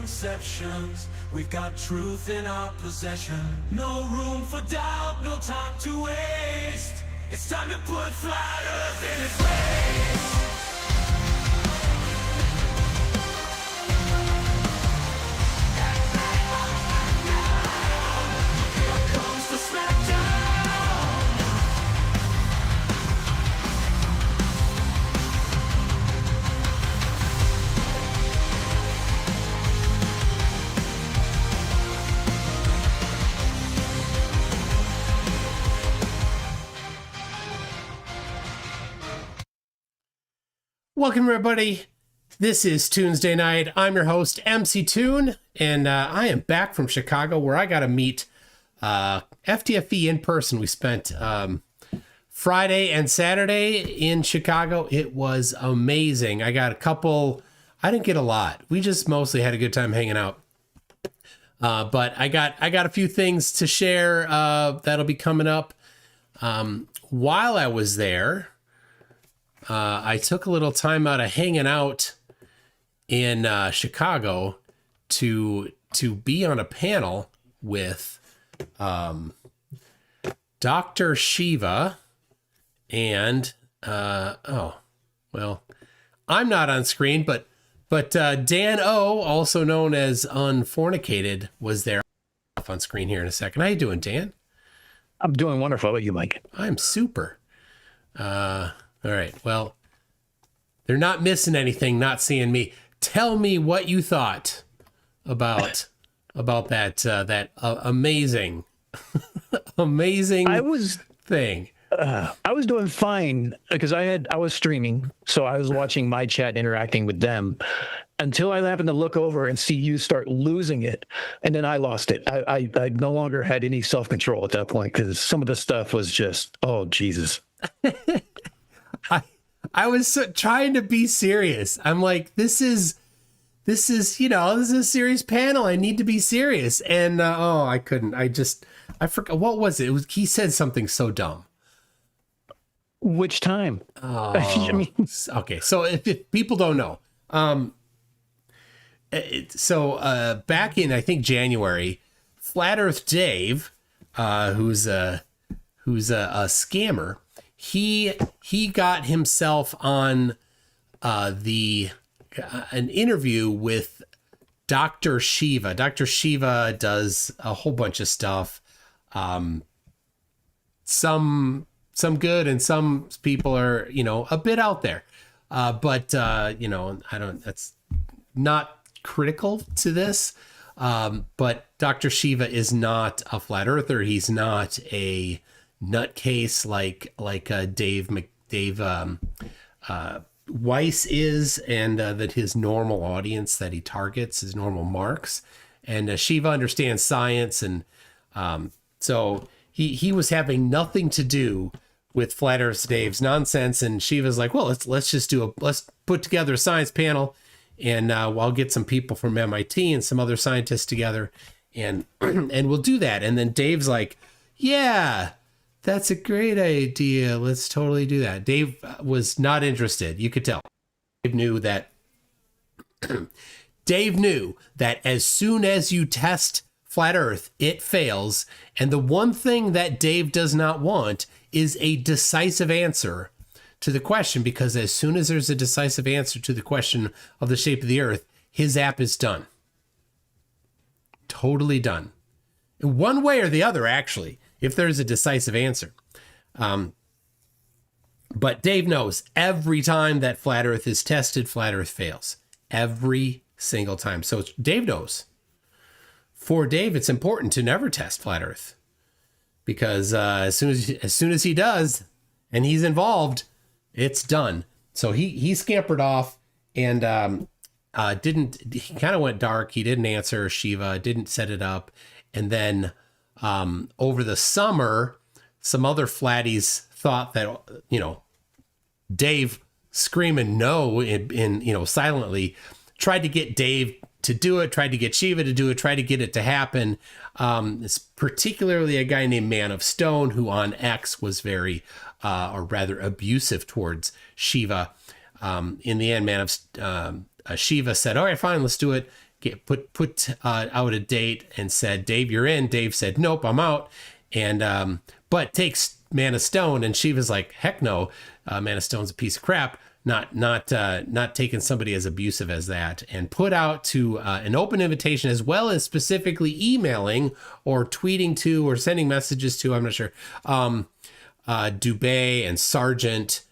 misconceptions. We've got truth in our possession. No room for doubt, no time to waste. It's time to put flat Earth in its place. Here comes the smackdown. Welcome, everybody. This is Tuesday Night. I'm your host, MCToon, and I am back from Chicago, where I got to meet FTFE in person. We spent Friday and Saturday in Chicago. It was amazing. I got a couple. I didn't get a lot. We just mostly had a good time hanging out. But I got a few things to share that'll be coming up. While I was there, I took a little time out of hanging out in Chicago to be on a panel with Dr. Shiva and I'm not on screen, but Dan O, also known as Unfornicated, was there on screen here in a second. How you doing, Dan? I'm doing wonderful. How about you, Mike? I'm super. All right. Well, they're not missing anything, not seeing me. Tell me what you thought about that amazing thing. I was doing fine because I was streaming, so I was watching my chat, interacting with them, until I happened to look over and see you start losing it, and then I lost it. I no longer had any self-control at that point because some of the stuff was just, oh Jesus. I was trying to be serious. I'm like, this is a serious panel. I need to be serious. And I couldn't. I forgot. What was it? He said something so dumb. Which time? Oh, I mean, okay. So if people don't know, back in, I think, January, Flat Earth Dave, who's a scammer, he got himself on an interview with Dr. Shiva. Dr. Shiva does a whole bunch of stuff. Some good, and some people are, a bit out there. But that's not critical to this. But Dr. Shiva is not a flat earther. He's not a nutcase like Dave Weiss is, and that his normal audience that he targets, his normal marks. And Shiva understands science, and so he was having nothing to do with Flat Earth Dave's nonsense. And Shiva's like, well, let's put together a science panel, and I'll get some people from MIT and some other scientists together, and we'll do that. And then Dave's like, yeah, that's a great idea. Let's totally do that. Dave was not interested. You could tell. Dave knew that as soon as you test Flat Earth, it fails. And the one thing that Dave does not want is a decisive answer to the question, because as soon as there's a decisive answer to the question of the shape of the Earth, his app is done. Totally done. In one way or the other, actually, if there's a decisive answer. But Dave knows every time that Flat Earth is tested, Flat Earth fails. Every single time. So Dave knows. For Dave, it's important to never test Flat Earth, because as soon as he does, and he's involved, it's done. So he scampered off and he kind of went dark. He didn't answer Shiva, didn't set it up. And then over the summer, some other flatties thought that, Dave screaming no in silently, tried to get Dave to do it, tried to get Shiva to do it, tried to get it to happen. It's particularly a guy named Man of Stone, who on X was very, or rather abusive towards Shiva. In the end, Shiva said, all right, fine, let's do it. put out a date and said, Dave, you're in. Dave said, nope, I'm out. And but takes Man of Stone, and Shiva's like, heck no, Man of Stone's a piece of crap. Not taking somebody as abusive as that, and put out to an open invitation, as well as specifically emailing or tweeting to or sending messages to, I'm not sure, Dubé and Sargent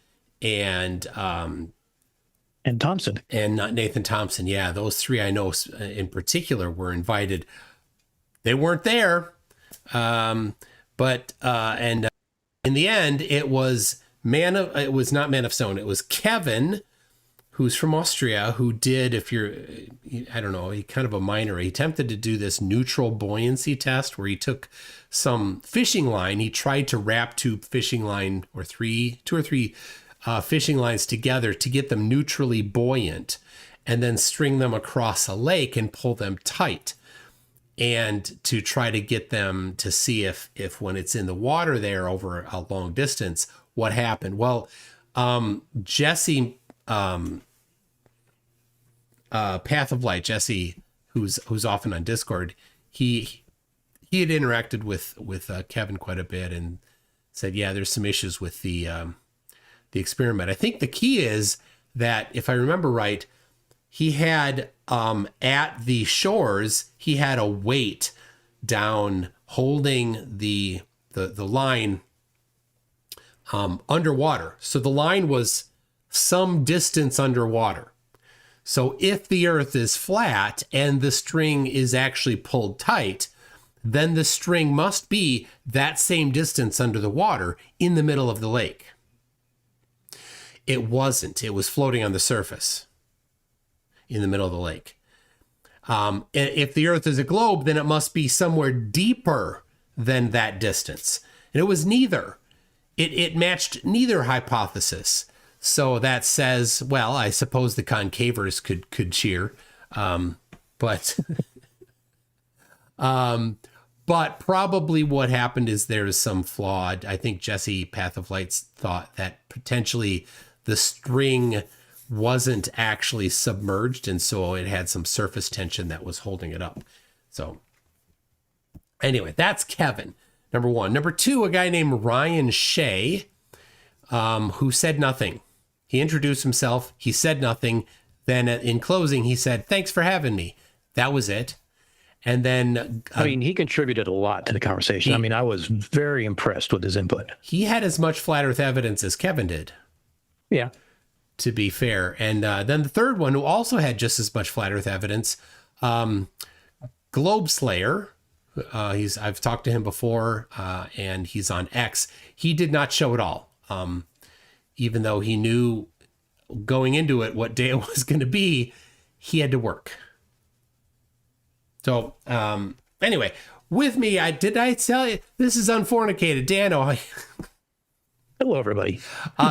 and Thompson and Nathan Thompson. Yeah, those three I know in particular were invited. They weren't there, but in the end, it was not Man of Stone. It was Kevin, who's from Austria, who did, I don't know, he kind of a minor. He attempted to do this neutral buoyancy test where he took some fishing line. He tried to wrap two fishing line or two or three fishing lines together to get them neutrally buoyant, and then string them across a lake and pull them tight, and to try to get them to see if when it's in the water there over a long distance, what happened. Well, Jesse, Path of Light, Jesse, who's often on Discord, he had interacted with Kevin quite a bit and said, yeah, there's some issues with the experiment. I think the key is that, if I remember right, he had at the shores, he had a weight down holding the line underwater. So the line was some distance underwater. So if the earth is flat and the string is actually pulled tight, then the string must be that same distance under the water in the middle of the lake. It wasn't. It was floating on the surface in the middle of the lake. And if the earth is a globe, then it must be somewhere deeper than that distance. And it was neither. It matched neither hypothesis. So that says, well, I suppose the concavers could cheer. But probably what happened is there is some flawed. I think Jesse, Path of Lights, thought that potentially the string wasn't actually submerged, and so it had some surface tension that was holding it up. So anyway, that's Kevin, number one. Number two, a guy named Ryan Shea, who said nothing. He introduced himself. He said nothing. Then in closing, he said, thanks for having me. That was it. And then I mean, he contributed a lot to the conversation. I was very impressed with his input. He had as much flat earth evidence as Kevin did. Yeah. To be fair. And then the third one, who also had just as much flat earth evidence, Globe Slayer. I've talked to him before, and he's on X. He did not show at all. Even though he knew going into it what day it was going to be, he had to work. So anyway, with me, did I tell you, this is Unfornicated. Dano. Hello, everybody.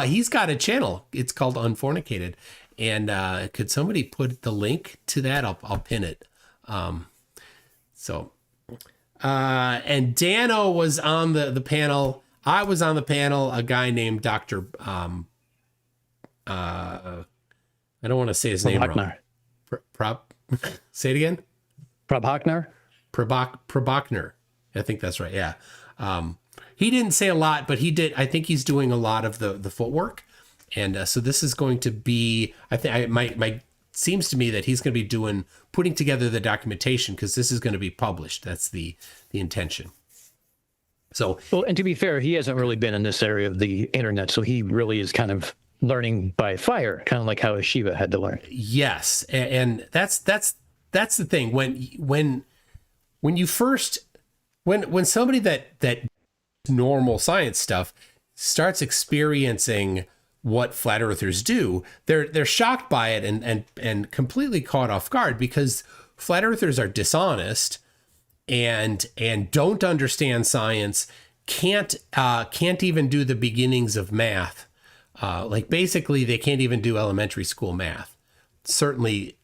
He's got a channel. It's called Unfornicated. And could somebody put the link to that? I'll pin it. And Dano was on the panel. I was on the panel. A guy named Dr. I don't want to say his name wrong. Say it again. Prabhaknar? Prabhaknar. I think that's right. Yeah. He didn't say a lot, but he did. I think he's doing a lot of the footwork. And so this is going to be, I think my seems to me that he's going to be putting together the documentation, because this is going to be published. That's the intention. So, well, and to be fair, he hasn't really been in this area of the internet. So he really is kind of learning by fire, kind of like how Shiva had to learn. Yes. And that's the thing. When somebody that normal science stuff starts experiencing what flat earthers do, they're shocked by it and completely caught off guard, because flat earthers are dishonest and don't understand science, can't even do the beginnings of math. Like basically they can't even do elementary school math. Certainly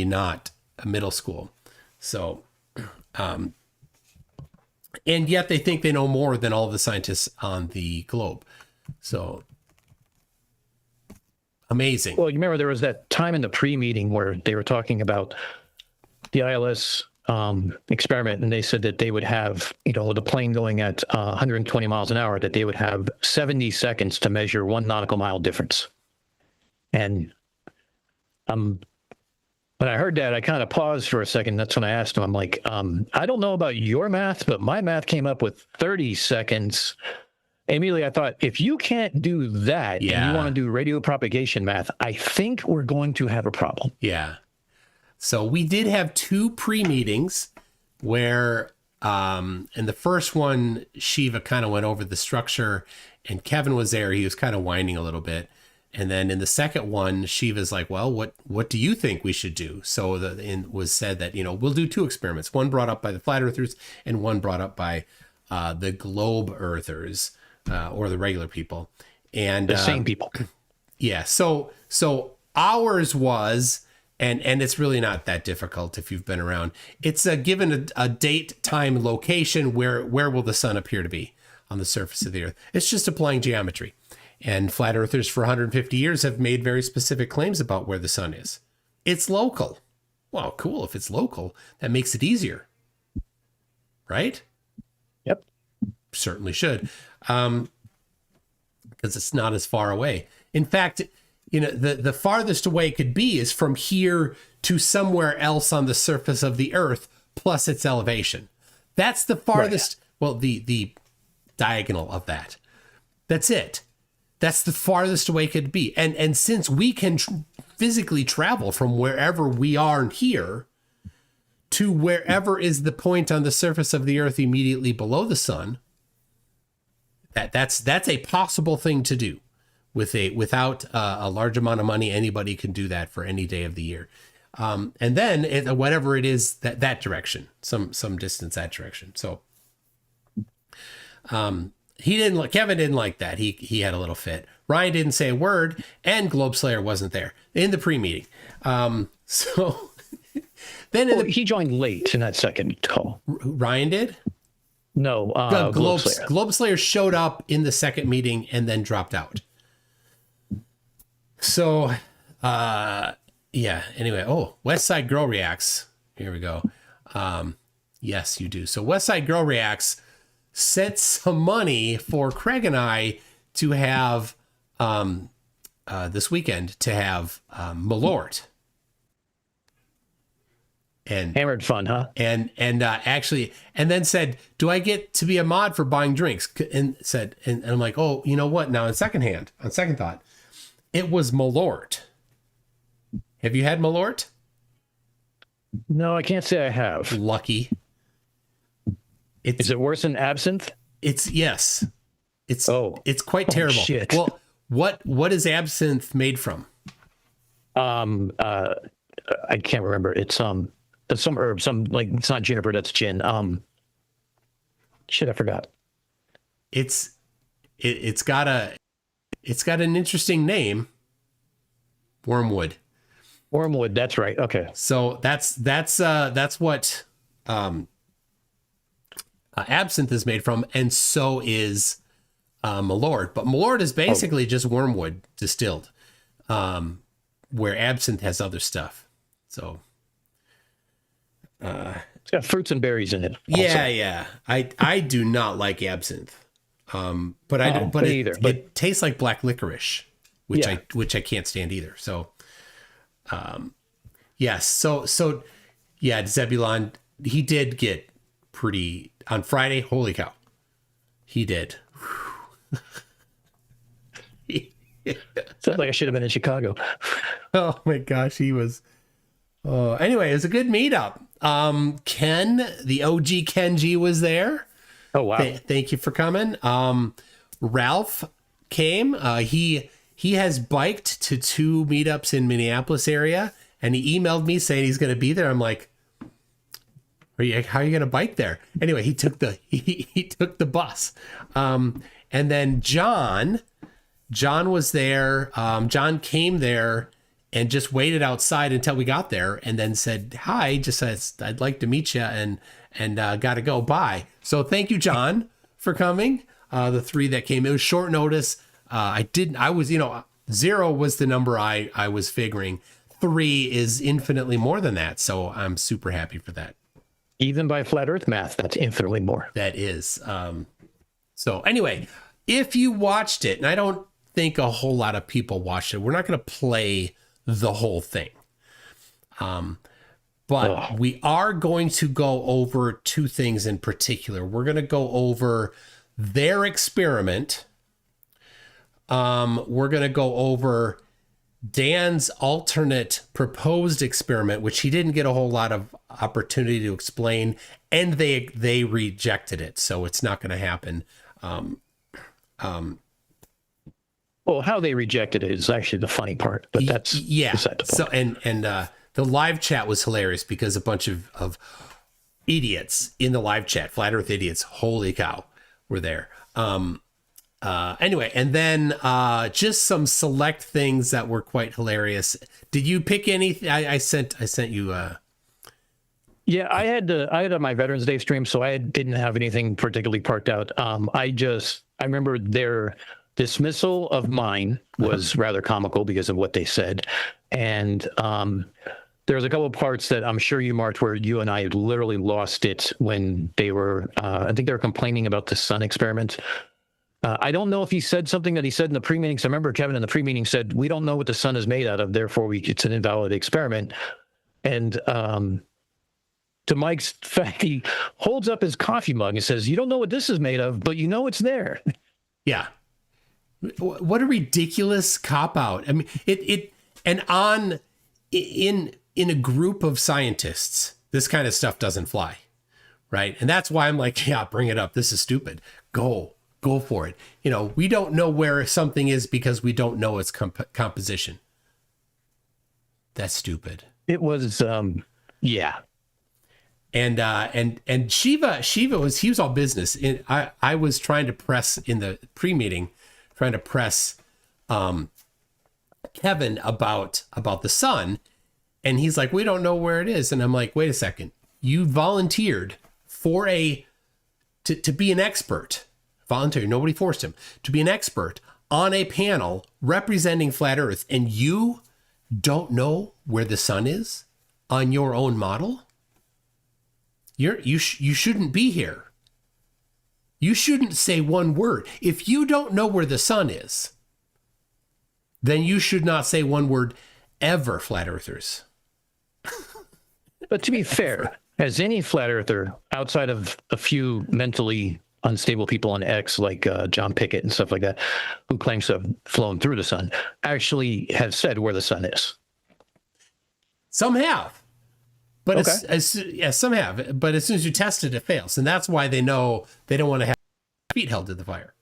not a middle school. So, and yet they think they know more than all the scientists on the globe. So amazing. Well, you remember there was that time in the pre-meeting where they were talking about the ILS experiment, and they said that they would have, the plane going at 120 miles an hour, that they would have 70 seconds to measure 1 nautical mile difference. And when I heard that, I kind of paused for a second. That's when I asked him, I'm like, I don't know about your math, but my math came up with 30 seconds. Immediately, I thought, if you can't do that, and you want to do radio propagation math, I think we're going to have a problem. Yeah. So we did have 2 pre-meetings where, in the first one, Shiva kind of went over the structure, and Kevin was there. He was kind of whining a little bit. And then in the second one, Shiva's like, well, what do you think we should do? So it was said that, we'll do 2 experiments, one brought up by the flat earthers and one brought up by the globe earthers, or the regular people. And the same people. Yeah. So ours was, and it's really not that difficult if you've been around. It's given a date, time, location, where will the sun appear to be on the surface of the earth. It's just applying geometry. And flat earthers for 150 years have made very specific claims about where the sun is. It's local. Well, cool. If it's local, that makes it easier. Right? Yep. Certainly should. Because it's not as far away. In fact, the farthest away it could be is from here to somewhere else on the surface of the earth, plus its elevation. That's the farthest, well, the diagonal of that. That's it. That's the farthest away it could be. And since we can physically travel from wherever we are here to wherever is the point on the surface of the earth immediately below the sun, that's a possible thing to do. Without a large amount of money, anybody can do that for any day of the year. And then whatever it is, that direction, some distance that direction. So Kevin didn't like that. He had a little fit. Ryan didn't say a word, and Globeslayer wasn't there in the pre-meeting. So then he joined late in that second call. Ryan did? No, Globeslayer. Globeslayer showed up in the second meeting and then dropped out. So, anyway, West Side Girl Reacts. Here we go. Yes, you do. So West Side Girl Reacts sent some money for Craig and I to have, this weekend, to have Malort. And hammered fun, huh? And then said, do I get to be a mod for buying drinks? And I'm like, oh, you know what? Now on second thought, it was Malort. Have you had Malort? No, I can't say I have. Lucky. Is it worse than absinthe? Yes. It's quite terrible. Shit. Well, what is absinthe made from? I can't remember. It's some herb, it's not juniper, that's gin. Shit, I forgot. It's got an interesting name. Wormwood. Wormwood, that's right. Okay. So that's what absinthe is made from, and so is Malort. But Malort is basically just wormwood distilled, where absinthe has other stuff. So it's got fruits and berries in it. Yeah. I do not like absinthe, but it tastes like black licorice, which I can't stand either. So, yes. So yeah, Zebulon, he did get pretty on Friday. Holy cow, he did. Sounds like I should have been in Chicago. Oh my gosh, he was. Oh, anyway, it was a good meetup. Ken, the OG Kenji, was there. Oh wow! Thank you for coming. Ralph came. He has biked to 2 meetups in Minneapolis area, and he emailed me saying he's going to be there. I'm like, how are you going to bike there? Anyway, he took the bus. And then John was there. John came there and just waited outside until we got there, and then said hi. Just says, I'd like to meet you, and got to go. Bye. So thank you, John, for coming. The 3 that came, it was short notice. 0 was the number I was figuring. 3 is infinitely more than that. So I'm super happy for that. Even by flat Earth math, that's infinitely more. That is. So anyway, if you watched it, and I don't think a whole lot of people watched it, we're not going to play the whole thing. But we are going to go over 2 things in particular. We're going to go over their experiment. We're going to go over Dan's alternate proposed experiment, which he didn't get a whole lot of opportunity to explain, and they rejected it, so it's not going to happen. Well, how they rejected it is actually the funny part, but that's beside the point. So and the live chat was hilarious because a bunch of idiots in the live chat, flat Earth idiots, holy cow, were there. Anyway, and then just some select things that were quite hilarious. Did you pick anything? I sent you. Yeah, I had my Veterans Day stream, so I didn't have anything particularly parked out. I remember their dismissal of mine was rather comical because of what they said, and there's a couple of parts that I'm sure you marked where you and I literally lost it when they were. I think they were complaining about the sun experiment. I don't know if he said something that he said in the pre-meeting. So I remember Kevin in the pre-meeting said, "We don't know what the sun is made out of, therefore it's an invalid experiment." And to Mike's fact, he holds up his coffee mug and says, "You don't know what this is made of, but you know it's there." Yeah. What a ridiculous cop out. I mean, in a group of scientists, this kind of stuff doesn't fly, right? And that's why I'm like, yeah, bring it up. This is stupid. Go for it. We don't know where something is because we don't know its composition. That's stupid. It was, yeah. And Shiva was all business. I was trying to press in the pre-meeting, Kevin about the sun, and he's like, we don't know where it is. And I'm like, wait a second, you volunteered for to be an expert. Voluntary, nobody forced him to be an expert on a panel representing flat Earth, and you don't know where the sun is on your own model. You shouldn't be here. You shouldn't say one word. If you don't know where the sun is, then you should not say one word ever, flat earthers. But to be fair, as any flat earther, outside of a few mentally unstable people on X like John Pickett and stuff like that, who claims to have flown through the sun, actually have said where the sun is. Some have. But okay. Some have. But as soon as you test it, it fails. And that's why they know they don't want to have feet held to the fire.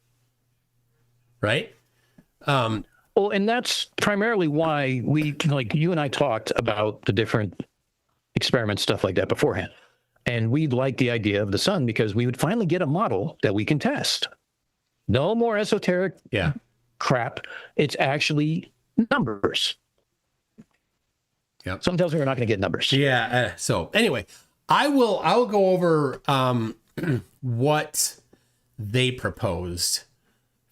Right? Well, and that's primarily why we, like you and I talked about the different experiments, stuff like that beforehand. And we like the idea of the sun because we would finally get a model that we can test. No more esoteric crap. It's actually numbers. Yep. Sometimes we're not going to get numbers. Yeah. So anyway, I will go over what they proposed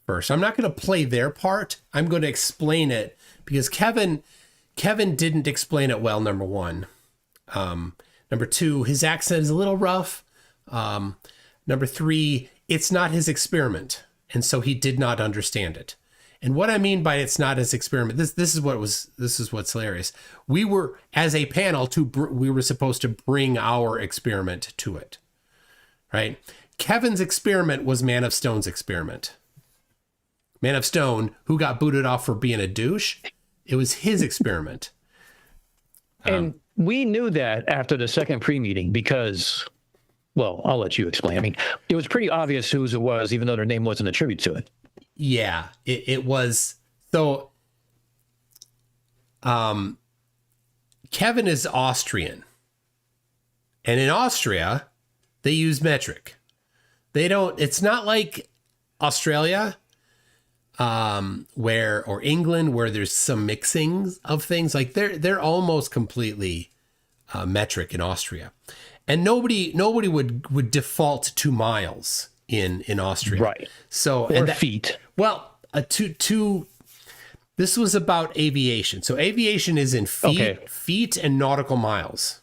first. I'm not going to play their part. I'm going to explain it because Kevin didn't explain it well, number one. Number two, his accent is a little rough. Number three, it's not his experiment. And so he did not understand it. And what I mean by it's not his experiment, this is what's hilarious. We were, as a panel, we were supposed to bring our experiment to it, right? Kevin's experiment was Man of Stone's experiment. Man of Stone, who got booted off for being a douche, it was his experiment. And we knew that after the second pre-meeting because, well, I'll let you explain. I mean, it was pretty obvious whose it was, even though their name wasn't a tribute to it. Yeah, it was. So Kevin is Austrian. And in Austria, they use metric. It's not like Australia, or England, where there's some mixing of things. Like they're almost completely metric in Austria. And nobody would default to miles in Austria. Right. So or feet. Well, This was about aviation. So aviation is in feet and nautical miles,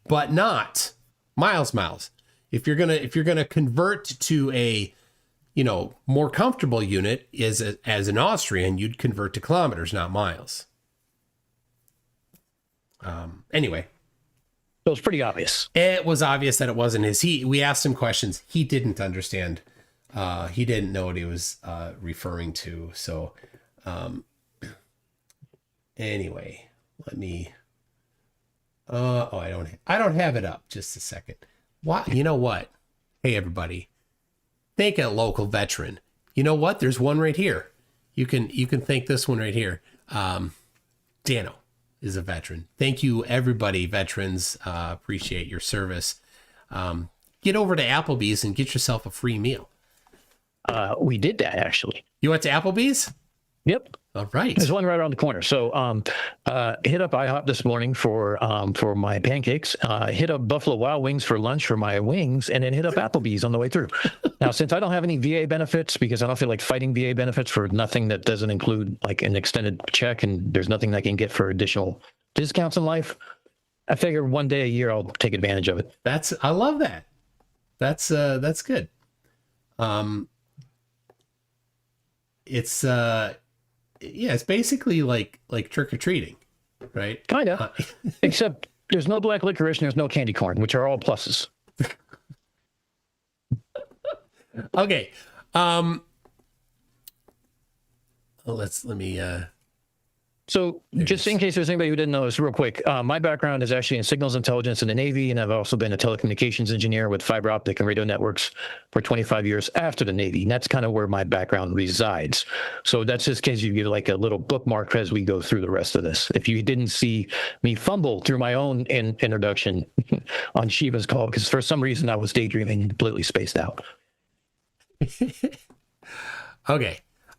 but not miles. If you're gonna convert to a, more comfortable unit as an Austrian, you'd convert to kilometers, not miles. Anyway. So it's pretty obvious. It was obvious that it wasn't his. We asked him questions. He didn't understand. He didn't know what he was referring to. So, anyway, let me. I don't have it up. Just a second. Why? You know what? Hey, everybody. Thank a local veteran. You know what? There's one right here. You can thank this one right here. Dano is a veteran. Thank you, everybody, veterans. Appreciate your service. Get over to Applebee's and get yourself a free meal. We did that, actually. You went to Applebee's? Yep. All right. There's one right around the corner. So hit up IHOP this morning for my pancakes. Hit up Buffalo Wild Wings for lunch for my wings, and then hit up Applebee's on the way through. Now, since I don't have any VA benefits, because I don't feel like fighting VA benefits for nothing that doesn't include like an extended check, and there's nothing I can get for additional discounts in life, I figure one day a year I'll take advantage of it. I love that. That's good. It's basically like trick-or-treating, right? Kind of. Except there's no black licorice and there's no candy corn, which are all pluses. Okay. Let me So just in case there's anybody who didn't know this real quick, my background is actually in signals intelligence in the Navy, and I've also been a telecommunications engineer with fiber optic and radio networks for 25 years after the Navy. And that's kind of where my background resides. So that's just in case you give like a little bookmark as we go through the rest of this. If you didn't see me fumble through my own introduction on Shiva's call, because for some reason I was daydreaming and completely spaced out. Okay.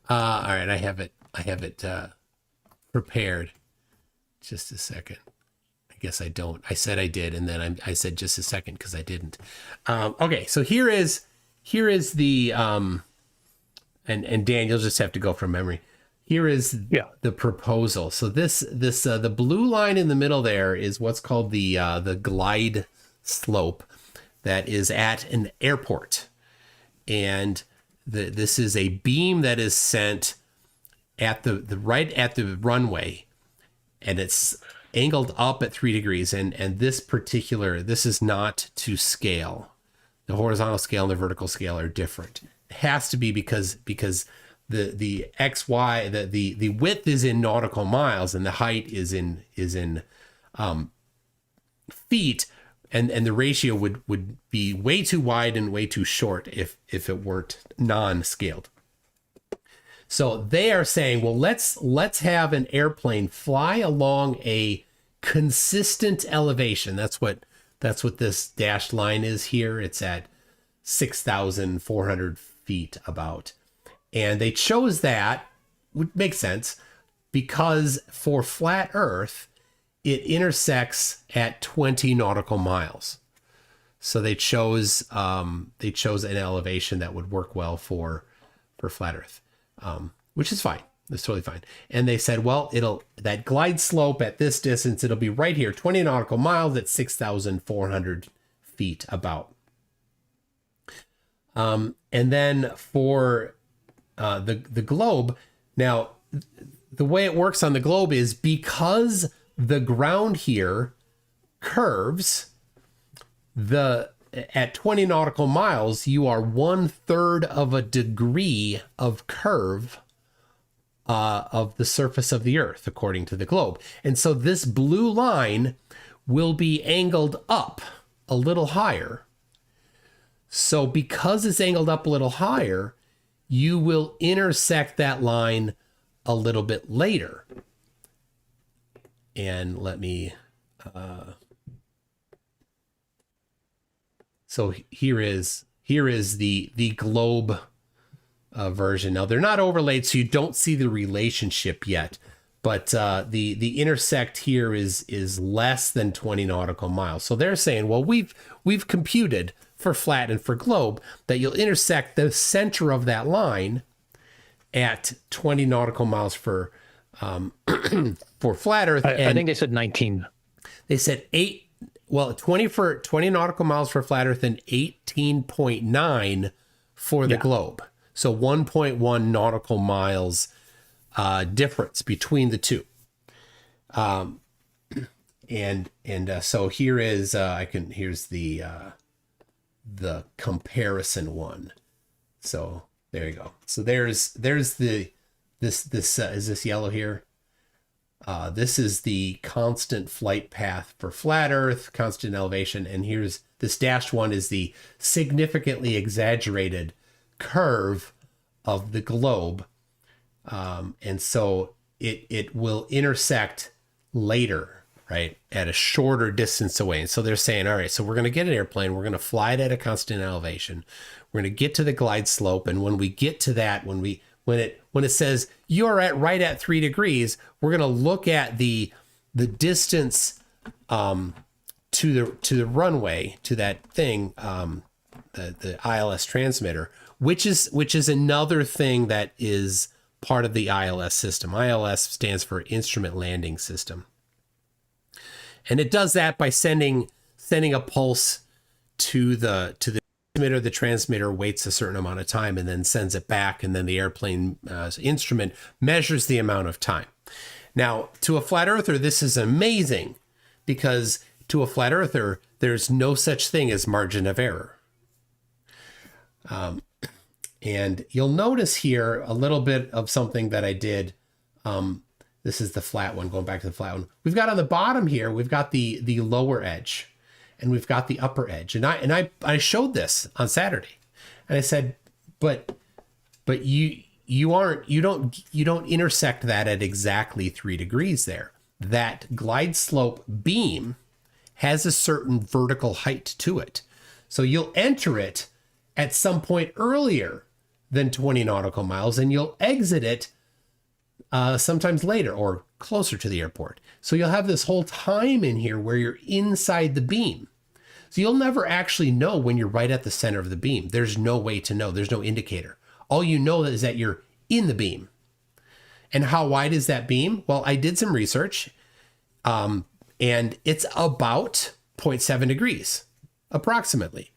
All right. I have it prepared. Just a second. I guess I don't. I said I did, and then I said just a second because I didn't. Okay, so here is the and Dan, you'll just have to go from memory. Here is the proposal. So this the blue line in the middle there is what's called the glide slope that is at an airport, and this is a beam that is sent at the right at the runway, and it's angled up at 3 degrees. And this is not to scale. The horizontal scale and the vertical scale are different. It has to be because the XY, the width is in nautical miles and the height is in feet. And the ratio would be way too wide and way too short if it weren't non-scaled. So they are saying, well, let's have an airplane fly along a consistent elevation. That's what this dashed line is here. It's at 6,400 feet about. And they chose that, would make sense, because for flat Earth, it intersects at 20 nautical miles. So they chose an elevation that would work well for flat Earth. Which is fine. That's totally fine. And they said, well, that glide slope at this distance, it'll be right here, 20 nautical miles at 6,400 feet about. And then for the globe, now the way it works on the globe is because the ground here curves, at 20 nautical miles, you are 1/3 of a degree of curve of the surface of the Earth, according to the globe. And so this blue line will be angled up a little higher. So because it's angled up a little higher, you will intersect that line a little bit later. And let me... So here is the globe version. Now they're not overlaid, so you don't see the relationship yet. But the intersect here is less than 20 nautical miles. So they're saying, well, we've computed for flat and for globe that you'll intersect the center of that line at 20 nautical miles for for flat Earth. I think they said 19. They said 20 nautical miles for flat Earth and 18.9 for the globe. So 1.1 nautical miles difference between the two. So here is here's the comparison one. So there you go. So there's the this is this yellow here? This is the constant flight path for flat Earth, constant elevation, and here's this dashed one is the significantly exaggerated curve of the globe, and so it will intersect later, right, at a shorter distance away. And so they're saying, all right, so we're going to get an airplane, we're going to fly it at a constant elevation, we're going to get to the glide slope, and when we get to that, when it says you're right at 3 degrees, we're going to look at the distance to the runway, to that thing, the ILS transmitter, which is another thing that is part of the ILS system. ILS stands for Instrument Landing System, and it does that by sending a pulse to the transmitter. The transmitter waits a certain amount of time and then sends it back, and then the airplane instrument measures the amount of time. Now, to a flat earther, this is amazing, because to a flat earther, there's no such thing as margin of error. And you'll notice here a little bit of something that I did. This is the flat one, going back to the flat one. We've got on the bottom here, we've got the lower edge, and we've got the upper edge. And I showed this on Saturday, and I said, but you don't intersect that at exactly 3 degrees there. That glide slope beam has a certain vertical height to it. So you'll enter it at some point earlier than 20 nautical miles, and you'll exit it sometimes later or closer to the airport. So you'll have this whole time in here where you're inside the beam. So you'll never actually know when you're right at the center of the beam. There's no way to know. There's no indicator. All you know is that you're in the beam. And how wide is that beam? Well, I did some research, and it's about 0.7 degrees, approximately.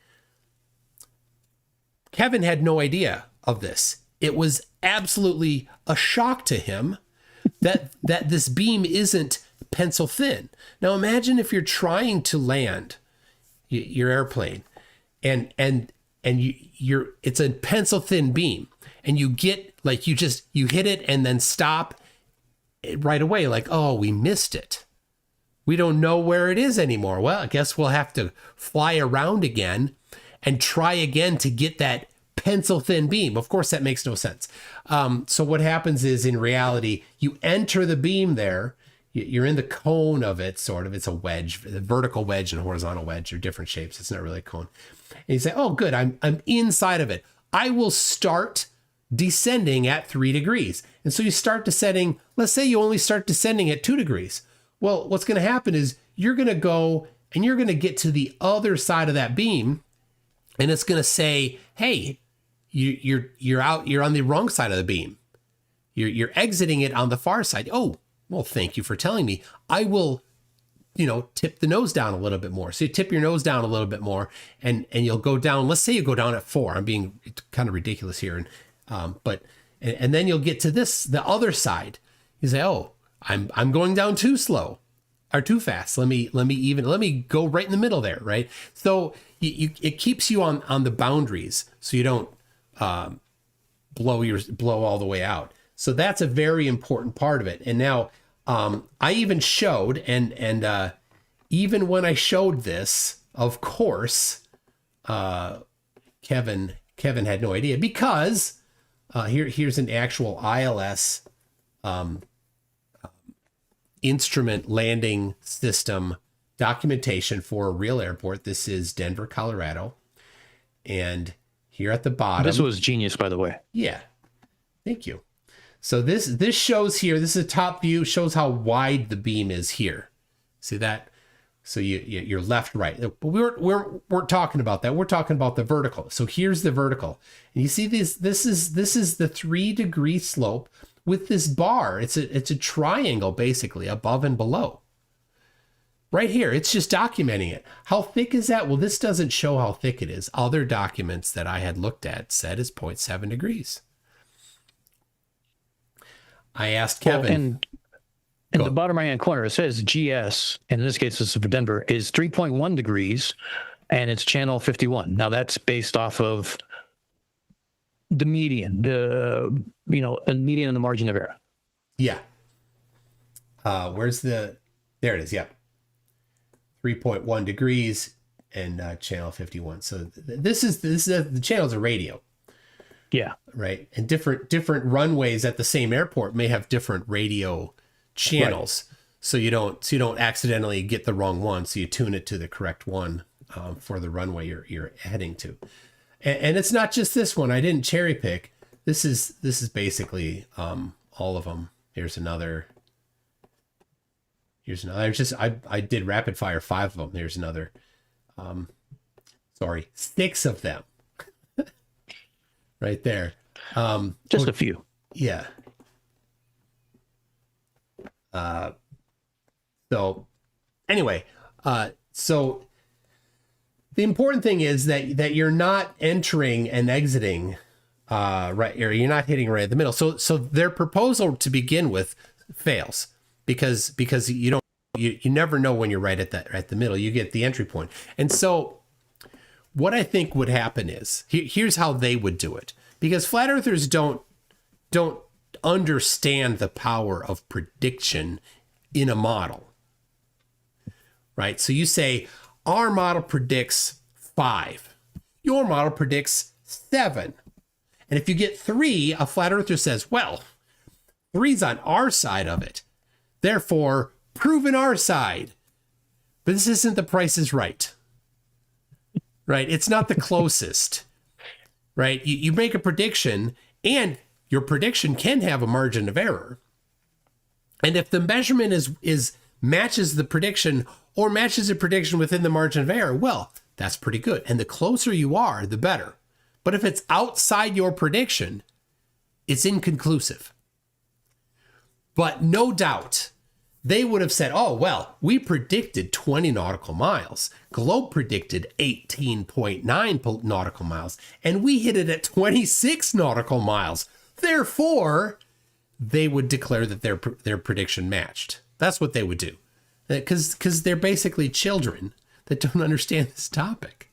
Kevin had no idea of this. It was absolutely a shock to him that this beam isn't pencil thin. Now imagine if you're trying to land your airplane, and it's a pencil thin beam, and you get like you hit it and then stop right away, like, oh, we missed it. We don't know where it is anymore. Well, I guess we'll have to fly around again and try again to get that pencil thin beam. Of course, that makes no sense. So what happens is, in reality, you enter the beam there. You're in the cone of it, sort of. It's a wedge, a vertical wedge and a horizontal wedge are different shapes. It's not really a cone. And you say, oh, good, I'm inside of it. I will start descending at 3 degrees. And so you start descending. Let's say you only start descending at 2 degrees. Well, what's going to happen is you're going to go and you're going to get to the other side of that beam, and it's going to say, hey, you're on the wrong side of the beam. You're exiting it on the far side. Oh, well, thank you for telling me. I will, tip the nose down a little bit more. So you tip your nose down a little bit more, and you'll go down. Let's say you go down at 4. I'm being kind of ridiculous here, and then you'll get to the other side. You say, oh, I'm going down too slow or too fast. Let me go right in the middle there, right? So it keeps you on the boundaries, so you don't blow all the way out. So that's a very important part of it. And now I even showed, and even when I showed this, of course, Kevin had no idea, because here's an actual ILS instrument landing system documentation for a real airport. This is Denver, Colorado. And here at the bottom. This was genius, by the way. Yeah. Thank you. So this shows here, this is a top view, shows how wide the beam is here. See that? So you're left, right. But we're talking about that. We're talking about the vertical. So here's the vertical. And you see this is the 3-degree slope with this bar. It's a triangle basically, above and below. Right here, it's just documenting it. How thick is that? Well, this doesn't show how thick it is. Other documents that I had looked at said it's 0.7 degrees. I asked Kevin. And in the bottom right-hand corner, it says GS, and in this case, this is for Denver, is 3.1 degrees, and it's channel 51. Now, that's based off of the median, a median and the margin of error. Yeah. There it is. Yeah. 3.1 degrees and channel 51. So this is the channel's a radio. Yeah. Right. And different runways at the same airport may have different radio channels. Right. So you don't accidentally get the wrong one. So you tune it to the correct one for the runway you're heading to. And it's not just this one. I didn't cherry pick. This is basically all of them. Here's another. I did rapid fire 5 of them. There's another. 6 of them. Right there. Just a few. Yeah. So anyway, so the important thing is that you're not entering and exiting right, or you're not hitting right at the middle. So their proposal to begin with fails because you never know when you're right at the middle. You get the entry point. And so what I think would happen is here's how they would do it, because flat earthers don't understand the power of prediction in a model, right? So you say, our model predicts 5. Your model predicts 7. And if you get 3, a flat earther says, well, 3's on our side of it. Therefore, proven our side. But this isn't the Price is Right. Right? It's not the closest. Right? You make a prediction, and your prediction can have a margin of error. And if the measurement is matches the prediction or matches the prediction within the margin of error, well, that's pretty good. And the closer you are, the better. But if it's outside your prediction, it's inconclusive. But no doubt, they would have said, oh, well, we predicted 20 nautical miles. Globe predicted 18.9 nautical miles, and we hit it at 26 nautical miles. Therefore, they would declare that their prediction matched. That's what they would do. Because they're basically children that don't understand this topic.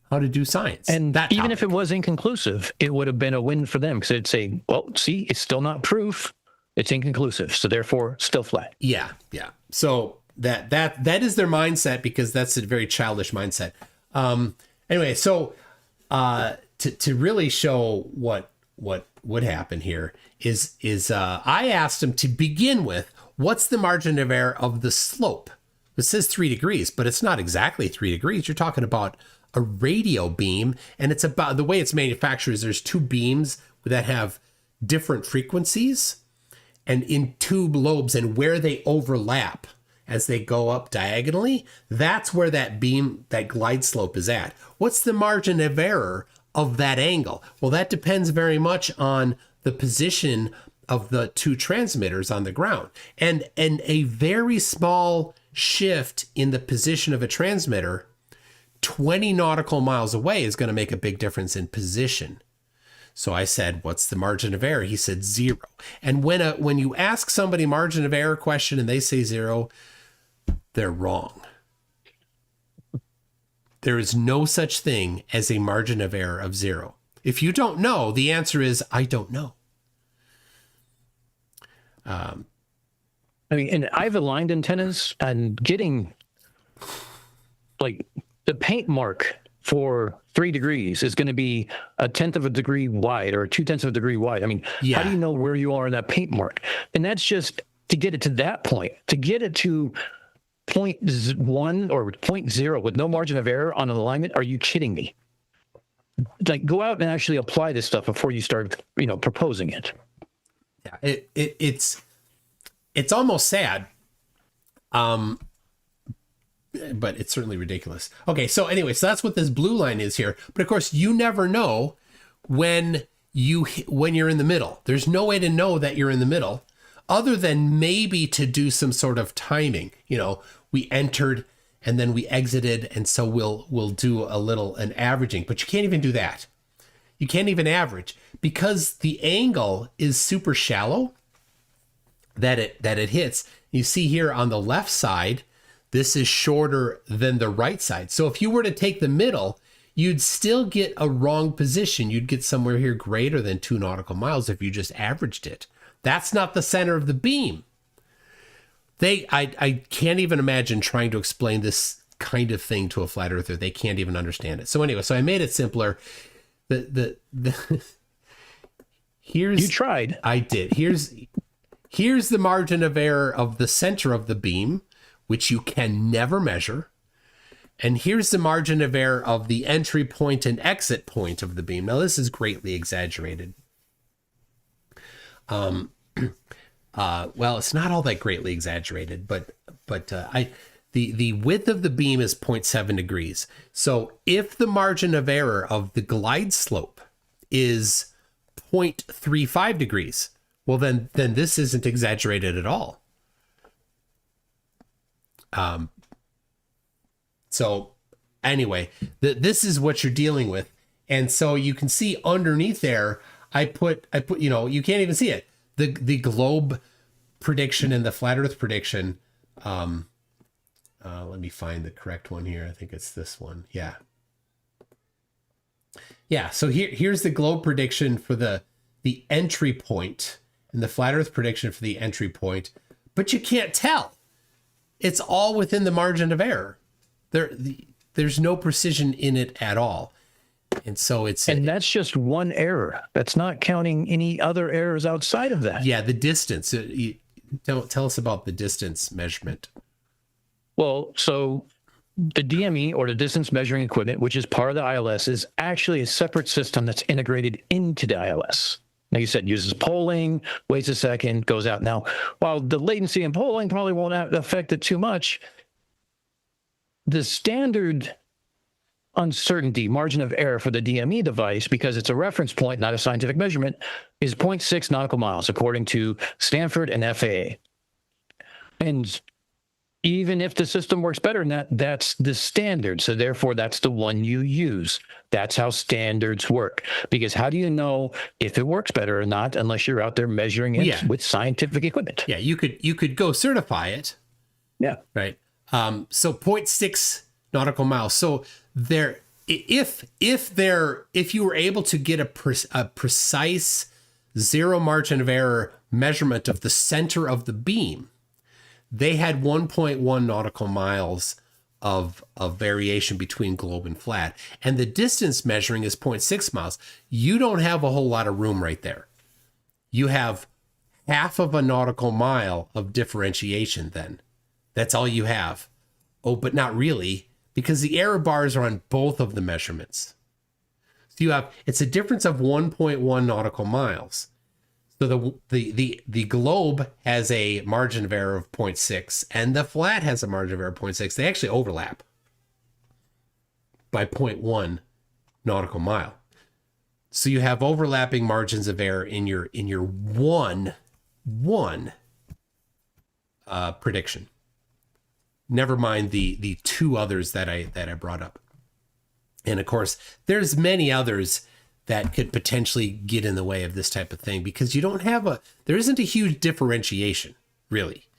How to do science. And even if it was inconclusive, it would have been a win for them, because it'd say, well, see, it's still not proof. It's inconclusive. So therefore, still flat. Yeah. Yeah. So that is their mindset, because that's a very childish mindset. Anyway, so to really show what would happen here is I asked them to begin with, what's the margin of error of the slope? It says 3 degrees, but it's not exactly 3 degrees. You're talking about a radio beam, and it's about the way it's manufactured is there's 2 beams that have different frequencies and in tube lobes, and where they overlap as they go up diagonally, that's where that beam, that glide slope is at. What's the margin of error of that angle? Well, that depends very much on the position of the 2 transmitters on the ground. And a very small shift in the position of a transmitter 20 nautical miles away is going to make a big difference in position. So I said, what's the margin of error? He said 0. And when you ask somebody margin of error question and they say 0, they're wrong. There is no such thing as a margin of error of 0. If you don't know, the answer is, I don't know. And I've aligned antennas, and getting like the paint mark for 3 degrees is going to be 1/10 of a degree wide or 2/10 of a degree wide. I mean, yeah. How do you know where you are in that paint mark? And that's just to get it to that point. To get it to 0.1 or 0.0 with no margin of error on an alignment, are you kidding me? Like, go out and actually apply this stuff before you start, proposing it. Yeah, it's almost sad. but it's certainly ridiculous. Okay, so anyway, so that's what this blue line is here. But of course, you never know when you're in the middle. There's no way to know that you're in the middle other than maybe to do some sort of timing. You know, we entered and then we exited, and so we'll do an averaging, but you can't even do that. You can't even average because the angle is super shallow that it hits. You see here on the left side, this is shorter than the right side. So if you were to take the middle, you'd still get a wrong position. You'd get somewhere here greater than 2 nautical miles if you just averaged it. That's not the center of the beam. I can't even imagine trying to explain this kind of thing to a flat earther. They can't even understand it. So anyway, so I made it simpler. Here's, you tried. I did. Here's the margin of error of the center of the beam, which you can never measure. And here's the margin of error of the entry point and exit point of the beam. Now, this is greatly exaggerated. Well, it's not all that greatly exaggerated, but the width of the beam is 0.7 degrees. So if the margin of error of the glide slope is 0.35 degrees, well, then this isn't exaggerated at all. So anyway, this is what you're dealing with. And so you can see underneath there, I put, you know, you can't even see it. The globe prediction and the flat earth prediction. Let me find the correct one here. I think it's this one. Yeah. Yeah. So here's the globe prediction for the entry point and the flat earth prediction for the entry point, but you can't tell. It's all within the margin of error. There's no precision in it at all. And so and that's just one error. That's not counting any other errors outside of that. Yeah, the distance. Tell us about the distance measurement. Well, so the DME, or the distance measuring equipment, which is part of the ILS, is actually a separate system that's integrated into the ILS. Now, you said uses polling, waits a second, goes out. Now, while the latency in polling probably won't affect it too much, the standard uncertainty margin of error for the DME device, because it's a reference point, not a scientific measurement, is 0.6 nautical miles, according to Stanford and FAA. And even if the system works better than that, that's the standard. So therefore, that's the one you use. That's how standards work. Because how do you know if it works better or not unless you're out there measuring it with scientific equipment? Yeah, you could go certify it. Yeah. Right. So 0.6 nautical miles. So there, if you were able to get a precise zero margin of error measurement of the center of the beam, they had 1.1 nautical miles of variation between globe and flat. And the distance measuring is 0.6 miles. You don't have a whole lot of room right there. You have half of a nautical mile of differentiation then. That's all you have. Oh, but not really, because the error bars are on both of the measurements. So it's a difference of 1.1 nautical miles. So the globe has a margin of error of 0.6 and the flat has a margin of error of 0.6. They actually overlap by 0.1 nautical mile. So you have overlapping margins of error in your one prediction. Never mind the two others that I brought up. And of course, there's many others that could potentially get in the way of this type of thing because there isn't a huge differentiation, really.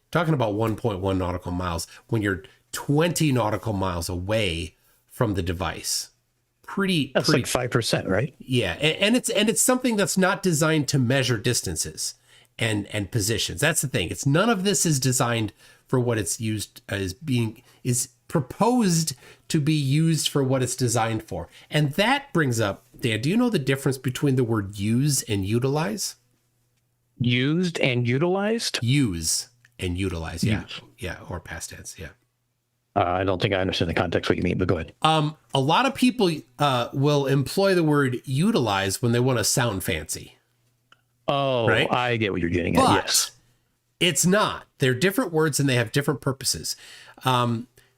Talking about 1.1 nautical miles when you're 20 nautical miles away from the device. That's like 5%, right? Yeah, and it's something that's not designed to measure distances and positions. That's the thing. None of this is designed for what it's used is proposed to be used for what it's designed for. And that brings up, Dan, do you know the difference between the word use and utilize? Used and utilized? Use and utilize, yeah. Use. Yeah, or past tense, yeah. I don't think I understand the context what you mean, but go ahead. A lot of people will employ the word utilize when they want to sound fancy. Oh, right? I get what you're getting at, yes. It's not. They're different words and they have different purposes.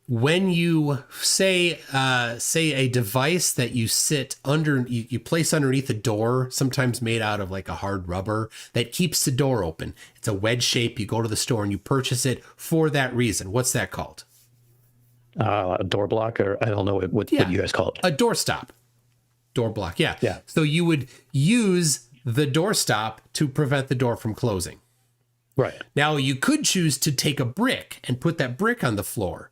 when you say a device that you sit under, you place underneath a door, sometimes made out of like a hard rubber that keeps the door open. It's a wedge shape. You go to the store and you purchase it for that reason. What's that called? A door block, or I don't know what you guys call it. A doorstop. Door block. Yeah. Yeah. So you would use the doorstop to prevent the door from closing. Right. Now you could choose to take a brick and put that brick on the floor.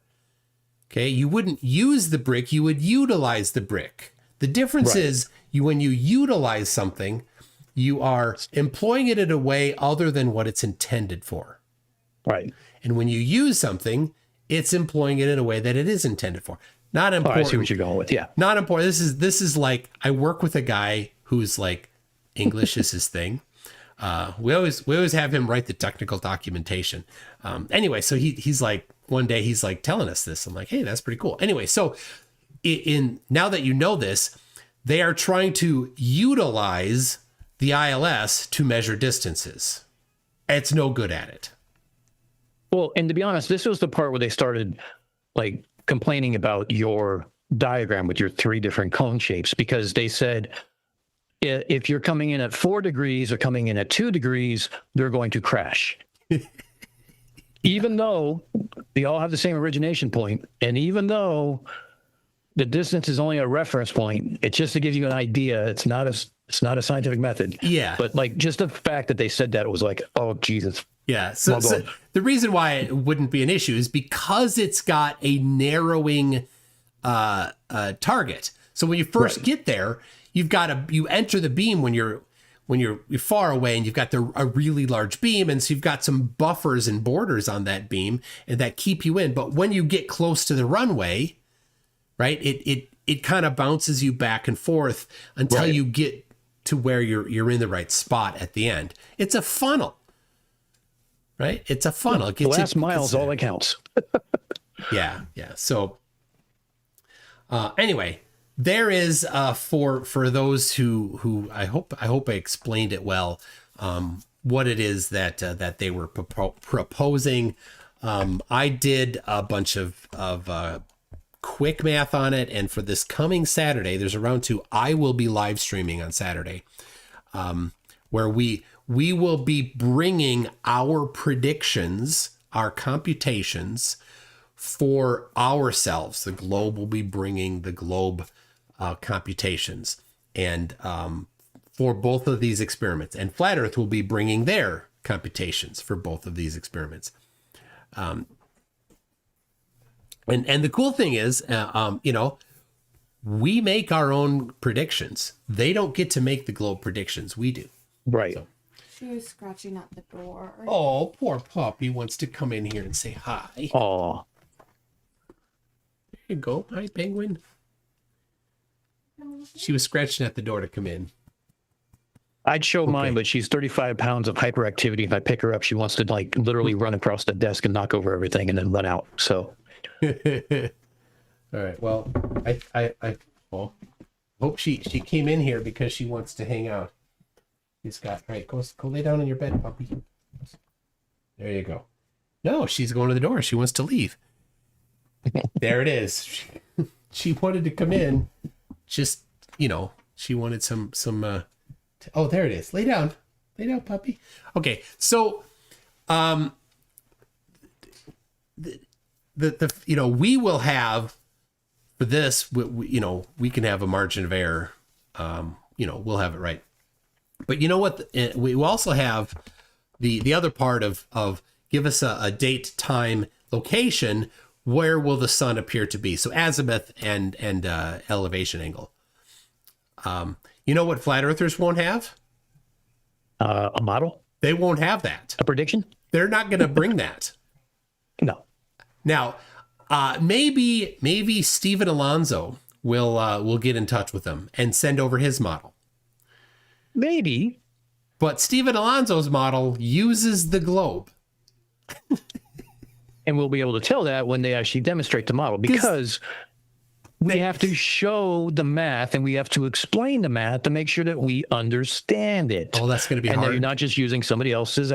Okay. You wouldn't use the brick. You would utilize the brick. The difference is when you utilize something, you are employing it in a way other than what it's intended for. Right. And when you use something, it's employing it in a way that it is intended for. Not important. I see what you're going with. Yeah. Not important. This is like, I work with a guy who's like, English is his thing. We always have him write the technical documentation. Anyway, so he's like, one day he's like telling us this. I'm like, hey, that's pretty cool. Anyway, so now that you know this, they are trying to utilize the ILS to measure distances. It's no good at it. Well, and to be honest, this was the part where they started like complaining about your diagram with your 3 different cone shapes, because they said if you're coming in at 4 degrees or coming in at 2 degrees, they're going to crash. Even though they all have the same origination point, and even though the distance is only a reference point, it's just to give you an idea. It's not a scientific method. Yeah. But like just the fact that they said that, it was like, oh Jesus. Yeah. So the reason why it wouldn't be an issue is because it's got a narrowing target. So when you first get there, you enter the beam when you're far away, and you've got a really large beam, and so you've got some buffers and borders on that beam and that keep you in. But when you get close to the runway, right, it kind of bounces you back and forth until you get to where you're in the right spot at the end. It's a funnel. Right? It's a funnel. The last mile is all that counts. Yeah. So anyway, there is for those who I hope I explained it well, what it is that they were proposing. I did a bunch of quick math on it, and for this coming Saturday, there's a round 2. I will be live streaming on Saturday, where we will be bringing our predictions, our computations for ourselves. The globe will be bringing the globe computations, and for both of these experiments. And Flat Earth will be bringing their computations for both of these experiments. And the cool thing is, we make our own predictions. They don't get to make the globe predictions. We do. Right. So. She was scratching at the door. Oh, poor puppy wants to come in here and say hi. Oh. There you go. Hi, penguin. She was scratching at the door to come in. I'd show mine, but she's 35 pounds of hyperactivity. If I pick her up, she wants to like literally run across the desk and knock over everything and then run out. So. All right. Well, I hope she came in here because she wants to hang out. She's got, all right, go lay down on your bed, puppy. There you go. No, she's going to the door. She wants to leave. There it is. She wanted to come in. Just, she wanted some oh, there it is. Lay down, puppy. Okay. So, we will have for this, we can have a margin of error. We'll have it right. But you know what? We also have the other part of give us a date, time, location. Where will the sun appear to be? So azimuth and elevation angle. You know what flat earthers won't have? A model? They won't have that. A prediction? They're not going to bring that. No. Now, maybe Steven Alonso will get in touch with them and send over his model. Maybe. But Steven Alonso's model uses the globe. And we'll be able to tell that when they actually demonstrate the model, because we have to show the math and we have to explain the math to make sure that we understand it. Oh, that's going to be and hard. that you're not just using somebody else's,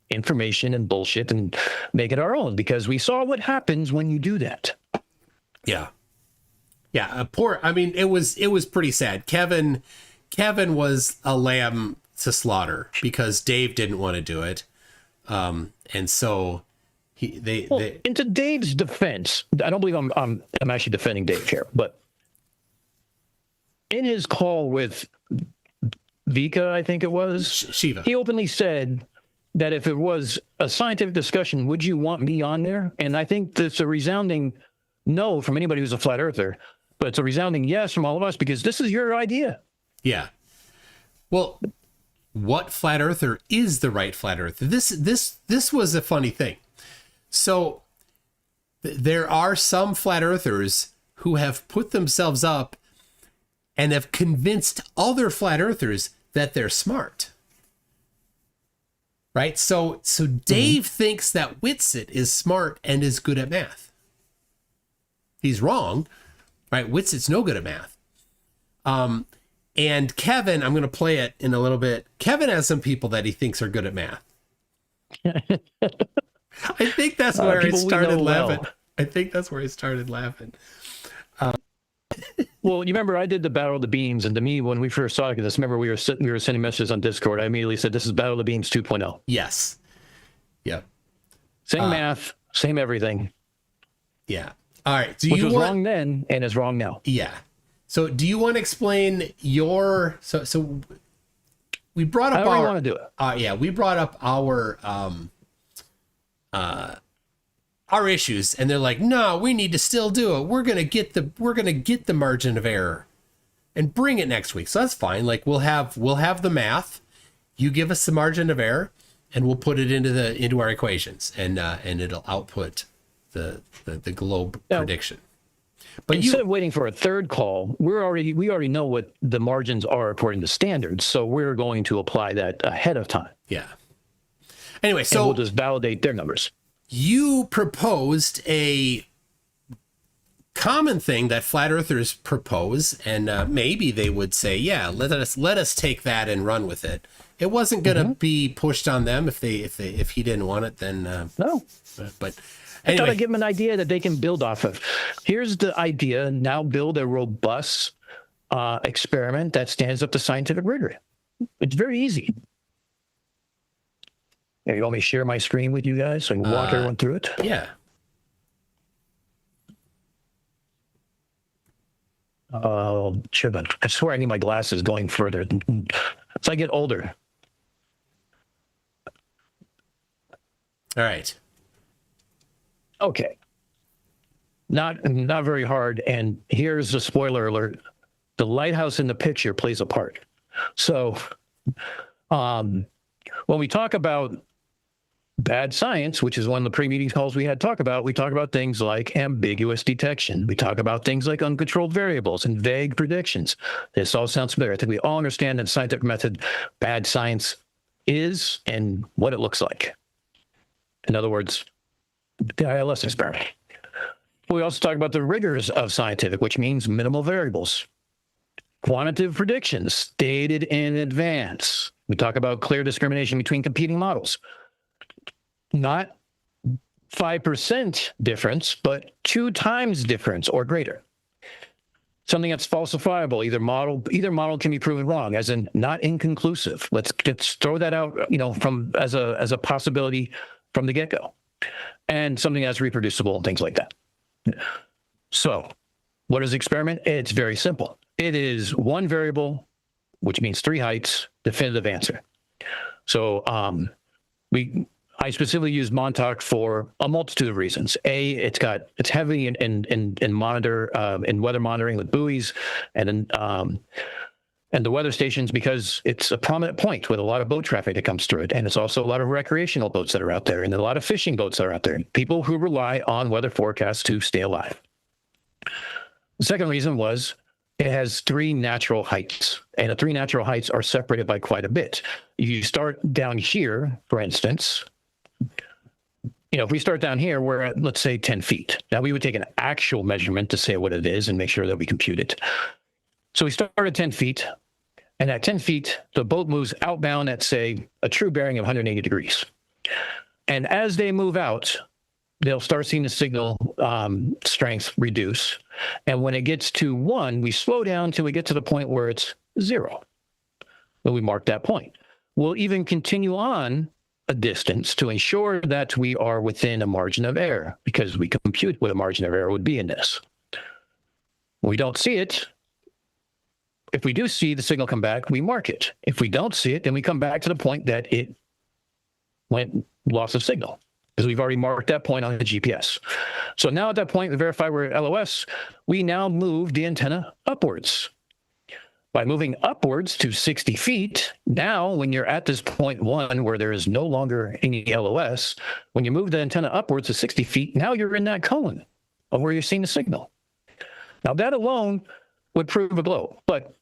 information and bullshit and make it our own, because we saw what happens when you do that. Yeah. Yeah. I mean, it was pretty sad. Kevin was a lamb to slaughter because Dave didn't want to do it. And so into Dave's defense, I don't believe I'm actually defending Dave here, but in his call with Vika, I think it was Shiva, he openly said that if it was a scientific discussion, would you want me on there? And I think that's a resounding no from anybody who's a flat earther, but it's a resounding yes from all of us because this is your idea. Yeah. Well, what flat earther is the right flat earther? This was a funny thing. So there are some flat earthers who have put themselves up and have convinced other flat earthers that they're smart. Right? So Dave thinks that Whitsitt is smart and is good at math. He's wrong, right? Whitsitt's no good at math. And Kevin, I'm going to play it in a little bit. Kevin has some people that he thinks are good at math. I think that's where he started laughing. I think that's where he started laughing. Well, you remember I did the Battle of the Beams, and to me, when we first saw this, remember we were sending messages on Discord. I immediately said, "This is Battle of the Beams 2.0." Yes. Yep. Same math, same everything. Yeah. All right. Which was wrong then and is wrong now. Yeah. So, do you want to explain your? So we brought up. I want to do it. Yeah, we brought up our issues, and they're like, no, we need to still do it. We're gonna get the margin of error and bring it next week. So that's fine. Like we'll have the math. You give us the margin of error, and we'll put it into our equations, and it'll output the globe prediction. But instead of waiting for a third call, we already know what the margins are according to standards. So we're going to apply that ahead of time. Yeah. Anyway, so and we'll just validate their numbers. You proposed a common thing that flat earthers propose, and maybe they would say, "Yeah, let us take that and run with it." It wasn't going to be pushed on them if he didn't want it. Then no. But anyway. I thought I'd give them an idea that they can build off of. Here's the idea. Now build a robust experiment that stands up to scientific rigor. It's very easy. Yeah, you want me to share my screen with you guys so I can walk everyone through it? Yeah. Shiva. I swear I need my glasses going further. As I get older. All right. Okay. Not very hard. And here's the spoiler alert. The lighthouse in the picture plays a part. So when we talk about bad science, which is one of the pre-meeting calls we talk about things like ambiguous detection. We talk about things like uncontrolled variables and vague predictions. This all sounds familiar. I think we all understand that scientific method, bad science is and what it looks like. In other words, the ILS experiment. We also talk about the rigors of scientific, which means minimal variables. Quantitative predictions stated in advance. We talk about clear discrimination between competing models. Not 5% difference, but 2 times difference or greater. Something that's falsifiable. Either model can be proven wrong, as in not inconclusive. Let's throw that out, from as a possibility from the get-go. And something that's reproducible and things like that. So, what is the experiment? It's very simple. It is 1 variable, which means 3 heights, definitive answer. So, I specifically use Montauk for a multitude of reasons. A, it's heavy in weather monitoring with buoys and the weather stations, because it's a prominent point with a lot of boat traffic that comes through it. And it's also a lot of recreational boats that are out there and a lot of fishing boats that are out there. People who rely on weather forecasts to stay alive. The second reason was it has 3 natural heights, and the 3 natural heights are separated by quite a bit. You start down here, for instance. If we start down here, we're at, let's say, 10 feet. Now, we would take an actual measurement to say what it is and make sure that we compute it. So we start at 10 feet, and at 10 feet, the boat moves outbound at, say, a true bearing of 180 degrees. And as they move out, they'll start seeing the signal strength reduce. And when it gets to 1, we slow down until we get to the point where it's 0. But we mark that point. We'll even continue on a distance to ensure that we are within a margin of error, because we compute what a margin of error would be in this. When we don't see it, if we do see the signal come back, we mark it. If we don't see it, then we come back to the point that it went loss of signal, because we've already marked that point on the GPS. So now at that point, we verify we're at LOS. We now move the antenna upwards. By moving upwards to 60 feet, now when you're at this point 1 where there is no longer any LOS, when you move the antenna upwards to 60 feet, now you're in that cone of where you're seeing the signal. Now that alone would prove a blow, but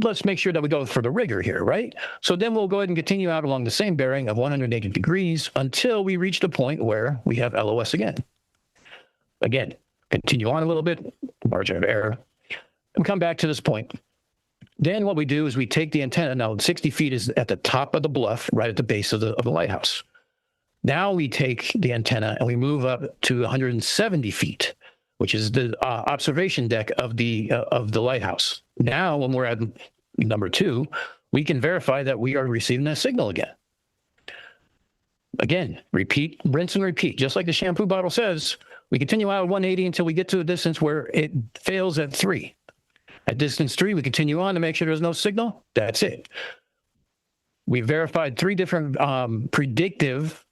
let's make sure that we go for the rigor here, right? So then we'll go ahead and continue out along the same bearing of 180 degrees until we reach the point where we have LOS again. Again, continue on a little bit, margin of error, and come back to this point. Then what we do is we take the antenna. Now 60 feet is at the top of the bluff, right at the base of the lighthouse. Now we take the antenna and we move up to 170 feet, which is the observation deck of the lighthouse. Now, when we're at number 2, we can verify that we are receiving that signal again. Again, repeat, rinse and repeat. Just like the shampoo bottle says, we continue out at 180 until we get to a distance where it fails at 3. At distance 3, we continue on to make sure there's no signal. That's it. We verified 3 different predictive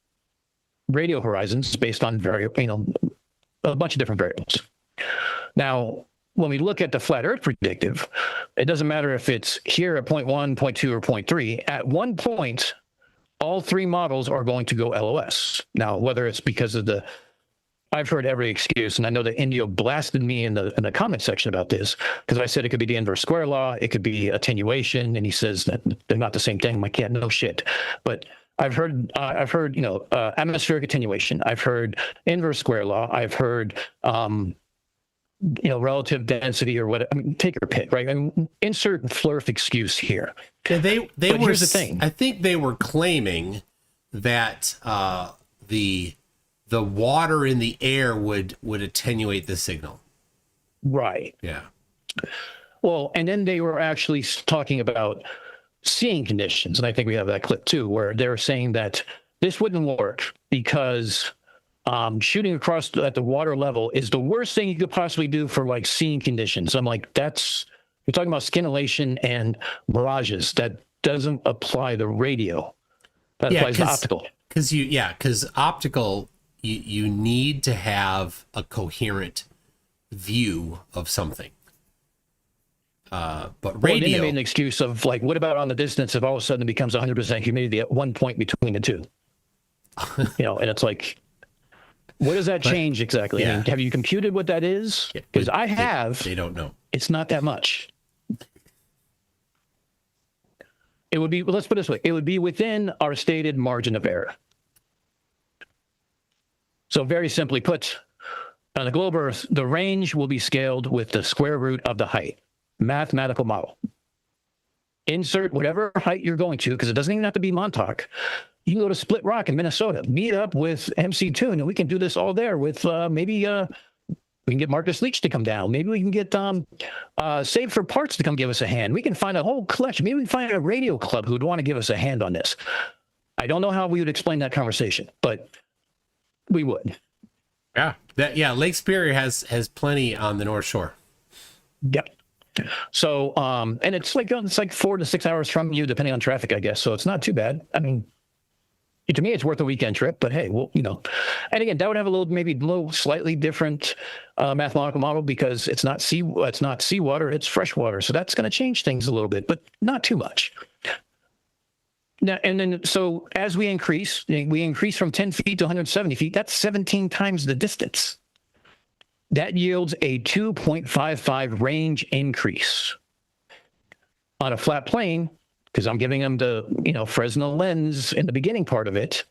radio horizons based on a bunch of different variables. Now, when we look at the flat Earth predictive, it doesn't matter if it's here at point 1, point 2, or point 3. At one point, all 3 models are going to go LOS. Now, whether it's because of I've heard every excuse, and I know that Indio blasted me in the comment section about this, because I said it could be the inverse square law, it could be attenuation, and he says that they're not the same thing. I'm like, yeah, no shit. But I've heard atmospheric attenuation. I've heard inverse square law. I've heard relative density or what. I mean, take your pick, right? I mean, insert flurf excuse here. Yeah, they were. Here's the thing. I think they were claiming that the water in the air would attenuate the signal. Right. Yeah. Well, and then they were actually talking about seeing conditions, and I think we have that clip too, where they're saying that this wouldn't work because shooting across at the water level is the worst thing you could possibly do for like seeing conditions. I'm like, you're talking about scintillation and mirages. That doesn't apply to radio. That applies to optical. Because optical, you need to have a coherent view of something. But radio, then they made an excuse of like, what about on the distance if all of a sudden it becomes 100% humidity at one point between the two? And it's like, what does that change exactly? Yeah. I mean, have you computed what that is? Because I have. They don't know. It's not that much. It would be, let's put it this way, it would be within our stated margin of error. So very simply put, on the globe Earth, the range will be scaled with the square root of the height. Mathematical model. Insert whatever height you're going to, because it doesn't even have to be Montauk. You can go to Split Rock in Minnesota, meet up with MCToon, and we can do this all there with maybe we can get Marcus Leach to come down. Maybe we can get Save for Parts to come give us a hand. We can find a whole collection. Maybe we can find a radio club who would want to give us a hand on this. I don't know how we would explain that conversation, but we would. Yeah. Lake Superior has plenty on the North Shore. Yep. So, and it's like 4 to 6 hours from you, depending on traffic, I guess. So it's not too bad. I mean, to me, it's worth a weekend trip, but hey, well, and again, that would have a little slightly different mathematical model because it's not seawater, it's freshwater. So that's going to change things a little bit, but not too much. Now, and then, so as we increase from 10 feet to 170 feet, that's 17 times the distance. That yields a 2.55 range increase. On a flat plane, because I'm giving them the Fresnel lens in the beginning part of it,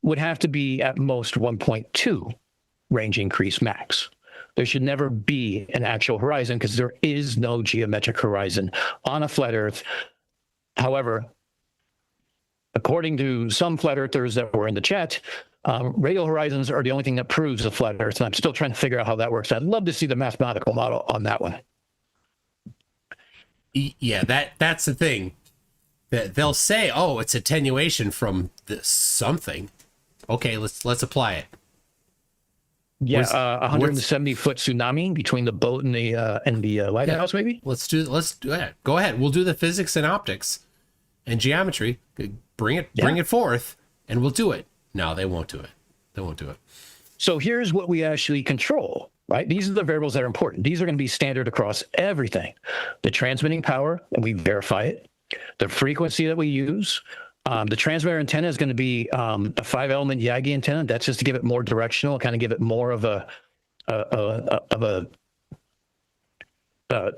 would have to be at most 1.2 range increase max. There should never be an actual horizon because there is no geometric horizon on a flat Earth. However, according to some flat earthers that were in the chat, radial horizons are the only thing that proves a flat Earth, and I'm still trying to figure out how that works. I'd love to see the mathematical model on that one. Yeah, that's the thing. That they'll say, "Oh, it's attenuation from this something." Okay, let's apply it. Yeah, 170-foot tsunami between the boat and the lighthouse, maybe. Let's do it. Go ahead. We'll do the physics and optics and geometry. Bring it forth, and we'll do it. No, they won't do it. They won't do it. So here's what we actually control, right? These are the variables that are important. These are going to be standard across everything. The transmitting power, and we verify it. The frequency that we use. The transmitter antenna is going to be a 5-element Yagi antenna. That's just to give it more directional, kind of give it more of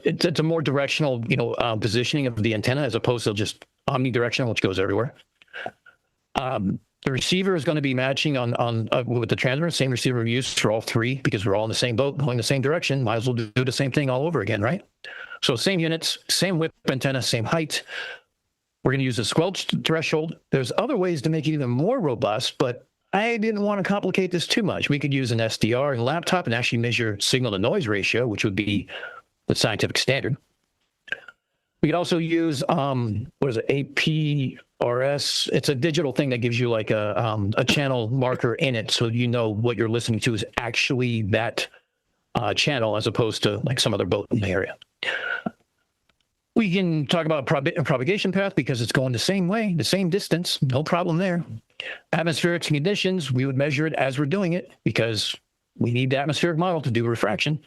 it's a more directional, positioning of the antenna as opposed to just omnidirectional, which goes everywhere. The receiver is going to be matching on with the transmitter, same receiver we use for all three because we're all in the same boat, going the same direction. Might as well do the same thing all over again, right? So same units, same whip antenna, same height. We're going to use a squelch threshold. There's other ways to make it even more robust, but I didn't want to complicate this too much. We could use an SDR and laptop and actually measure signal to noise ratio, which would be the scientific standard. We could also use, APRS. It's a digital thing that gives you like a channel marker in it so you know what you're listening to is actually that channel as opposed to like some other boat in the area. We can talk about a propagation path because it's going the same way, the same distance, no problem there. Atmospheric conditions, we would measure it as we're doing it because we need the atmospheric model to do refraction.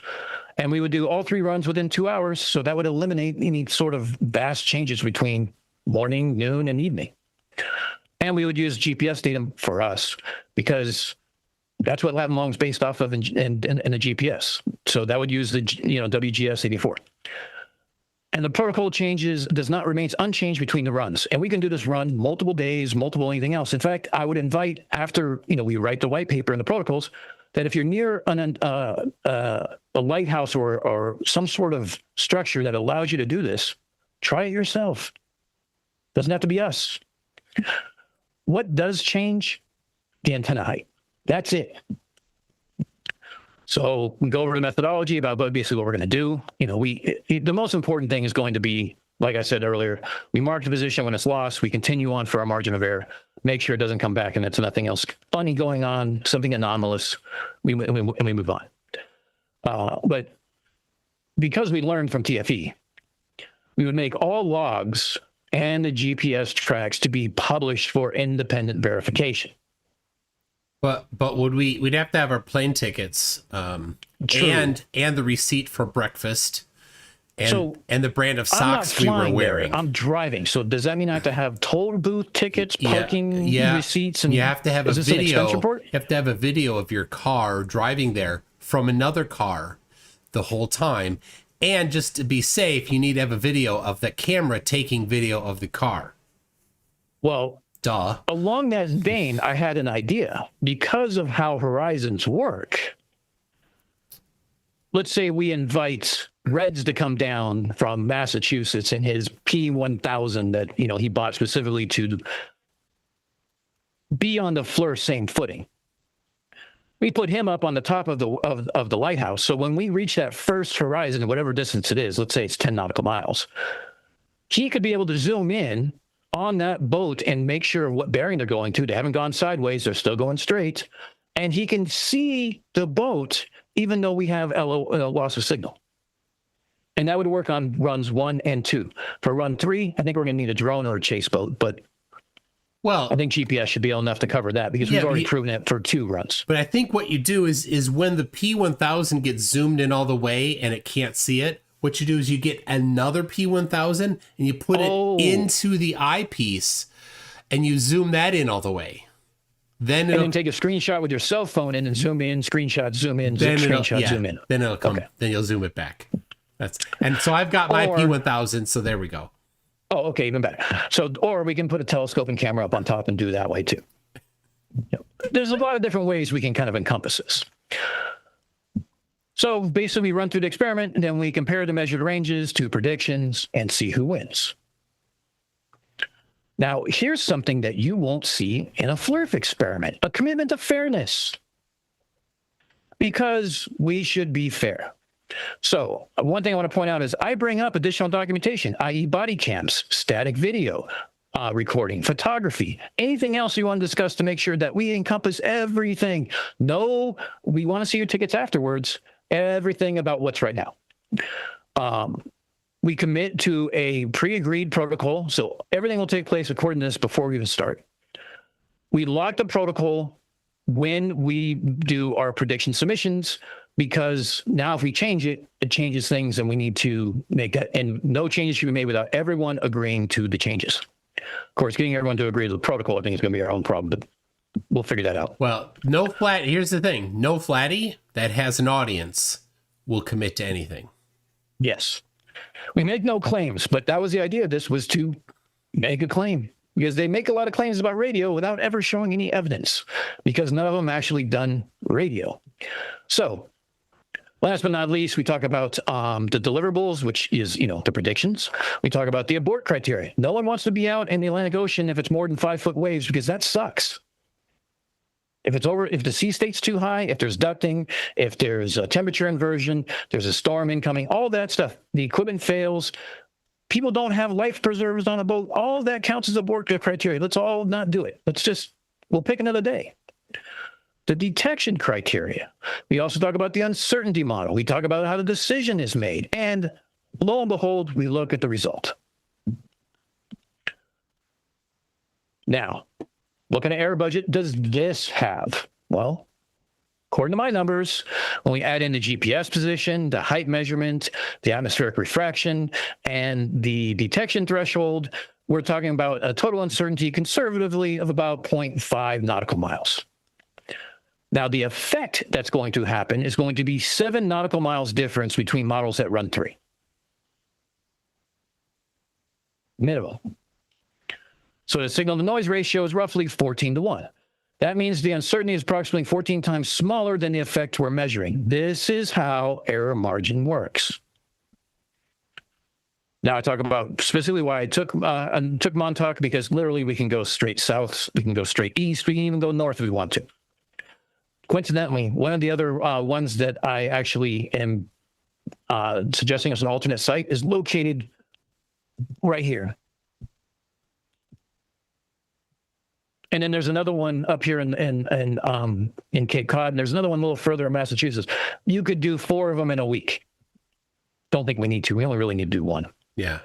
And we would do all three runs within 2 hours, so that would eliminate any sort of vast changes between morning, noon, and evening. And we would use GPS data for us because that's what Latin Long's based off of in the GPS. So that would use the WGS 84. And the protocol remains unchanged between the runs. And we can do this run multiple days, multiple anything else. In fact, I would invite after, we write the white paper and the protocols that if you're near a lighthouse or some sort of structure that allows you to do this, try it yourself. Doesn't have to be us. What does change? The antenna height. That's it. So we go over the methodology about basically what we're going to do. The most important thing is going to be, like I said earlier, we mark the position when it's lost. We continue on for our margin of error, make sure it doesn't come back and it's nothing else funny going on, something anomalous, we move on. But because we learned from TFE, we would make all logs and the GPS tracks to be published for independent verification. But we'd have to have our plane tickets and the receipt for breakfast and the brand of socks we were wearing. I'm driving. So does that mean I have to have toll booth tickets, parking receipts, and you have to have a video? An expense report? You have to have a video of your car driving there from another car the whole time. And just to be safe, you need to have a video of the camera taking video of the car. Well, duh. Along that vein, I had an idea. Because of how horizons work, let's say we invite Reds to come down from Massachusetts in his P1000 that he bought specifically to be on the Fleur same footing. We put him up on the top of the lighthouse. So when we reach that first horizon, whatever distance it is, let's say it's 10 nautical miles, he could be able to zoom in on that boat and make sure what bearing they're going to. They haven't gone sideways. They're still going straight. And he can see the boat, even though we have loss of signal. And that would work on runs 1 and 2. For run 3, I think we're going to need a drone or a chase boat. But I think GPS should be enough to cover that because we've already proven it for 2 runs. But I think what you do is when the P1000 gets zoomed in all the way and it can't see it, what you do is you get another P1000 and you put it into the eyepiece and you zoom that in all Then take a screenshot with your cell phone and then zoom in, screenshot, zoom in, screenshot, zoom in. Then it'll come. Okay. Then you'll zoom it back. So I've got my P1000. So there we go. Oh, okay, even better. So, or we can put a telescope and camera up on top and do that way too. There's a lot of different ways we can kind of encompass this. So basically, we run through the experiment, and then we compare the measured ranges to predictions and see who wins. Now, here's something that you won't see in a FLIRF experiment, a commitment to fairness. Because we should be fair. So one thing I want to point out is I bring up additional documentation, i.e. body cams, static video, recording, photography, anything else you want to discuss to make sure that we encompass everything. No, we want to see your tickets afterwards, everything about what's right now. We commit to a pre-agreed protocol, so everything will take place according to this before we even start. We lock the protocol when we do our prediction submissions, because now if we change it, it changes things and we need to make that, and no changes should be made without everyone agreeing to the changes. Of course, getting everyone to agree to the protocol, I think is going to be our own problem, but we'll figure that out. Well, here's the thing. No flatty that has an audience will commit to anything. Yes. We make no claims, but that was the idea of this, was to make a claim. Because they make a lot of claims about radio without ever showing any evidence, because none of them actually done radio. So last but not least, we talk about the deliverables, which is, the predictions. We talk about the abort criteria. No one wants to be out in the Atlantic Ocean if it's more than 5-foot waves, because that sucks. If the sea state's too high, if there's ducting, if there's a temperature inversion, there's a storm incoming, all that stuff, the equipment fails, people don't have life preservers on a boat, all that counts as abort criteria. Let's all not do it. We'll pick another day. The detection criteria. We also talk about the uncertainty model. We talk about how the decision is made. And lo and behold, we look at the result. Now, what kind of error budget does this have? Well, according to my numbers, when we add in the GPS position, the height measurement, the atmospheric refraction, and the detection threshold, we're talking about a total uncertainty conservatively of about 0.5 nautical miles. Now, the effect that's going to happen is going to be 7 nautical miles difference between models that run 3. Minimal. So the signal-to-noise ratio is roughly 14-1. That means the uncertainty is approximately 14 times smaller than the effect we're measuring. This is how error margin works. Now I talk about specifically why I took Montauk, because literally we can go straight south, we can go straight east, we can even go north if we want to. Coincidentally, one of the other ones that I actually am suggesting as an alternate site is located right here. And then there's another one up here in Cape Cod, and there's another one a little further in Massachusetts. You could do 4 of them in a week. Don't think we need to. We only really need to do 1. Yeah.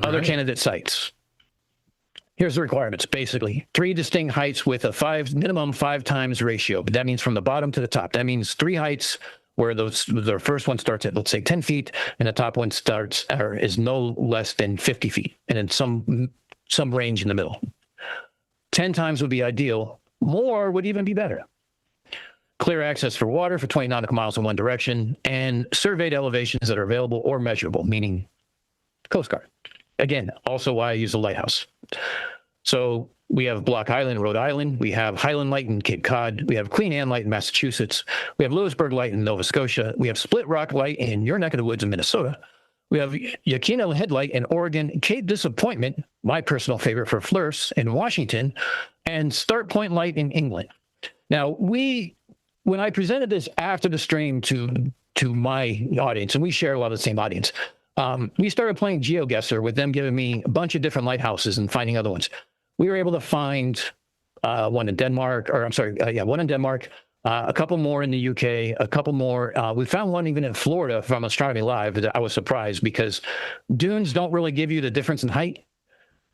Other candidate sites. Here's the requirements. Basically, 3 distinct heights with a minimum 5 times ratio. But that means from the bottom to the top. That means 3 heights where the first one starts at, let's say, 10 feet, and the top one is no less than 50 feet, and then some range in the middle. 10 times would be ideal. More would even be better. Clear access for water for 20 nautical miles in one direction, and surveyed elevations that are available or measurable, meaning Coast Guard. Again, also why I use a lighthouse. So we have Block Island, Rhode Island. We have Highland Light in Cape Cod. We have Queen Anne Light in Massachusetts. We have Lewisburg Light in Nova Scotia. We have Split Rock Light in your neck of the woods in Minnesota. We have Yaquina Headlight in Oregon, Cape Disappointment, my personal favorite for FLIRS, in Washington, and Start Point Light in England. Now, when I presented this after the stream to my audience, and we share a lot of the same audience, we started playing GeoGuessr with them giving me a bunch of different lighthouses and finding other ones. We were able to find one in Denmark, one in Denmark, a couple more in the UK, a couple more. We found one even in Florida from Astronomy Live that I was surprised, because dunes don't really give you the difference in height.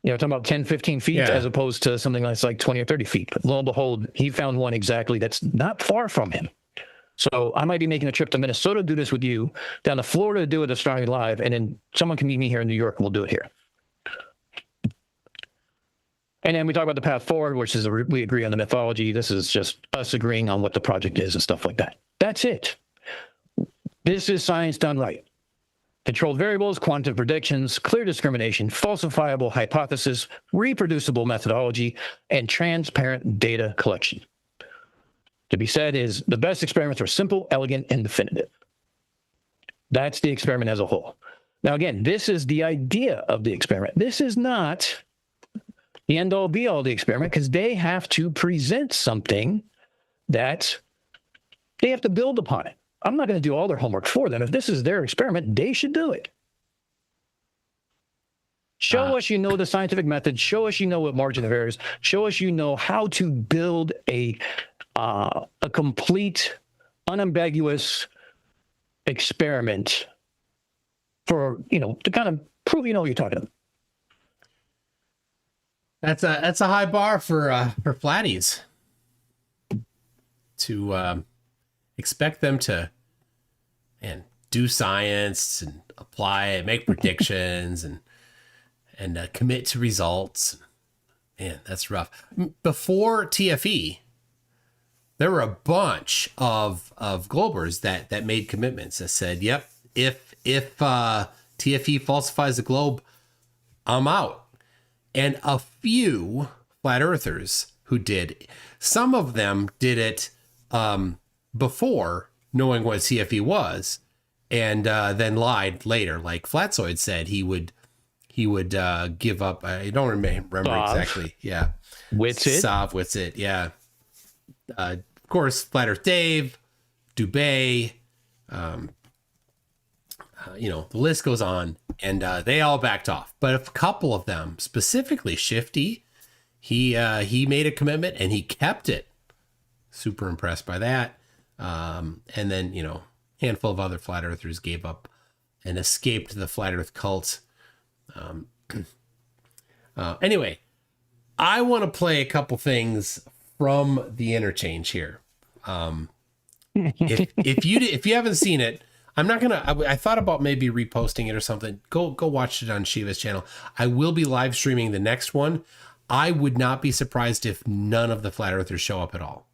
Talking about 10, 15 feet as opposed to something that's like 20 or 30 feet. But lo and behold, he found one exactly that's not far from him. So I might be making a trip to Minnesota to do this with you, down to Florida to do it at Astronomy Live, and then someone can meet me here in New York and we'll do it here. And then we talk about the path forward, which is we agree on the mythology. This is just us agreeing on what the project is and stuff like that. That's it. This is science done right. Controlled variables, quantitative predictions, clear discrimination, falsifiable hypothesis, reproducible methodology, and transparent data collection. To be said is the best experiments are simple, elegant, and definitive. That's the experiment as a whole. Now, again, this is the idea of the experiment. This is not the end all be all of the experiment, because they have to present something that they have to build upon it. I'm not going to do all their homework for them. If this is their experiment, they should do it. Show us you know the scientific method. Show us you know what margin of error is. Show us you know how to build a complete, unambiguous experiment for, to kind of prove you know what you're talking about. That's a high bar for flatties to expect them to do science and apply it, make predictions and commit to results. Man, that's rough. Before TFE, there were a bunch of Globers that made commitments that said, "Yep, if TFE falsifies the globe, I'm out." And a few flat earthers who did. Some of them did it before knowing what TFE was, and then lied later. Like Flatzoid said, he would give up. I don't remember exactly. Yeah, Witsit. Sav Witsit. Yeah. Of course, Flat Earth Dave, Dubay. The list goes on, and they all backed off. But a couple of them, specifically Shifty, he made a commitment and he kept it. Super impressed by that. And then, handful of other flat earthers gave up and escaped the flat earth cult. Anyway, I want to play a couple things from the interchange here. If you haven't seen it, I'm not gonna. I thought about maybe reposting it or something. Go watch it on Shiva's channel. I will be live streaming the next one. I would not be surprised if none of the flat earthers show up at all.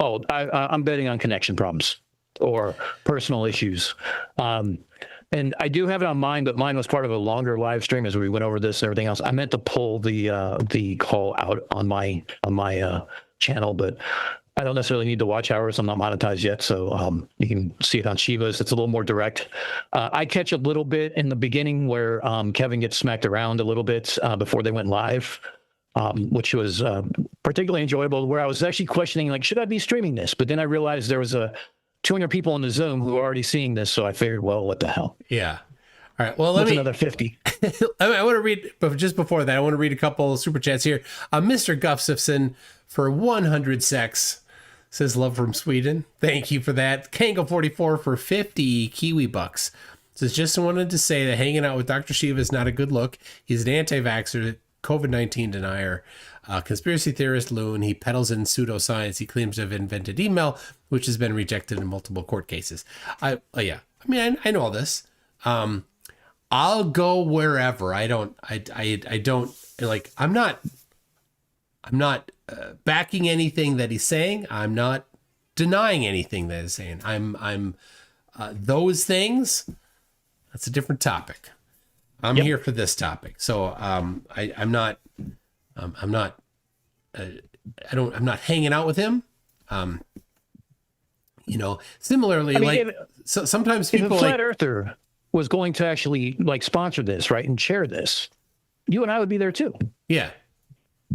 Oh, I'm betting on connection problems or personal issues. And I do have it on mine, but mine was part of a longer live stream as we went over this and everything else. I meant to pull the call out on my channel, but I don't necessarily need to watch hours. I'm not monetized yet, so you can see it on Shiva's. It's a little more direct. I catch a little bit in the beginning where Kevin gets smacked around a little bit before they went live, which was particularly enjoyable, where I was actually questioning, like, should I be streaming this? But then I realized there was 200 people on the Zoom who were already seeing this, so I figured, well, what the hell? Yeah. All right. Well, another 50. I want to read, but just before that, I want to read a couple of super chats here. Mr. Gustafson for 100 secs says love from Sweden. Thank you for that. Kango44 for 50 Kiwi bucks says just wanted to say that hanging out with Dr. Shiva is not a good look. He's an anti-vaxxer, COVID-19 denier, conspiracy theorist loon. He peddles in pseudoscience. He claims to have invented email, which has been rejected in multiple court cases. I know all this. I'll go wherever. I don't like, I'm not backing anything that he's saying. I'm not denying anything that he's saying. I'm those things. That's a different topic. I'm here for this topic. So I'm not hanging out with him. Similarly, sometimes people if a flat earther was going to actually sponsor this, right, and share this, you and I would be there too. Yeah.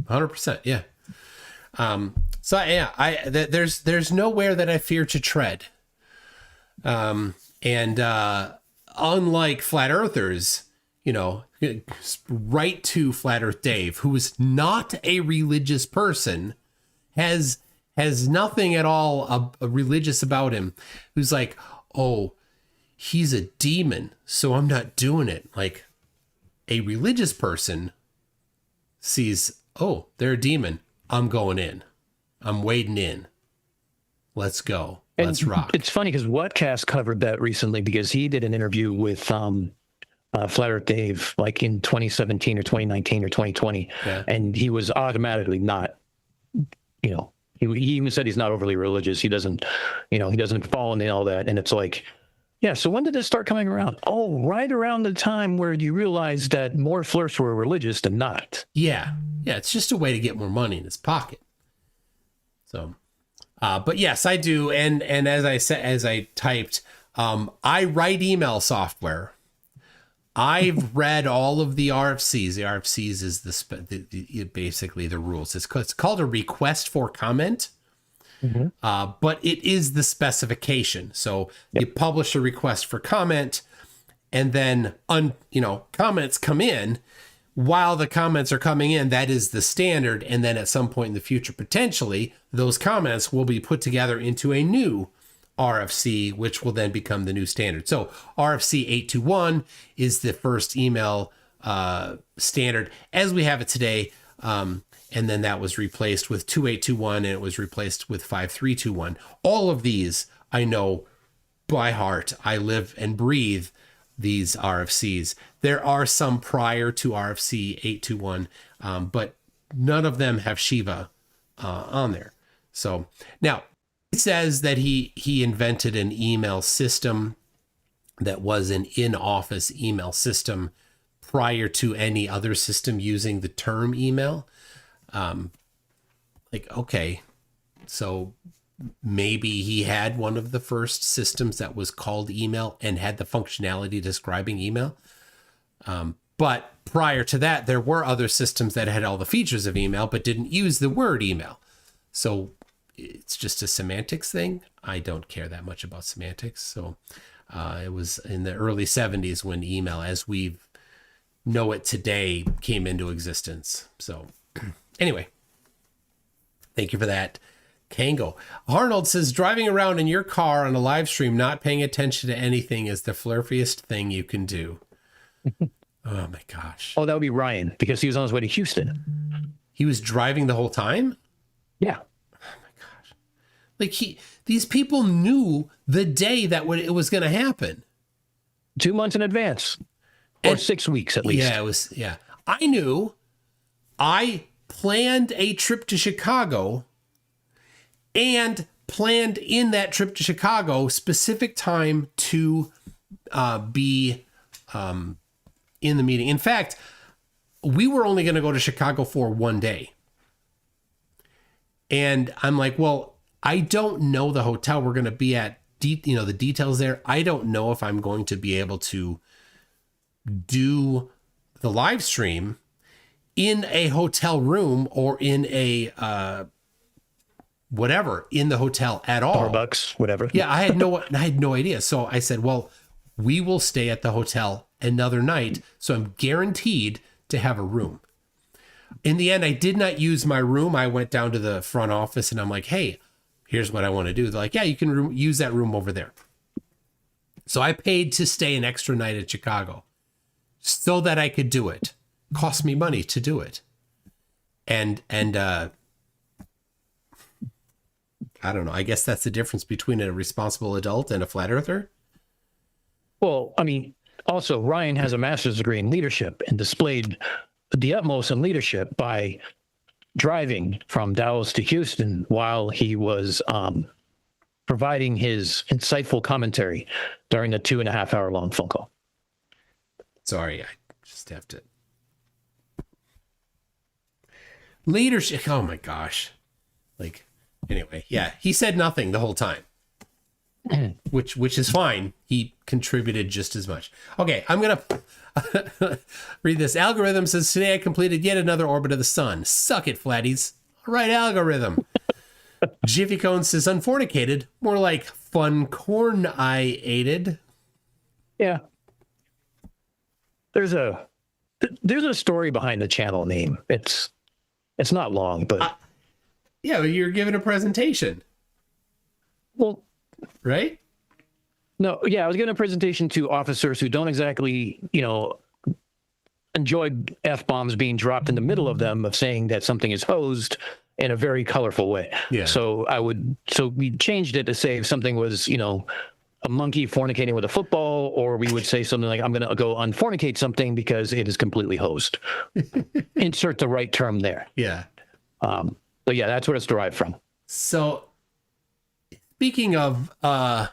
100%. Yeah. There's nowhere that I fear to tread. Unlike flat earthers, right to Flat Earth Dave, who is not a religious person, has nothing at all religious about him, who's like, oh, he's a demon, so I'm not doing it. Like, a religious person sees, oh, they're a demon. I'm going in. I'm wading in. Let's go. Let's rock. It's funny because Whatcast covered that recently because he did an interview with Flat Earth Dave like in 2017 or 2019 or 2020. Yeah. And he was automatically not, he even said he's not overly religious. He doesn't fall into all that. And it's like, yeah, so when did this start coming around? Oh, right around the time where you realized that more flirts were religious than not. Yeah. Yeah, it's just a way to get more money in his pocket. So, but yes, I do. And as I typed, I write email software. I've read all of the RFCs. The RFCs is basically the rules. It's called a request for comment, but it is the specification. So you publish a request for comment, and then comments come in. While the comments are coming in, that is the standard. And then at some point in the future, potentially, those comments will be put together into a new RFC, which will then become the new standard. So RFC 821 is the first email standard as we have it today. And then that was replaced with 2821, and it was replaced with 5321. All of these I know by heart. I live and breathe these RFCs. There are some prior to RFC 821, but none of them have Shiva on there. So now, it says that he invented an email system that was an in-office email system prior to any other system using the term email. Okay, so maybe he had one of the first systems that was called email and had the functionality describing email. But prior to that, there were other systems that had all the features of email but didn't use the word email. So it's just a semantics thing. I don't care that much about semantics. So it was in the early 70s when email, as we know it today, came into existence. So anyway, thank you for that, Kango. Arnold says, driving around in your car on a live stream, not paying attention to anything is the flirtiest thing you can do. Oh my gosh. Oh, that would be Ryan, because he was on his way to Houston. He was driving the whole time? Yeah. Like these people knew the day that it was going to happen. 2 months in advance, or 6 weeks at least. Yeah, it was. Yeah, I knew. I planned a trip to Chicago, and planned in that trip to Chicago specific time to be in the meeting. In fact, we were only going to go to Chicago for one day, and I'm like, well, I don't know the hotel we're going to be at, the details there. I don't know if I'm going to be able to do the live stream in a hotel room or in a whatever in the hotel at all. Starbucks, whatever. Yeah, I had no idea. So I said, well, we will stay at the hotel another night, so I'm guaranteed to have a room. In the end, I did not use my room. I went down to the front office and I'm like, hey, here's what I want to do. They're like, yeah, you can use that room over there. So I paid to stay an extra night at Chicago so that I could do it. Cost me money to do it. And I don't know. I guess that's the difference between a responsible adult and a flat earther. Well, I mean, also Ryan has a master's degree in leadership and displayed the utmost in leadership by driving from Dallas to Houston while he was providing his insightful commentary during the 2.5 hour long phone call. Sorry, I just have to. Leadership. Oh my gosh. Anyway, yeah, he said nothing the whole time, which is fine. He contributed just as much. Okay, I'm going to read this. Algorithm says, today I completed yet another orbit of the sun. Suck it, flatties. All right, Algorithm. Jiffy Cone says, unfornicated, more like fun corn-I-ated. Yeah. There's a story behind the channel name. It's not long, but yeah, you're giving a presentation. Well, right? No, yeah, I was giving a presentation to officers who don't exactly, enjoy F-bombs being dropped in the middle of them, of saying that something is hosed in a very colorful way. Yeah. So we changed it to say if something was, a monkey fornicating with a football, or we would say something like, I'm going to go unfornicate something because it is completely hosed. Insert the right term there. Yeah. So yeah, that's what it's derived from. So speaking of fun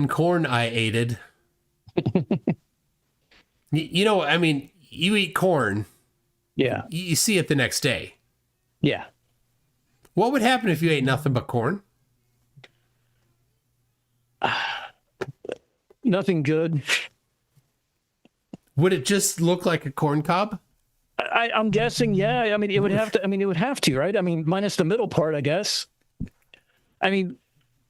corn I aided, I mean, you eat corn. Yeah. You see it the next day. Yeah. What would happen if you ate nothing but corn? Nothing good. Would it just look like a corn cob? I'm guessing, yeah. I mean, it would have to. I mean, it would have to, right? I mean, minus the middle part, I guess. I mean,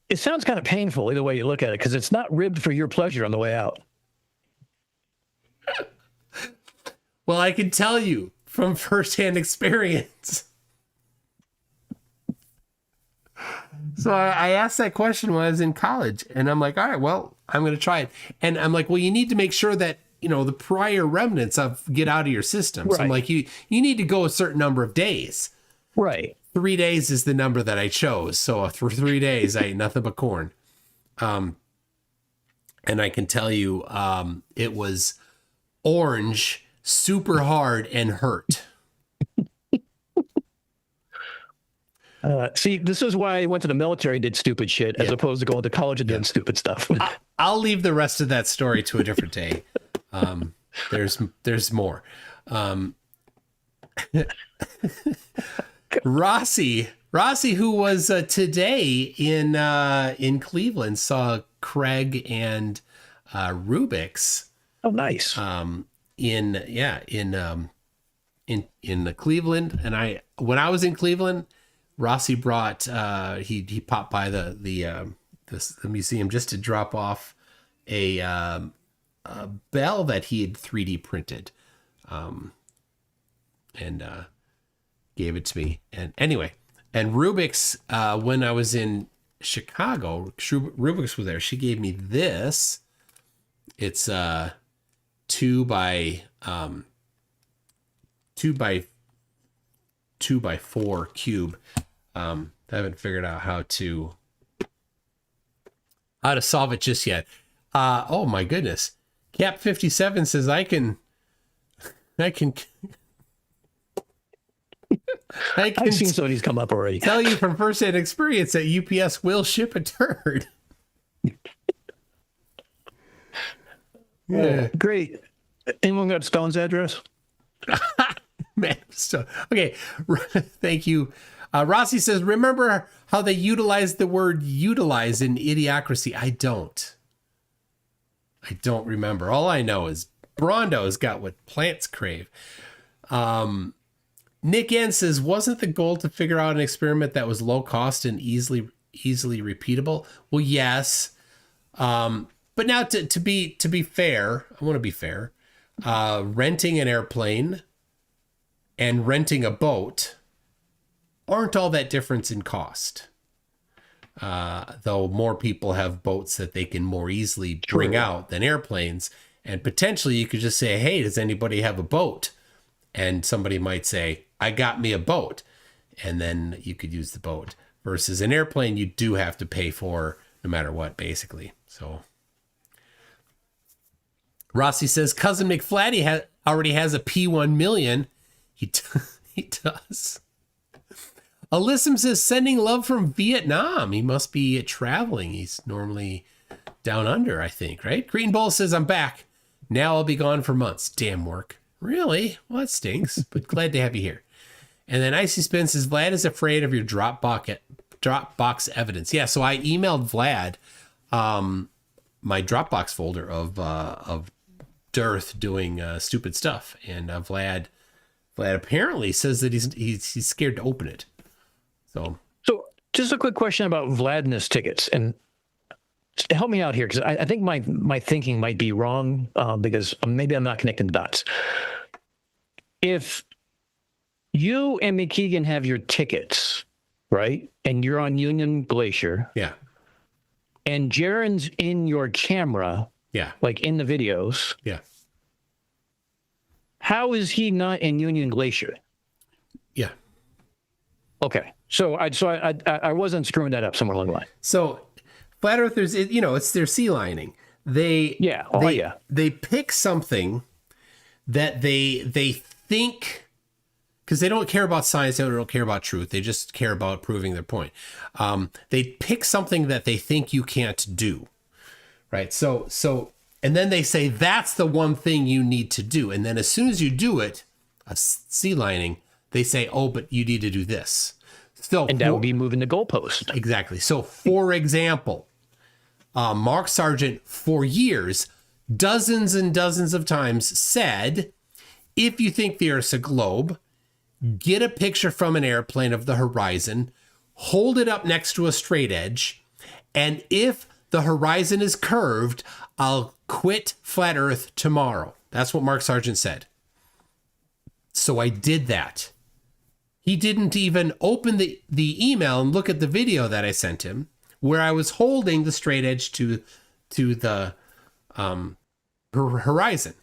it sounds kind of painful either way you look at it because it's not ribbed for your pleasure on the way out. Well, I can tell you from firsthand experience. So I asked that question when I was in college, and I'm like, all right, well, I'm going to try it. And I'm like, well, you need to make sure that, you know, the prior remnants of get out of your system. So I'm like, you need to go a certain number of days. Right. 3 days is the number that I chose. So for 3 days, I ate nothing but corn. And I can tell you, it was orange, super hard, and hurt. See, this is why I went to the military and did stupid shit as opposed to going to college and doing stupid stuff. I'll leave the rest of that story to a different day. There's more. Rossi, who was today in Cleveland, saw Craig and Rubik's. Oh, nice. In the Cleveland, and when I was in Cleveland, Rossi brought he popped by the museum just to drop off a bell that he had 3D printed, and gave it to me. And anyway, and Rubik's, when I was in Chicago, Rubik's was there. She gave me this. It's 2 by 4 cube. I haven't figured out how to solve it just yet. Oh my goodness. Cap 57 says I can I've seen some of these come up already. tell you from first-hand experience that UPS will ship a turd. Yeah. Great. Anyone got Stone's address? Man, so okay. Thank you. Rossi says, remember how they utilize the word utilize in Idiocracy? I don't remember. All I know is Brondo's got what plants crave. Nick N says, wasn't the goal to figure out an experiment that was low cost and easily repeatable? Well, yes. But now to be fair, I want to be fair. Renting an airplane and renting a boat aren't all that different in cost. Though more people have boats that they can more easily bring out than airplanes. And potentially you could just say, hey, does anybody have a boat? And somebody might say, I got me a boat. And then you could use the boat. Versus an airplane, you do have to pay for no matter what, basically. So Rossi says, Cousin McFlatty already has a P1 million. He does. Alyssum says, sending love from Vietnam. He must be traveling. He's normally down under, I think, right? Green Bull says, I'm back. Now I'll be gone for months. Damn work. Really? Well, that stinks, but glad to have you here. And then Icy Spin says, Vlad is afraid of your Dropbox evidence. Yeah, so I emailed Vlad my Dropbox folder of Dearth doing stupid stuff. And Vlad apparently says that he's scared to open it. So just a quick question about Vladness tickets, and help me out here because I think my thinking might be wrong because maybe I'm not connecting the dots. If you and McKeegan have your tickets, right, and you're on Union Glacier, yeah, and Jaren's in your camera, yeah, like in the videos, yeah, how is he not in Union Glacier? Yeah. Okay. So I wasn't screwing that up somewhere along the line. So flat earthers, it's their sea lining. They pick something that they think, because they don't care about science, they don't care about truth, they just care about proving their point. They pick something that they think you can't do, right? So and then they say that's the one thing you need to do, and then as soon as you do it, a sea lining, they say, oh, but you need to do this. So, and that would be moving the goalpost. Exactly. So, for example, Mark Sargent, for years, dozens and dozens of times said, if you think the Earth's a globe, get a picture from an airplane of the horizon, hold it up next to a straight edge, and if the horizon is curved, I'll quit flat Earth tomorrow. That's what Mark Sargent said. So I did that. He didn't even open the email and look at the video that I sent him, where I was holding the straight edge to the horizon.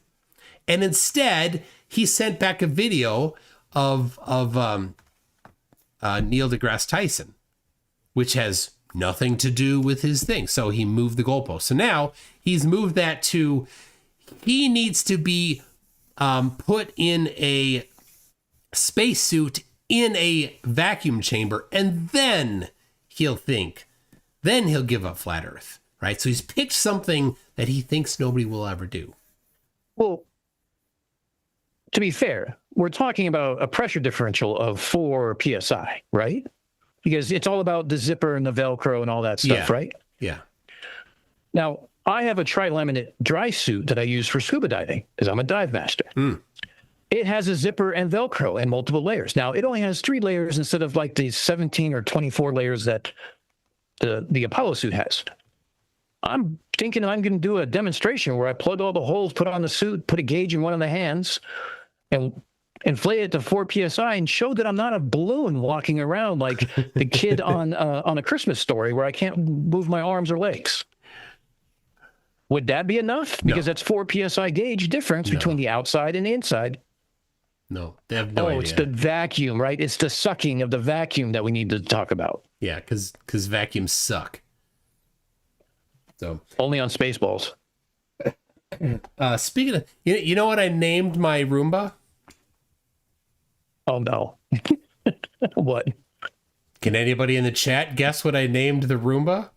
And instead, he sent back a video of Neil deGrasse Tyson, which has nothing to do with his thing. So he moved the goalpost. So now he's moved that to, he needs to be put in a spacesuit in a vacuum chamber, and then he'll give up flat Earth, right? So he's picked something that he thinks nobody will ever do. Well, to be fair, we're talking about a pressure differential of 4 psi, right? Because it's all about the zipper and the Velcro and all that stuff, Yeah. right? Yeah. Now, I have a tri-laminate dry suit that I use for scuba diving because I'm a dive master. It has a zipper and Velcro and multiple layers. Now, it only has 3 layers instead of like the 17 or 24 layers that the Apollo suit has. I'm thinking I'm going to do a demonstration where I plug all the holes, put on the suit, put a gauge in one of the hands, and inflate it to 4 psi and show that I'm not a balloon walking around like the kid on A Christmas Story where I can't move my arms or legs. Would that be enough? Because that's 4 psi gauge difference between the outside and the inside. No, they have no idea. It's the vacuum, right? It's the sucking of the vacuum that we need to talk about. Yeah, because vacuums suck. So Only on Spaceballs. speaking of, you know what I named my Roomba? Oh, no. What? Can anybody in the chat guess what I named the Roomba?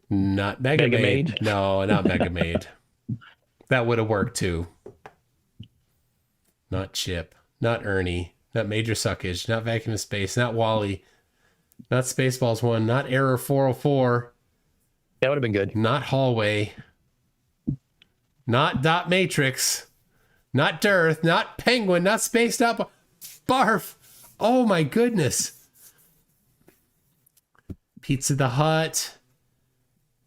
Not Megamaid. No, not Megamaid. That would have worked too. Not Chip. Not Ernie. Not Major Suckage. Not Vacuum of Space. Not Wally. Not Spaceballs 1. Not Error 404. That would have been good. Not Hallway. Not Dot Matrix. Not Dearth. Not Penguin. Not Spaced Up. Barf. Oh my goodness. Pizza the Hut.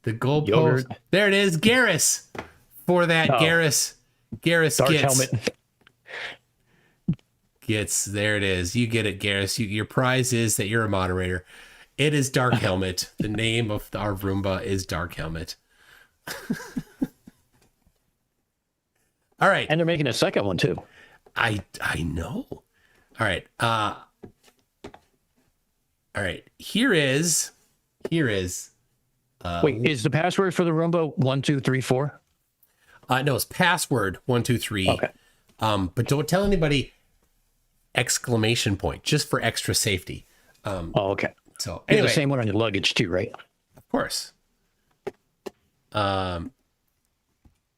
The goalpost. Yogurt. There it is. Garrus. For that, Garrus Dark gets. helmet. Gets. There it is. You get it, Garrus. Your prize is that you're a moderator. It is Dark Helmet. The name of our Roomba is Dark Helmet. All right. And they're making a second one too. I know. All right. All right. Here is. Wait, is the password for the Roomba 1234? No, it's password 123. Okay. But don't tell anybody exclamation point, just for extra safety. Okay. So Anyway, anyway, the same one on your luggage too, right? of course. All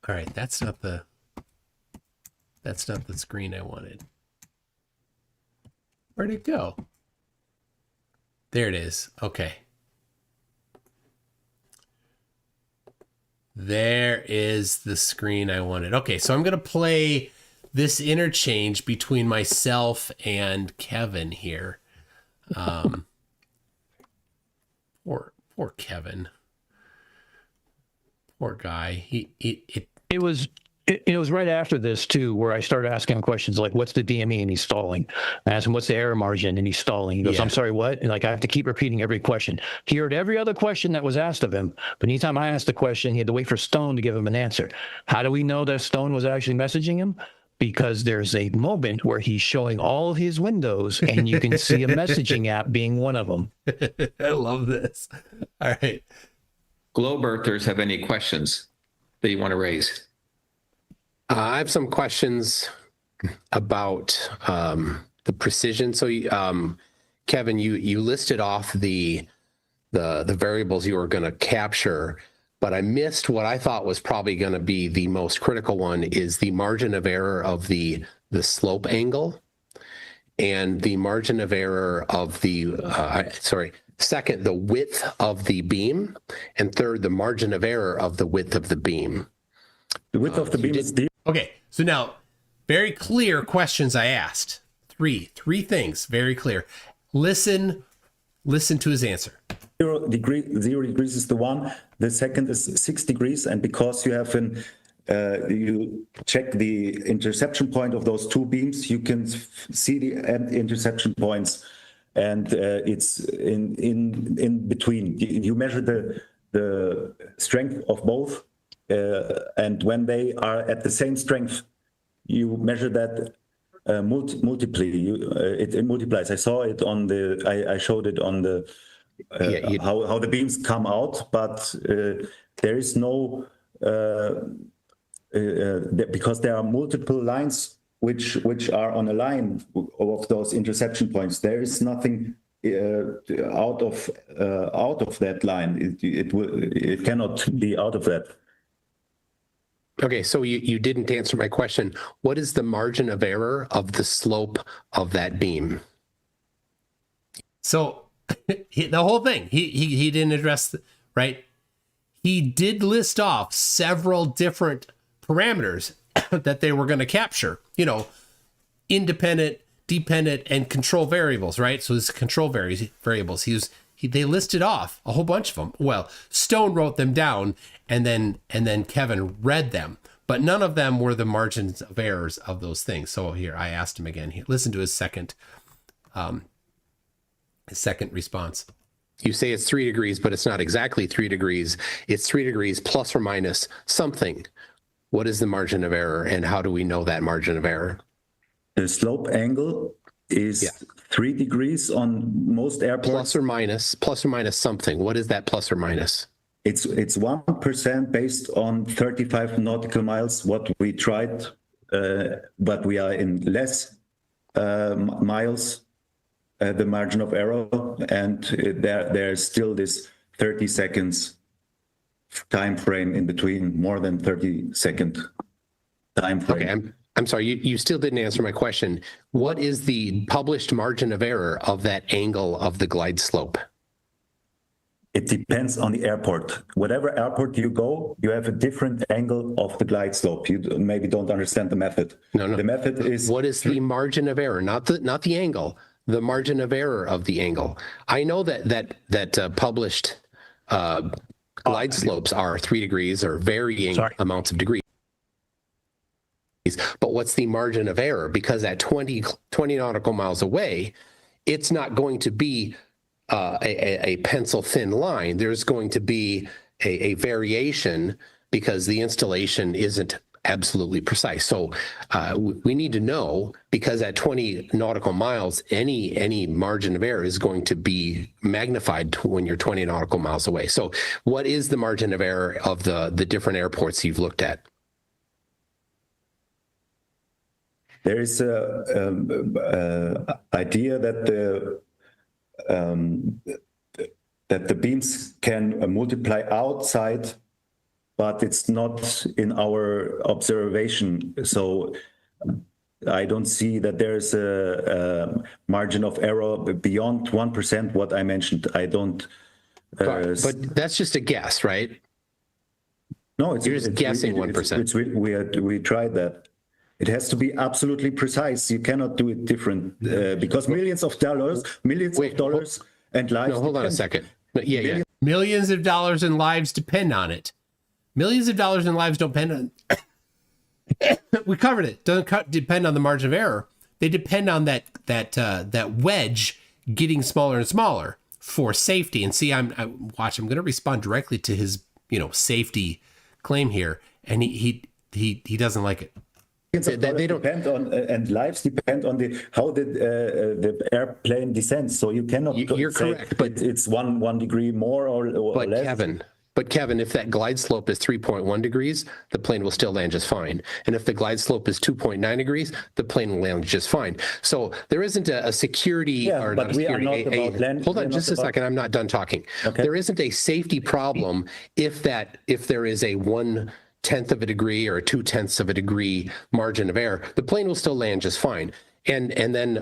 right, that's not the screen I wanted. Where'd it go? There it is. Okay. There is the screen I wanted. Okay, so I'm going to play this interchange between myself and Kevin here. Poor Kevin. Poor guy. It was right after this too, where I started asking him questions like, "What's the DME?" and he's stalling. I asked him, "What's the error margin?" and he's stalling. He goes, Yeah. "I'm sorry, what?" And like I have to keep repeating every question. He heard every other question that was asked of him, but anytime I asked a question, he had to wait for Stone to give him an answer. How do we know that Stone was actually messaging him? Because there's a moment where he's showing all of his windows, and you can see a messaging app being one of them. I love this. All right. Globe Earthers have any questions that you want to raise? I have some questions about the precision. So, Kevin, you listed off the variables you were going to capture, but I missed what I thought was probably going to be the most critical one: is the margin of error of the slope angle, and the margin of error of the Second, the width of the beam. And third, the margin of error of the width of the beam. The width of the beam is deep. Okay, so now very clear questions I asked. Three things, very clear. Listen to his answer. 0 degrees is the one. The second is 6 degrees, and because you have you check the interception point of those two beams, you can see the end interception points, and it's in between. You measure the strength of both, and when they are at the same strength, you measure that multiply. It multiplies. I saw it on the. I showed it on the how the beams come out, but there is no because there are multiple lines which are on a line of those interception points. There is nothing out of that line. It cannot be out of that. Okay, so you didn't answer my question. What is the margin of error of the slope of that beam? So the whole thing, he didn't address, right? He did list off several different parameters that they were going to capture, independent, dependent, and control variables, right? So it's control variables. They listed off a whole bunch of them. Well, Stone wrote them down, and then Kevin read them, but none of them were the margins of errors of those things. So here, I asked him again. Listen to his second response. You say it's 3 degrees, but it's not exactly 3 degrees. It's 3 degrees plus or minus something. What is the margin of error, and how do we know that margin of error? The slope angle is 3 degrees on most airports. Plus or minus something. What is that plus or minus? It's 1% based on 35 nautical miles. What we tried, but we are in less miles. The margin of error, and there's still this 30 seconds time frame in between, more than 30-second time frame. Okay, I'm sorry, you still didn't answer my question. What is the published margin of error of that angle of the glide slope? It depends on the airport. Whatever airport you go, you have a different angle of the glide slope. You maybe don't understand the method. No. The method is... What is the margin of error? Not the angle. The margin of error of the angle. I know that published glide slopes are 3 degrees or varying amounts of degrees. But what's the margin of error? Because at 20 nautical miles away, it's not going to be a pencil thin line. There's going to be a variation because the installation isn't absolutely precise. So we need to know, because at 20 nautical miles, any margin of error is going to be magnified when you're 20 nautical miles away. So what is the margin of error of the different airports you've looked at? There is a idea that the beams can multiply outside, but it's not in our observation. So I don't see that there's a margin of error beyond 1%, what I mentioned. I don't... but that's just a guess, right? No, you're just guessing 1%. We tried that. It has to be absolutely precise. You cannot do it different because millions of dollars and lives... No, hold on a second. Yeah. Millions of dollars and lives depend on it. Millions of dollars and lives don't depend on... We covered it. Doesn't depend on the margin of error. They depend on that wedge getting smaller and smaller for safety. And see, I'm going to respond directly to his safety claim here, and he doesn't like it. They don't depend on and lives depend on how the airplane descends. So you cannot. You're correct, but it's one degree more or less. But Kevin, if that glide slope is 3.1 degrees, the plane will still land just fine. And if the glide slope is 2.9 degrees, the plane will land just fine. So there isn't a security or but we are not about land. Hold on just a second. I'm not done talking. Okay. There isn't a safety problem if there is a 1/10 of a degree or a 2/10 of a degree margin of error. The plane will still land just fine. And then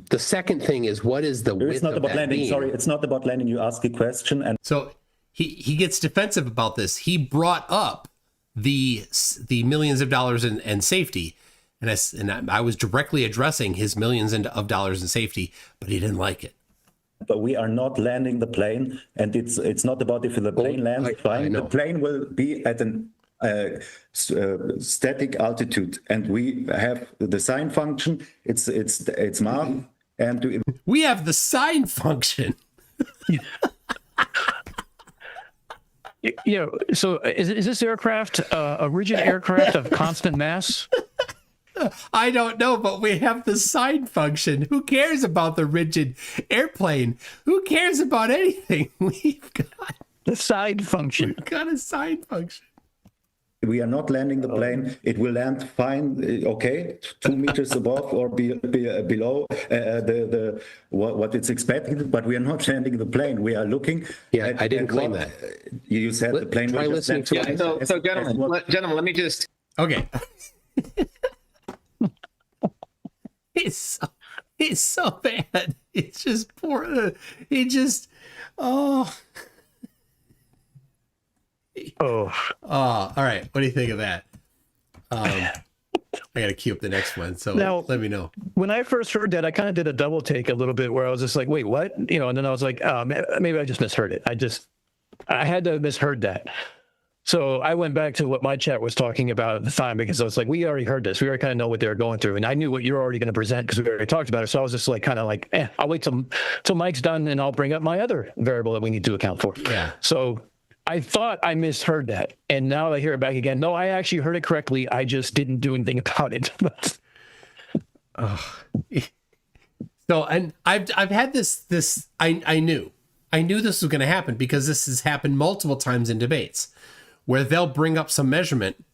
the second thing is, what is the width It's not of about that landing. beam? Sorry, it's not about landing. You ask a question and So he gets defensive about this. He brought up the millions of dollars in safety, and I was directly addressing his millions of dollars in safety, but he didn't like it. but we are not landing the plane, and it's not about if the plane lands I fine. know. The plane will be at an static altitude, and we have the sine function. It's Mach, and We have the sine function. You know, so is this aircraft a rigid aircraft of constant mass? I don't know, but we have the sine function. Who cares about the rigid airplane? Who cares about anything? We've The side function. got a sine function. we are not landing the plane. It will land fine, okay, 2 meters above or below what it's expected, but we are not landing the plane. We are looking. Yeah, I didn't claim that. You said the plane Try will just listening land to fine. So gentlemen, let me just. Okay. It's so bad. It's just poor. He just, oh. Oh, All right. What do you think of that? I got to queue up the next one. So Now- let me know. when I first heard that, I kind of did a double take a little bit where I was just like, wait, what? You know, and then I was like, maybe I just misheard it. I had to have misheard that. So I went back to what my chat was talking about at the time, because I was like, we already heard this. We already kind of know what they were going through. And I knew what you're already going to present because we already talked about it. So I was just like, kind of like, I'll wait till Mike's done and I'll bring up my other variable that we need to account for. Yeah. So I thought I misheard that. And now I hear it back again. No, I actually heard it correctly. I just didn't do anything about it. So, and I've had this, I knew this was going to happen because this has happened multiple times in debates where they'll bring up some measurement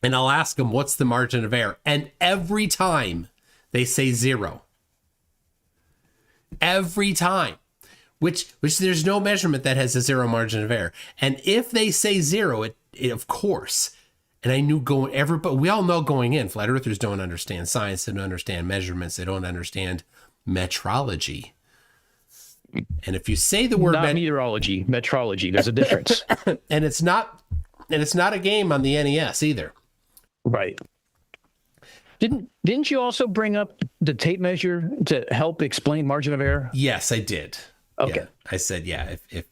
and I'll ask them, what's the margin of error? And every time they say 0. Every time, which there's no measurement that has a 0 margin of error. And if they say 0, it of course, and I knew but we all know going in, flat earthers don't understand science, they don't understand measurements, they don't understand metrology. And if you say the word Not meteorology, metrology. There's a difference. and it's not a game on the NES either. Right. Didn't you also bring up the tape measure to help explain margin of error? Yes, I did. Okay. Yeah, I said, yeah, if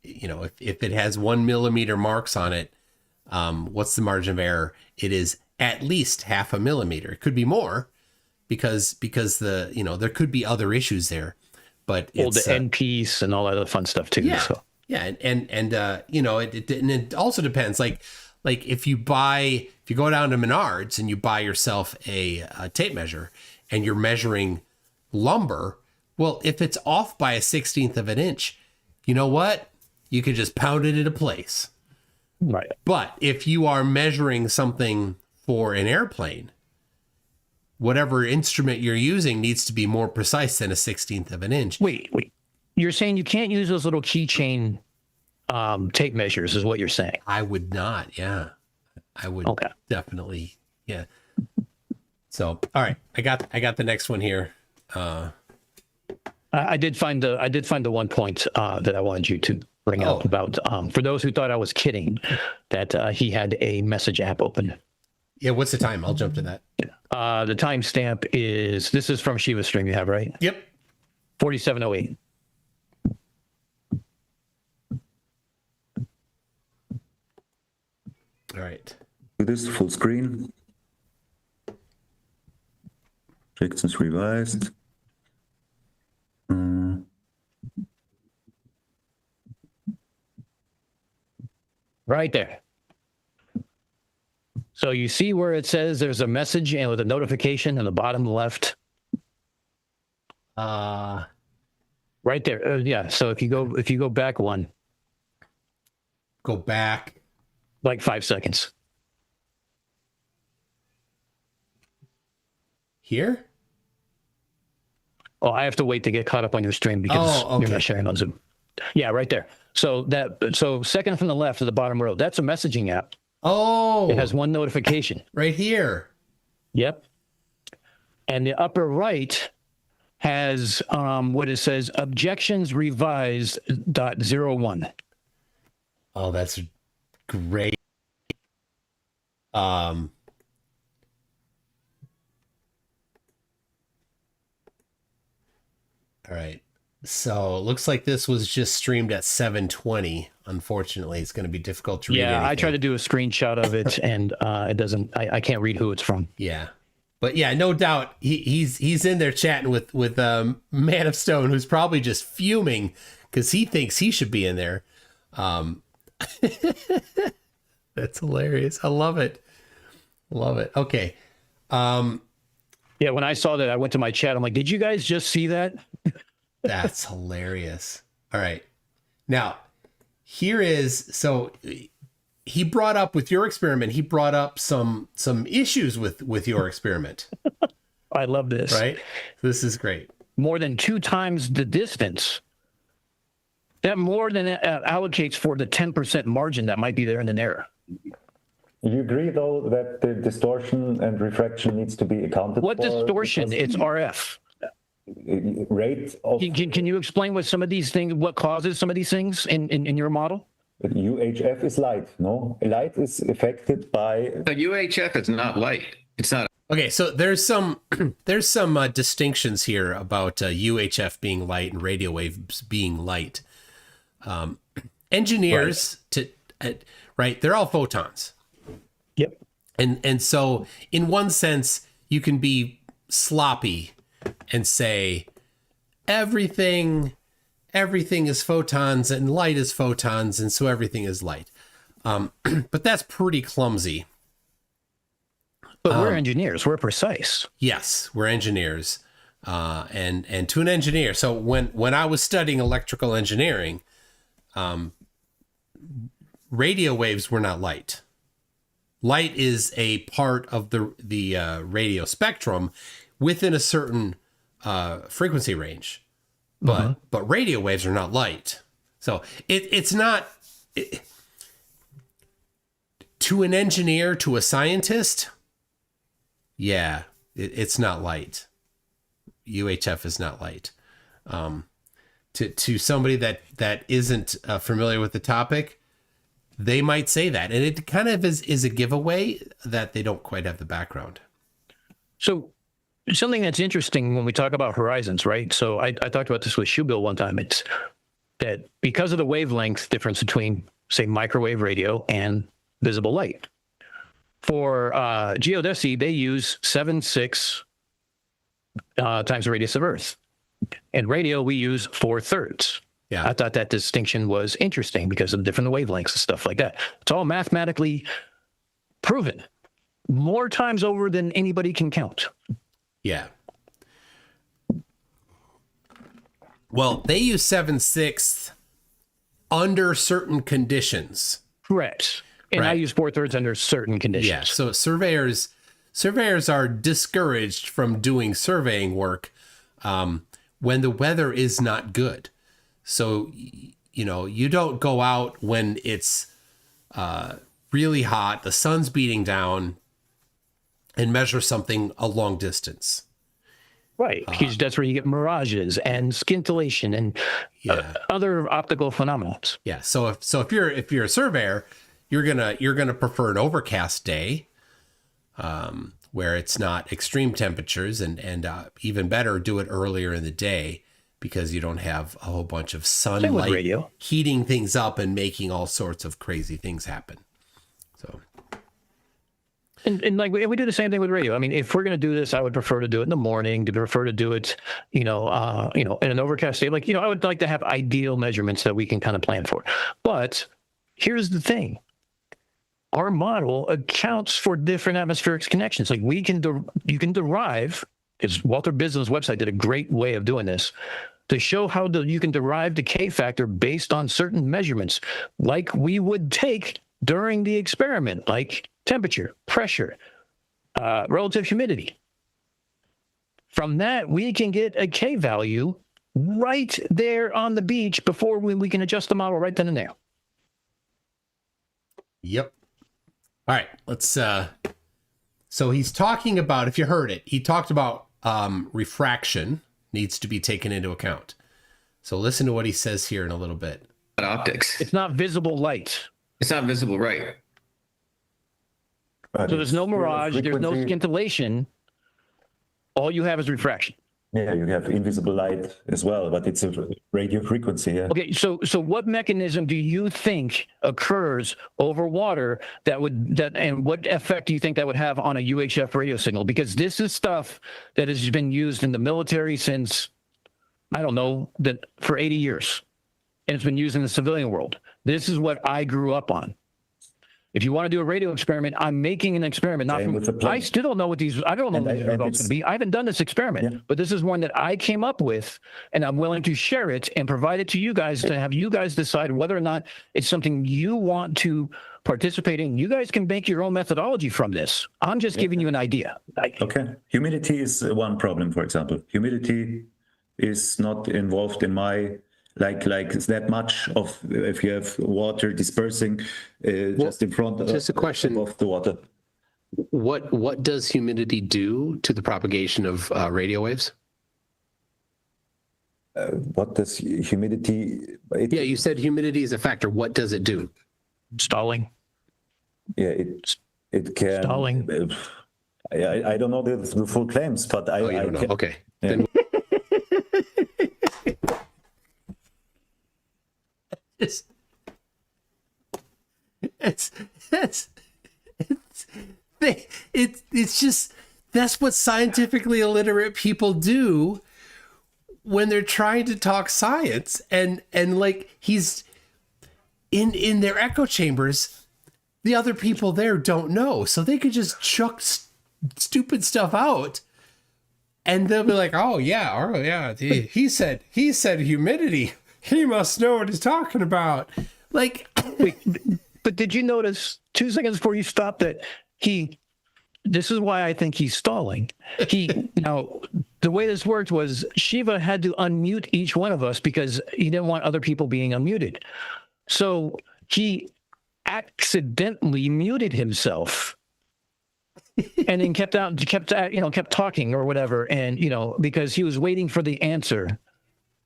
it has 1 millimeter marks on it, what's the margin of error? It is at least 0.5 millimeter. It could be more because there could be other issues there, but it's The end piece and all that other fun stuff too. yeah, So. yeah, and it also depends. Like if you go down to Menards and you buy yourself a tape measure and you're measuring lumber, well, if it's off by 1/16 of an inch, you know what? You could just pound it into place. Right. But if you are measuring something for an airplane, whatever instrument you're using needs to be more precise than 1/16 of an inch. Wait. You're saying you can't use those little keychain tape measures is what you're saying? I would not. Yeah, I would definitely. Yeah. So, all right, I got the next one here. I did find the one point that I wanted you to bring up about for those who thought I was kidding, that he had a message app open. Yeah, what's the time? I'll jump to that. The timestamp this is from Shiva stream you have, right? Yep. 4708. All right. do this full screen. Predictions revised. Right there. So you see where it says there's a message and with a notification in the bottom left. Right there. Yeah. So if you go back one, Go back. like 5 seconds. Here? Oh, I have to wait to get caught up on your stream because Oh, okay. you're not sharing on Zoom. Yeah, right there. So second from the left of the bottom row, that's a messaging app. Oh, It has one notification. right here. Yep. And the upper right has what it says, objections revised .01. Oh, that's great. All right. So it looks like this was just streamed at 720. Unfortunately, it's going to be difficult to read. Yeah, I anything. tried to do a screenshot of it, and it doesn't. I can't read who it's from. Yeah, but yeah, no doubt he's in there chatting with Man of Stone, who's probably just fuming because he thinks he should be in there. That's hilarious. I love it. Love it. Okay. Yeah, when I saw that, I went to my chat. I'm like, did you guys just see that? That's hilarious. All right. Now, here is, so he brought up with your experiment, he brought up some issues with your experiment. I love this. Right? This is great. More than 2 times the distance. That more than allocates for the 10% margin that might be there in an error. You agree, though, that the distortion and refraction needs to be accounted What for? distortion? because It's RF. Rate of Can you explain what some of these things, what causes some of these things in your model? UHF is light, no? Light is affected by... The UHF is not light. It's not. Okay, so there's some distinctions here about UHF being light and radio waves being light. Engineers right, they're all photons. Yep. And so in one sense, you can be sloppy and say everything is photons and light is photons, and so everything is light. But that's pretty clumsy. But we're engineers. We're precise. Yes, we're engineers. And to an engineer, so when I was studying electrical engineering, radio waves were not light. Light is a part of the radio spectrum within a certain frequency range, but radio waves are not light. So it's not to an engineer, to a scientist. Yeah, it's not light. UHF is not light. To somebody that isn't familiar with the topic, they might say that, and it kind of is a giveaway that they don't quite have the background. So something that's interesting when we talk about horizons, right? So I talked about this with Shubil one time. It's that because of the wavelength difference between, say, microwave radio and visible light. For geodesy, they use 7.6 times the radius of Earth. In radio, we use 4/3. Yeah. I thought that distinction was interesting because of different wavelengths and stuff like that. It's all mathematically proven more times over than anybody can count. Yeah. Well, they use 7/6 under certain conditions. Correct. And I Right. use 4/3 under certain conditions. Yeah. So surveyors are discouraged from doing surveying work when the weather is not good. So, you don't go out when it's really hot, the sun's beating down, and measure something a long distance. Right. Because that's where you get mirages and scintillation and other optical phenomena. Yeah. So if you're a surveyor, you're gonna prefer an overcast day, where it's not extreme temperatures, and even better, do it earlier in the day because you don't have a whole bunch of sunlight radio. heating things up and making all sorts of crazy things happen. So. And like we do the same thing with radio. I mean, if we're going to do this, I would prefer to do it in the morning. To prefer to do it, in an overcast day. Like, I would like to have ideal measurements that we can kind of plan for. But here's the thing: our model accounts for different atmospheric connections. Like you can derive. It's Walter Bislam's website did a great way of doing this to show how you can derive the K factor based on certain measurements, like we would take during the experiment, like temperature, pressure, relative humidity. From that, we can get a K value right there on the beach before we can adjust the model right then and there. Yep. All right. Let's. So he's talking about, if you heard it, he talked about refraction needs to be taken into account. So listen to what he says here in a little bit. Optics. It's not visible light. It's not visible, right? But So there's no it's mirage, there's no frequency. scintillation. All you have is refraction. Yeah, you have invisible light as well, but it's a radio frequency. Yeah. Okay, so what mechanism do you think occurs over water and what effect do you think that would have on a UHF radio signal? Because this is stuff that has been used in the military since, I don't know, for 80 years. And it's been used in the civilian world. This is what I grew up on. If you want to do a radio experiment, I'm making an experiment. Same with the plane. I still don't know what these. I don't know what these results are going to be. I haven't done this experiment, but this is one that I came up with, and I'm willing to share it and provide it to you guys to have you guys decide whether or not it's something you want to participate in. You guys can make your own methodology from this. I'm just giving you an idea. Okay. Humidity is one problem, for example. Humidity is not involved in my like that much of if you have water dispersing just in front of just a question of the water. What does humidity do to the propagation of radio waves? What does humidity? Yeah, you said humidity is a factor. What does it do? Stalling. Yeah, it can. Stalling. I don't know the full claims, but Oh, you don't know. Okay. Yeah. Then It's just, that's what scientifically illiterate people do when they're trying to talk science, and like he's in their echo chambers, the other people there don't know, so they could just chuck stupid stuff out and they'll be like, oh yeah, he said humidity, he must know what he's talking about. Like, Wait, but did you notice 2 seconds before you stopped that this is why I think he's stalling. Now, the way this worked was Shiva had to unmute each one of us because he didn't want other people being unmuted. So he accidentally muted himself and then kept talking or whatever. And, because he was waiting for the answer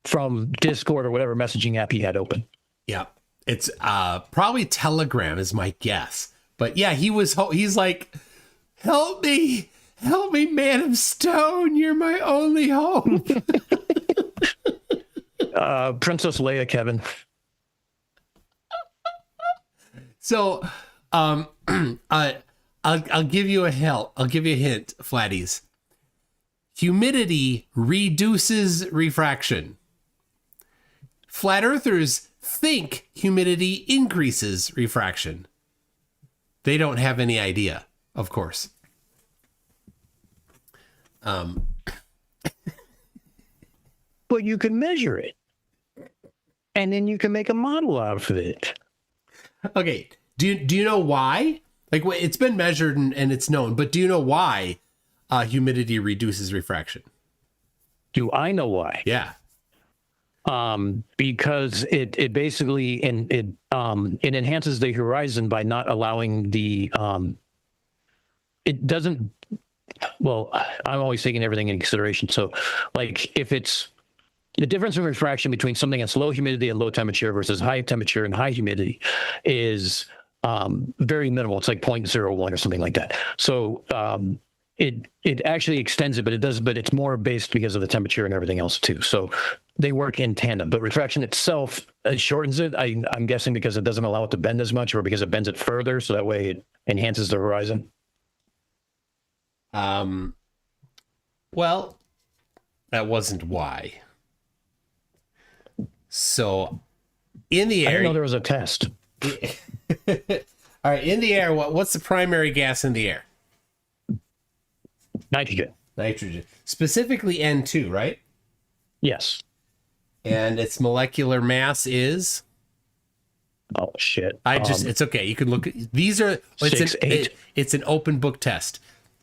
from Discord or whatever messaging app he had open. yeah, it's probably Telegram is my guess. But yeah, he's like, help me, man of stone, you're my only hope. Princess Leia, Kevin. So, I'll give you a hint. I'll give you a hint, Flatties. Humidity reduces refraction. Flat earthers think humidity increases refraction. They don't have any idea, of course. But you can measure it. And then you can make a model out of it. Okay. Do you know why? Like, it's been measured and it's known, but do you know why humidity reduces refraction? Do I know why? Yeah. Because it basically it enhances the horizon by not allowing the it doesn't. Well, I'm always taking everything into consideration. So, like, if it's the difference in refraction between something that's low humidity and low temperature versus high temperature and high humidity is very minimal. It's like 0.01 or something like that. So it actually extends it, but it's more based because of the temperature and everything else too. So they work in tandem. But refraction itself shortens it. I'm guessing because it doesn't allow it to bend as much, or because it bends it further, so that way it enhances the horizon. Well, that wasn't why. So, in the I air. didn't know there was a test. All right, in the air, what's the primary gas in the air? Nitrogen. Nitrogen. Specifically N2, right? Yes. And its molecular mass is? Oh shit. It's okay. You can look at these are it's 6, 8. It's an open book test.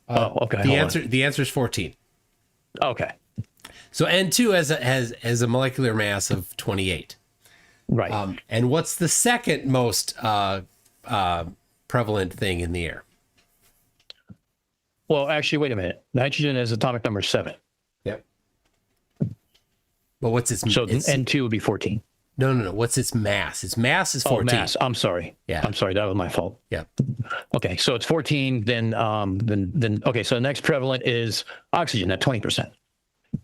Okay. The answer is 14. Okay. So N2 has a molecular mass of 28. Right. And what's the second most prevalent thing in the air? Well, actually, wait a minute. Nitrogen is atomic number 7. But what's its So N2 would be 14. No. What's its mass? Its mass is 14. Oh, mass. I'm sorry. Yeah. I'm sorry. That was my fault. Yeah. Okay. So it's 14. Then okay. So the next prevalent is oxygen at 20%.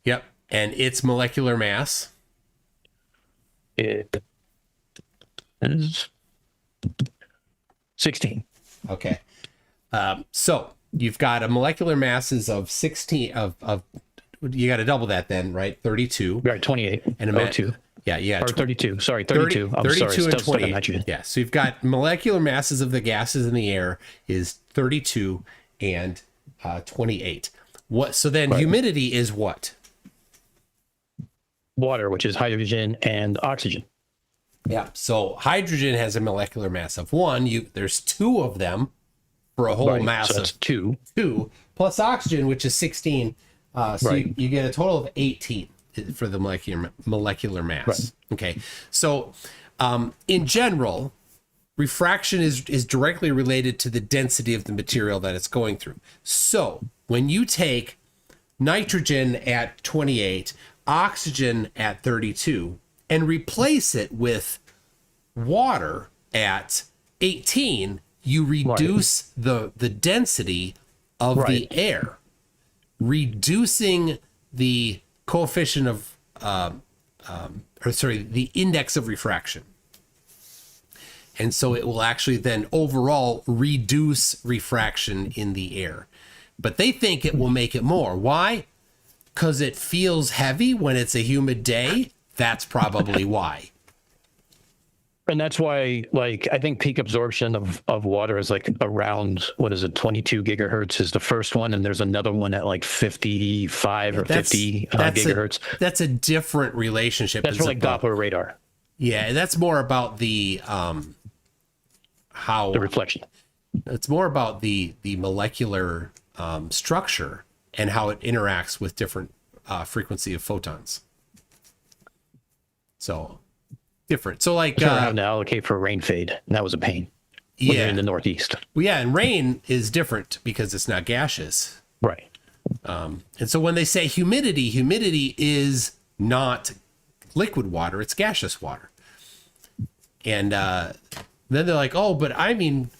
Yep. And its molecular mass. It is 16. Okay. So you've got a molecular masses of 16 of you got to double that then, right? 32. Right. 28. And a 02. Yeah, yeah. Or 32. Sorry, 32. 30, I'm 32 sorry. and Still stuck on 28. nitrogen. Yeah. So you've got molecular masses of the gases in the air is 32 and 28. What? So then humidity is what? Water, which is hydrogen and oxygen. Yeah. So hydrogen has a molecular mass of 1. There's 2 of them for a whole mass so that's of 2. 2 plus oxygen, which is 16. So you get a total of 18 for the molecular mass. Right. Okay. So in general, refraction is directly related to the density of the material that it's going through. So when you take nitrogen at 28, oxygen at 32, and replace it with water at 18, you reduce the density of the air, reducing the coefficient of, the index of refraction. And so it will actually then overall reduce refraction in the air. But they think it will make it more. Why? Because it feels heavy when it's a humid day. That's probably why. And that's why, like, I think peak absorption of water is like around, 22 gigahertz is the first one. And there's another one at like 55 or 50 gigahertz. That's a different relationship. That's for like Doppler radar. Yeah, that's more about the how the reflection. It's more about the molecular structure and how it interacts with different frequency of photons. So different. So like having to allocate for rain fade. And that was a pain. When you're in the Northeast. Well, yeah, and rain is different because it's not gaseous. Right. And so when they say humidity is not liquid water, it's gaseous water. And then they're like, oh, but I mean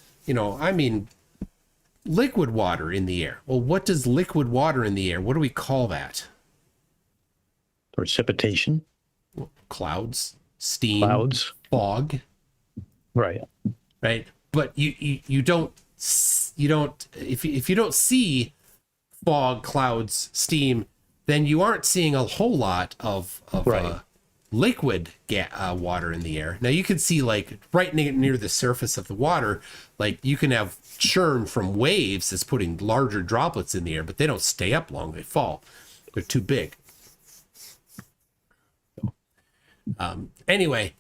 liquid water in the air. Well, what does liquid water in the air? What do we call that? Precipitation. Clouds, steam, fog. Right. But you don't if you don't see fog, clouds, steam, then you aren't seeing a whole lot of liquid water in the air. Now you can see like right near the surface of the water, like you can have churn from waves that's putting larger droplets in the air, but they don't stay up long. They fall. They're too big. Anyway,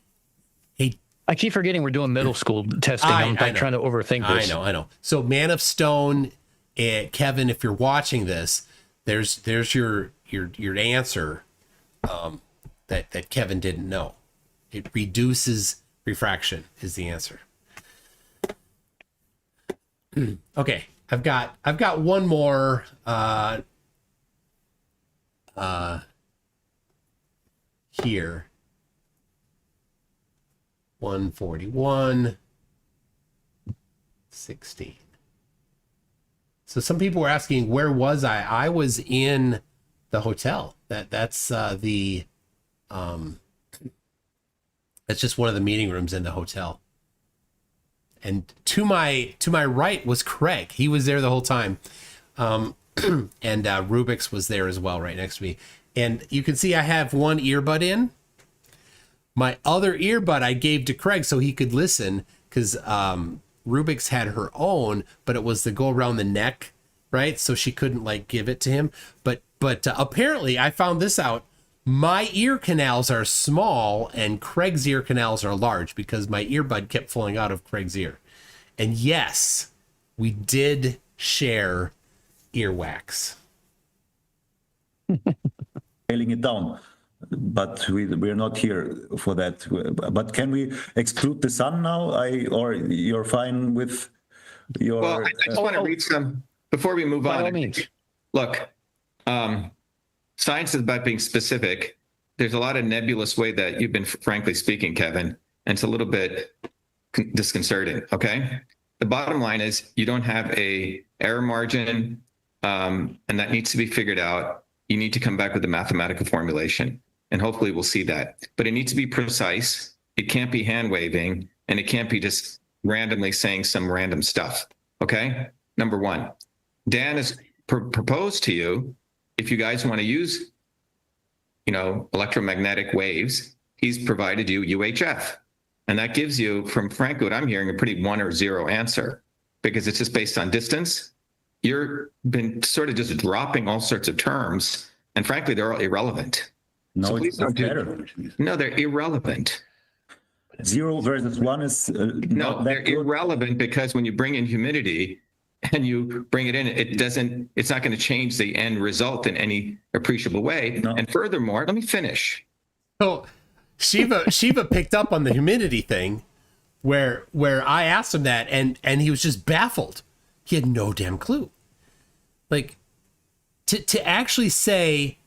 I keep forgetting we're doing middle school testing. I'm trying to overthink this. I know. So Man of Stone, Kevin, if you're watching this, there's your answer that Kevin didn't know. It reduces refraction is the answer. Okay, I've got one more here. 141 16. So some people were asking, where was I? I was in the hotel. That's just one of the meeting rooms in the hotel. And to my right was Craig. He was there the whole time. And Rubik's was there as well, right next to me. And you can see I have one earbud in. My other earbud I gave to Craig so he could listen, because Rubik's had her own, but it was to go around the neck, right? So she couldn't like give it to him. But apparently I found this out. My ear canals are small and Craig's ear canals are large because my earbud kept falling out of Craig's ear. And yes, we did share earwax. Nailing it down. But we're not here for that. But can we exclude the sun now? Or you're fine with your... Well, I just want to read some, before we move on. By all means. Look, science is about being specific. there's a lot of nebulous way that you've been, frankly speaking, Kevin, and it's a little bit disconcerting. Okay. The bottom line is you don't have a error margin, and that needs to be figured out. You need to come back with a mathematical formulation, and hopefully we'll see that. But it needs to be precise. It can't be hand waving, and it can't be just randomly saying some random stuff. Okay. Number one, Dan has proposed to you, if you guys want to use, electromagnetic waves, he's provided you UHF. And that gives you, from frankly, what I'm hearing, a pretty 1 or 0 answer, because it's just based on distance. You've been sort of just dropping all sorts of terms, and frankly, they're all irrelevant. No, So it's please don't do better. No, they're irrelevant. 0 versus 1 is No, not they're that good. irrelevant, because when you bring in humidity and you bring it in, it's not going to change the end result in any appreciable way. No. And furthermore, let me finish. So Shiva picked up on the humidity thing where I asked him that and he was just baffled. He had no damn clue. Like to actually say,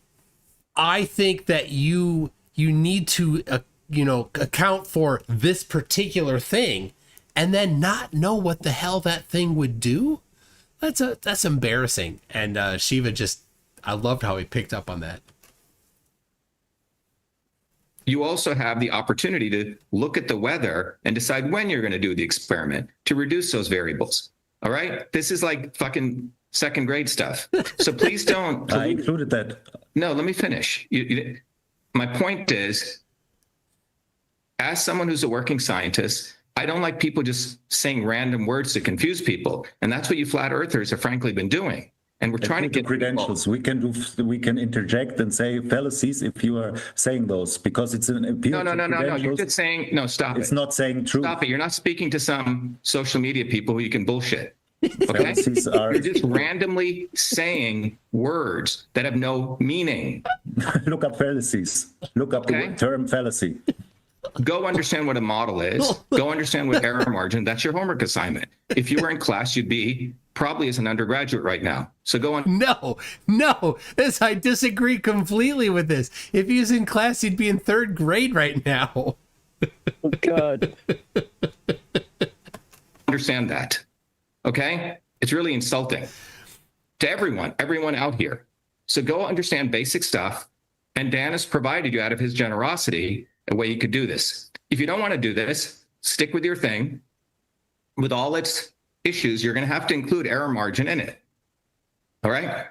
I think that you need to account for this particular thing and then not know what the hell that thing would do. That's embarrassing. And Shiva I loved how he picked up on that. You also have the opportunity to look at the weather and decide when you're going to do the experiment to reduce those variables. All right. This is like fucking second grade stuff. So please don't. I included that. No, let me finish. My point is, as someone who's a working scientist, I don't like people just saying random words to confuse people. And that's what you flat earthers have frankly been doing. And we're trying to get credentials. We can interject and say fallacies if you are saying those, because it's an appeal. No. You're just saying, no, stop it. It's not saying true. Stop it. You're not speaking to some social media people who you can bullshit. Okay? Fallacies are. You're just randomly saying words that have no meaning. Look up fallacies. Look up the term fallacy. Go understand what a model is. Go understand what error margin. That's your homework assignment. If you were in class, you'd be probably as an undergraduate right now. So go on. No, I disagree completely with this. If he was in class, he'd be in 3rd grade right now. Oh, God. Understand that. Okay? It's really insulting to everyone out here. So go understand basic stuff. And Dan has provided you, out of his generosity, a way you could do this. If you don't want to do this, stick with your thing. With all its issues, you're going to have to include error margin in it. All right?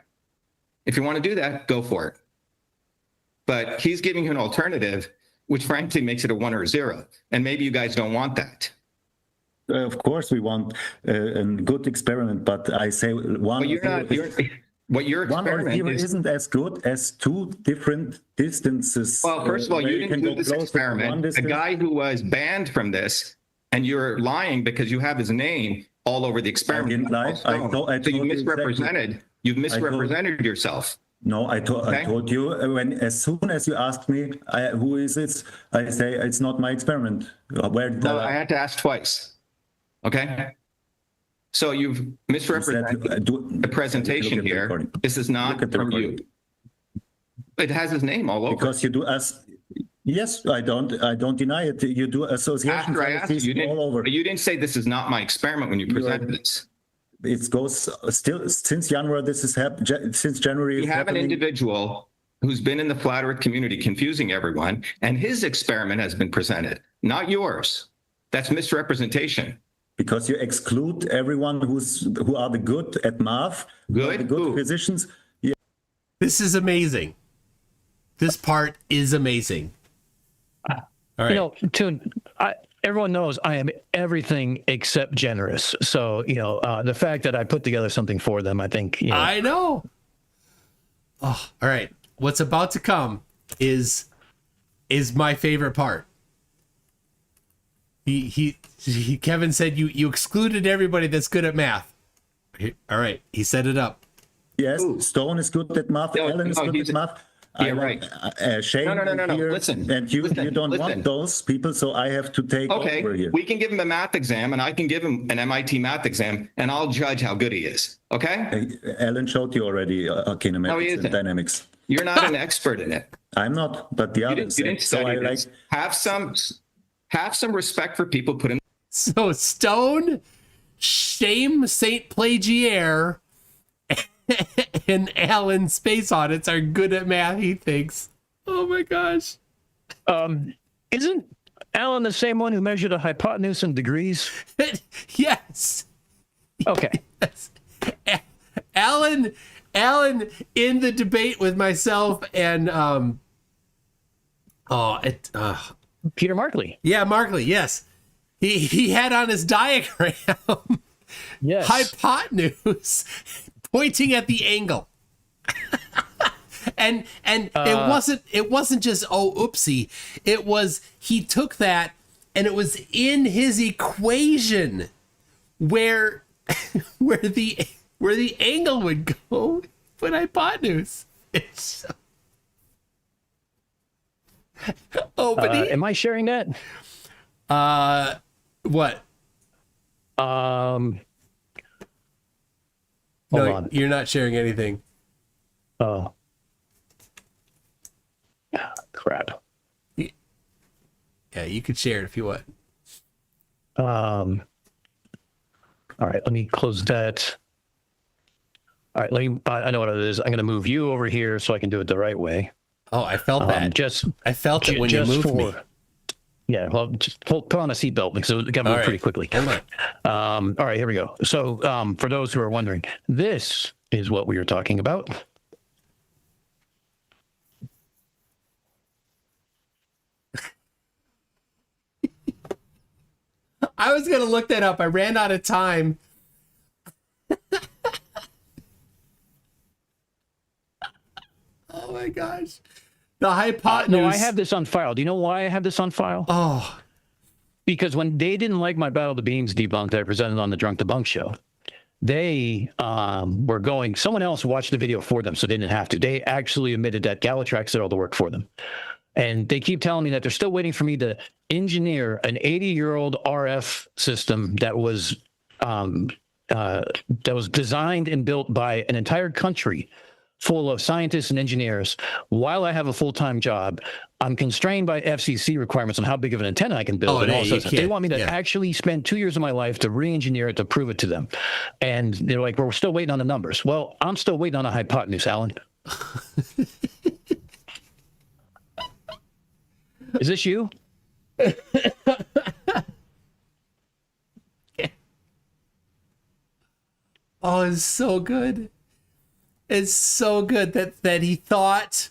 If you want to do that, go for it. But he's giving you an alternative, which frankly makes it a 1 or a 0. And maybe you guys don't want that. Of course, we want a good experiment, but I say one. What your One or experiment zero is, isn't as good as 2 different distances. well, first of all, where you didn't can do go this closer to one experiment. A distance. guy who was banned from this, and you're lying because you have his name all over the experiment. didn't lie. So you told you misrepresented. You've misrepresented yourself. No, I told you as soon as you asked me, who is it? I say it's not my experiment. Where did No, I had to ask twice. Okay. So you've misrepresented the presentation here. This is not from you. It has his name all over. Because you do us. Yes, I don't deny it. You do association After I asked you, all over. you didn't say this is not my experiment when you presented this. It goes still since January. This has happened since January. You have an individual who's been in the flat earth community confusing everyone, and his experiment has been presented, not yours. That's misrepresentation. Because you exclude everyone who are the good at math, Good? the good Who? physicians. Yeah. This is amazing. This part is amazing. All right. Toon, everyone knows I am everything except generous. So, the fact that I put together something for them, I think, I know. Oh, all right. What's about to come is my favorite part. Kevin said you excluded everybody that's good at math. All right. He set it up. Yes, Stone is good at math. Ellen is good at math. Yeah, right. Shane No. here, Listen. And you don't Listen. want those people, so I have to take over here. We can give him a math exam, and I can give him an MIT math exam, and I'll judge how good he is. Okay? Ellen showed you already kinematics isn't. and dynamics. You're not an expert in it. I'm not, but the You others. didn't So study I like. this. Have some respect for people putting. So Stone, Shame Saint Plagiaire, and Alan Space Audits are good at math, he thinks. Oh my gosh. Isn't Alan the same one who measured a hypotenuse in degrees? Yes. Okay. Yes. Alan in the debate with myself and Peter Markley. yeah, Markley, yes. He had on his diagram Yes. hypotenuse pointing at the angle. and it wasn't just oopsie. It was he took that and it was in his equation where the angle would go with hypotenuse. It's but am I sharing that? what? Hold No, on. you're not sharing anything. Oh. Crap. Yeah, you could share it if you want. All right, let me close that. All right, I know what it is. I'm going to move you over here so I can do it the right way. Oh, I felt that. I felt it when you moved me. Yeah, well, just put on a seatbelt because it got moved pretty quickly. Hold on. All right, here we go. So for those who are wondering, this is what we were talking about. I was going to look that up. I ran out of time. Oh my gosh. The hypotenuse. No, I have this on file. Do you know why I have this on file? Oh. Because when they didn't like my Battle of the Beams debunk that I presented on the Drunk Debunk show, they were going, someone else watched the video for them, so they didn't have to. They actually admitted that Galatrax did all the work for them. And they keep telling me that they're still waiting for me to engineer an 80-year-old RF system that was designed and built by an entire country full of scientists and engineers. While I have a full-time job, I'm constrained by FCC requirements on how big of an antenna I can build. They want me to actually spend 2 years of my life to re-engineer it to prove it to them. And they're like, well, we're still waiting on the numbers. Well, I'm still waiting on a hypotenuse, Alan. Is this you? Oh, it's so good. It's so good that he thought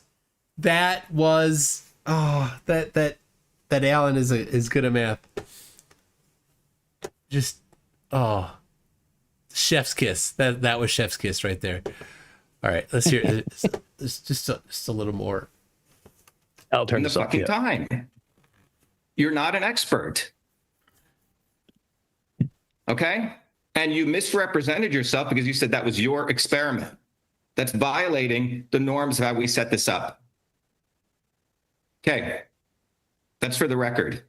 that was that Alan is good at math. Just chef's kiss. That was chef's kiss right there. All right, let's hear it. It's just a little more. I'll turn In the this off. fucking time. You're not an expert. Okay? And you misrepresented yourself because you said that was your experiment. That's violating the norms of how we set this up. Okay. That's for the record.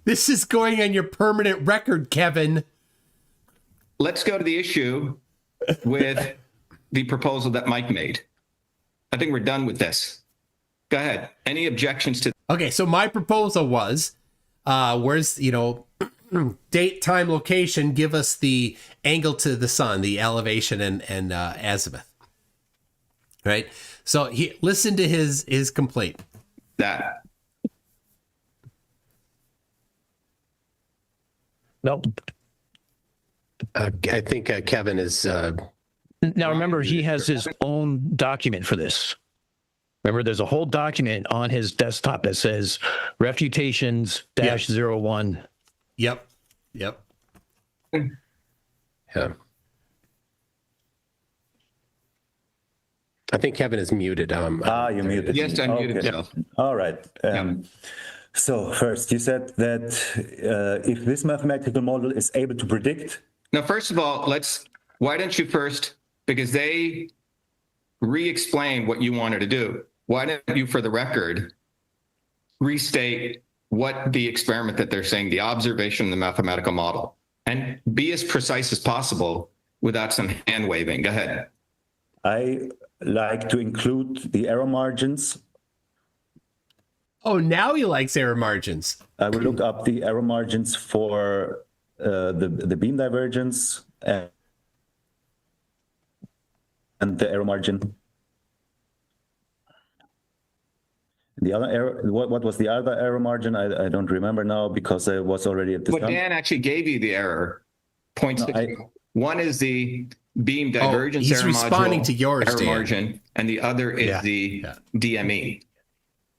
This is going on your permanent record, Kevin. Let's go to the issue with the proposal that Mike made. I think we're done with this. Go ahead. Any objections to? Okay, so my proposal was, where's, date, time, location, give us the angle to the sun, the elevation and azimuth. Right? So listen to his complaint. That. Nope. I think Kevin is. Now, remember, he has his own document for this. Remember, there's a whole document on his desktop that says refutations -01. Yep. Yeah. I think Kevin is muted. You muted. Yes, I muted Okay. myself. All right. So first, you said that if this mathematical model is able to predict. Now, first of all, why don't you first, because they re-explain what you wanted to do. Why don't you, for the record, restate what the experiment that they're saying, the observation, the mathematical model, and be as precise as possible without some hand waving. Go ahead. like to include the error margins. Oh, now he likes error margins. I will look up the error margins for the beam divergence and the error margin. The other error, what was the other error margin? I don't remember now because I was already at this But time. Dan actually gave you the error. No, 0.6. One is the beam divergence he's error responding module, to yours, error Dan. margin, and the other is the DME,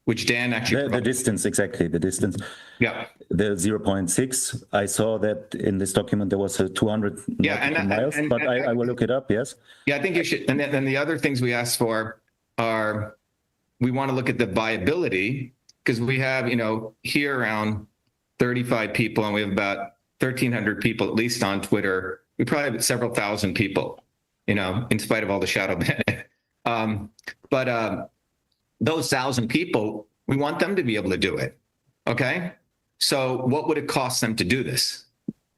which Dan actually The distance, exactly, the distance. Yeah. The 0.6. I saw that in this document there was a 200 miles, but I will look it up, yes. Yeah, I think you should. And then the other things we asked for are, we want to look at the viability, because we have, here around 35 people, and we have about 1,300 people, at least on Twitter. We probably have several thousand people, in spite of all the shadow ban. But those 1,000 people, we want them to be able to do it. Okay. So what would it cost them to do this?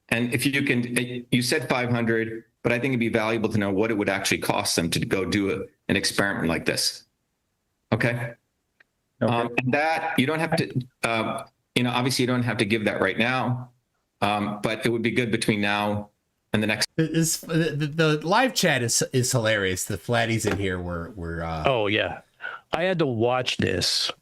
And if you can, you said 500, but I think it'd be valuable to know what it would actually cost them to go do an experiment like this. Okay. And that you don't have to, obviously you don't have to give that right now, but it would be good between now and the next. The live chat is hilarious. The flatties in here were Oh yeah, I had to watch this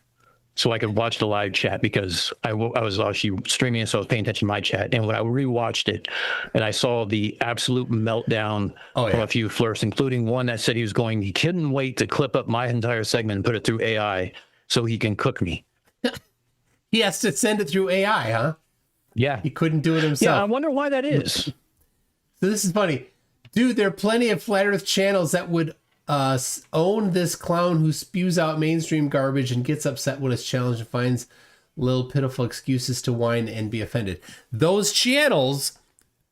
so I could watch the live chat because I was actually streaming it, so I was paying attention to my chat. And when I rewatched it, and I saw the absolute meltdown from a few flirts, including one that said he couldn't wait to clip up my entire segment and put it through AI so he can cook me. He has to send it through AI, huh? Yeah. He couldn't do it himself. Yeah, I wonder why that is. So this is funny. Dude, there are plenty of Flat Earth channels that would own this clown who spews out mainstream garbage and gets upset when it's challenged and finds little pitiful excuses to whine and be offended. Those channels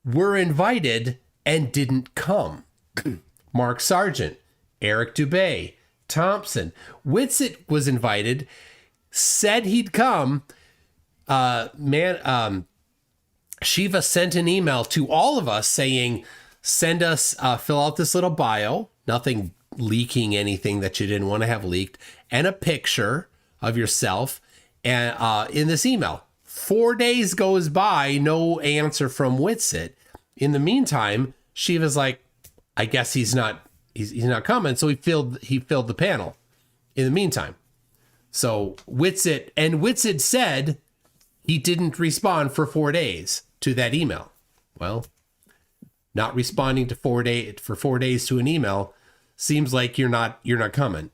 were invited and didn't come. Mark Sargent, Eric Dubay, Thompson. Witsit was invited, said he'd come. Shiva sent an email to all of us saying, send us, fill out this little bio, nothing leaking anything that you didn't want to have leaked, and a picture of yourself and in this email. 4 days goes by, no answer from Witsit. In the meantime, Shiva's like, I guess he's not coming, so he filled the panel in the meantime. So Witsit said he didn't respond for 4 days to that email. Well, not responding to 4 days to an email seems like you're not coming.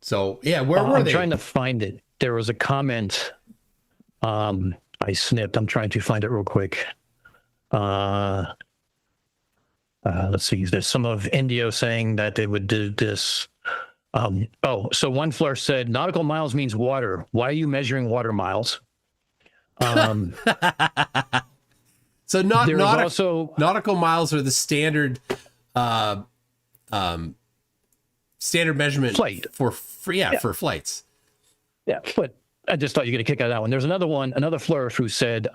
So yeah, where were they? I'm trying to find it. There was a comment I snipped. I'm trying to find it real quick. Let's see. There's some of Indio saying that they would do this. So one flare said, nautical miles means water. Why are you measuring water miles? So nautical miles are the standard standard measurement for flights. Yeah, but I just thought you get a kick out of that one. There's another flurf who said,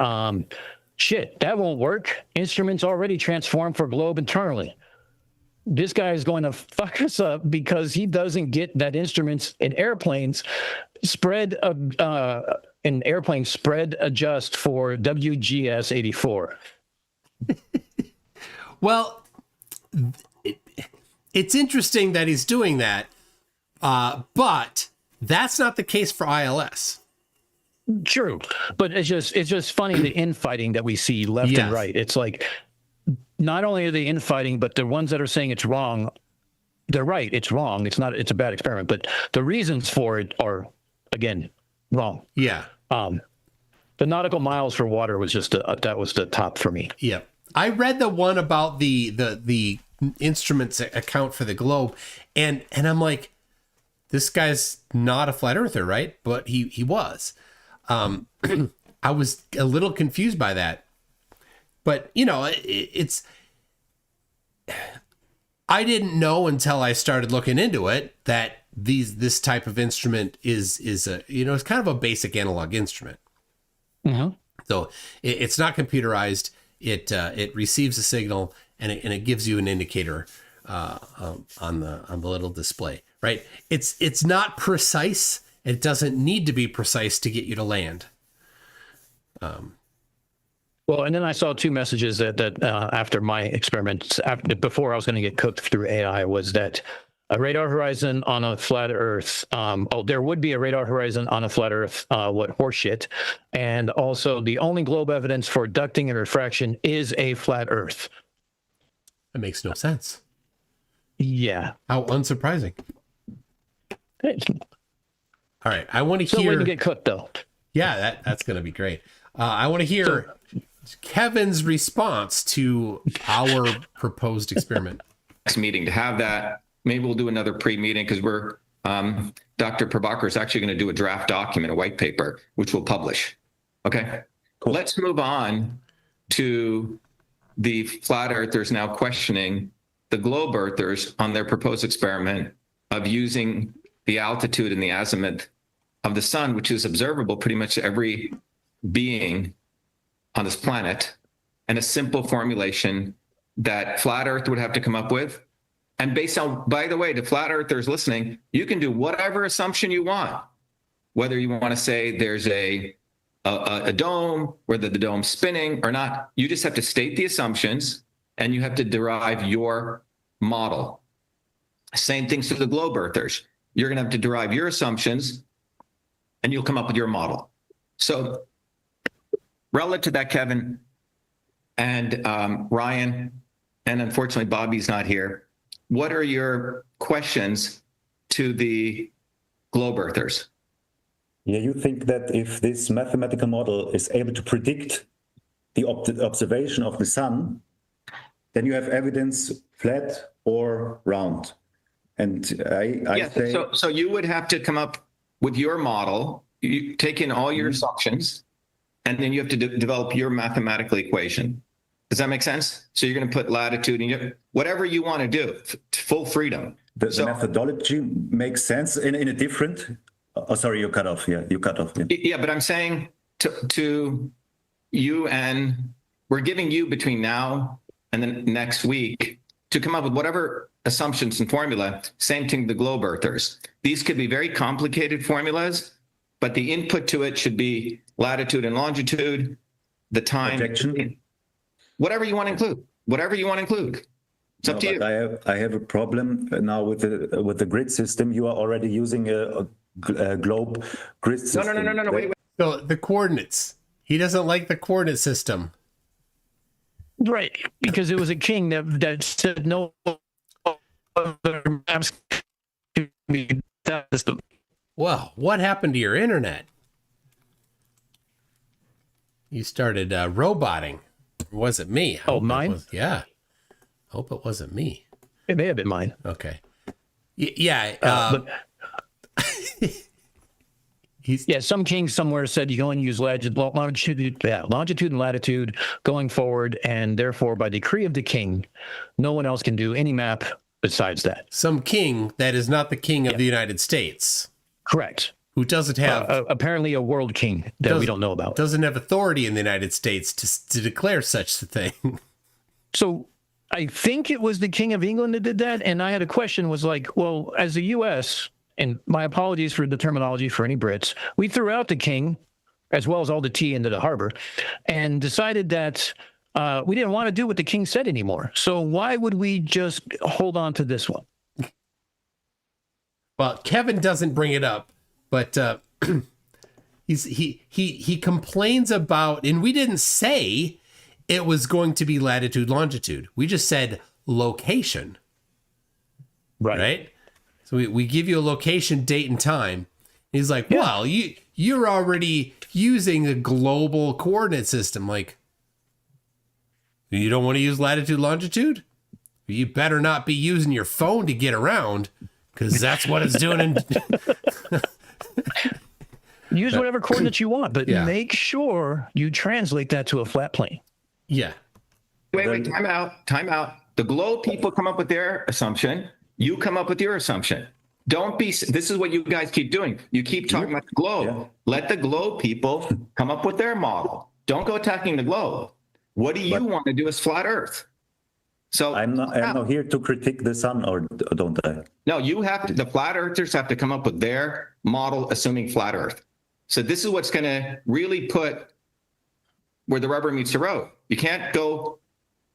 shit, that won't work. Instruments already transform for globe internally. This guy is going to fuck us up because he doesn't get that instruments in airplanes spread adjust for WGS 84. Well, it's interesting that he's doing that, but that's not the case for ILS. True, but it's just funny the infighting that we see left and right. It's like not only are they infighting, but the ones that are saying it's wrong, they're right. It's wrong. It's a bad experiment, but the reasons for it are again wrong. Yeah. The nautical miles for water was just that was the top for me. Yeah. I read the one about the instruments account for the globe, and I'm like, this guy's not a flat earther, right? But he was. I was a little confused by that, but it's. I didn't know until I started looking into it that this type of instrument is a it's kind of a basic analog instrument. Mm-hmm. So it's not computerized. It receives a signal and it gives you an indicator on the little display, right? It's not precise. It doesn't need to be precise to get you to land. Well, and then I saw two messages that after my experiments, before I was going to get cooked through AI, was that a radar horizon on a flat Earth. There would be a radar horizon on a flat Earth. What horseshit? And also, the only globe evidence for ducting and refraction is a flat Earth. That makes no sense. Yeah. How unsurprising. Hey, All right, I want to still hear. waiting to get cooked though. Yeah, that's going to be great. I want to hear Kevin's response to our proposed experiment. Next meeting to have that. Maybe we'll do another pre-meeting because we're Dr. Prabhakar is actually going to do a draft document, a white paper, which we'll publish. Okay. Cool. Let's move on to the flat earthers now questioning the globe earthers on their proposed experiment of using the altitude and the azimuth of the sun, which is observable pretty much every being on this planet, and a simple formulation that flat earth would have to come up with. And based on, by the way, to flat earthers listening, you can do whatever assumption you want, whether you want to say there's a dome, whether the dome's spinning or not. You just have to state the assumptions and you have to derive your model. Same things to the globe earthers. You're going to have to derive your assumptions and you'll come up with your model. So relative to that, Kevin and Ryan, and unfortunately Bobby's not here, what are your questions to the globe earthers? Yeah, you think that if this mathematical model is able to predict the observation of the sun, then you have evidence flat or round. And I say... So you would have to come up with your model, you take in all your assumptions, and then you have to develop your mathematical equation. Does that make sense? So you're going to put latitude and whatever you want to do, full freedom. The methodology makes sense in a different... Oh, sorry, you cut off. Yeah, you cut off. Yeah, but I'm saying to you, and we're giving you between now and then next week to come up with whatever assumptions and formula. Same thing, the globe earthers. These could be very complicated formulas, but the input to it should be latitude and longitude, the time, projection. Whatever you want to include. Whatever you want to include. It's up to you. I have a problem now with the grid system. You are already using a globe grid system. No. Wait. So the coordinates. He doesn't like the coordinate system. Right, because it was a king that said no other maps could be that system. Well, what happened to your internet? You started roboting. Or was it me? Mine? Yeah. Hope it wasn't me. It may have been mine. Okay. Yeah. Some king somewhere said you can only use longitude and latitude going forward, and therefore, by decree of the king, no one else can do any map besides that. Some king that is not the king of the United States. Correct. Who doesn't have... apparently a world king that we don't know about. Doesn't have authority in the United States to declare such a thing. So I think it was the King of England that did that. And I had a question, was like, well, as the U.S., and my apologies for the terminology for any Brits, we threw out the king, as well as all the tea into the harbor, and decided that we didn't want to do what the king said anymore. So why would we just hold on to this one? Well, Kevin doesn't bring it up, but he complains about, and we didn't say it was going to be latitude, longitude. We just said location. Right? So we give you a location, date, and time. He's like, well, you're already using a global coordinate system. Like, you don't want to use latitude, longitude? You better not be using your phone to get around, because that's what it's doing. Use whatever coordinates you want, but make sure you translate that to a flat plane. Yeah. Wait, time out. The globe people come up with their assumption. You come up with your assumption. Don't be, this is what you guys keep doing. You keep talking about the globe. Yeah. Let the globe people come up with their model. Don't go attacking the globe. What do you want to do as flat Earth? So I'm not here to critique the sun, or don't I? no, you have to, the flat earthers have to come up with their model assuming flat earth. So this is what's going to really put where the rubber meets the road. You can't go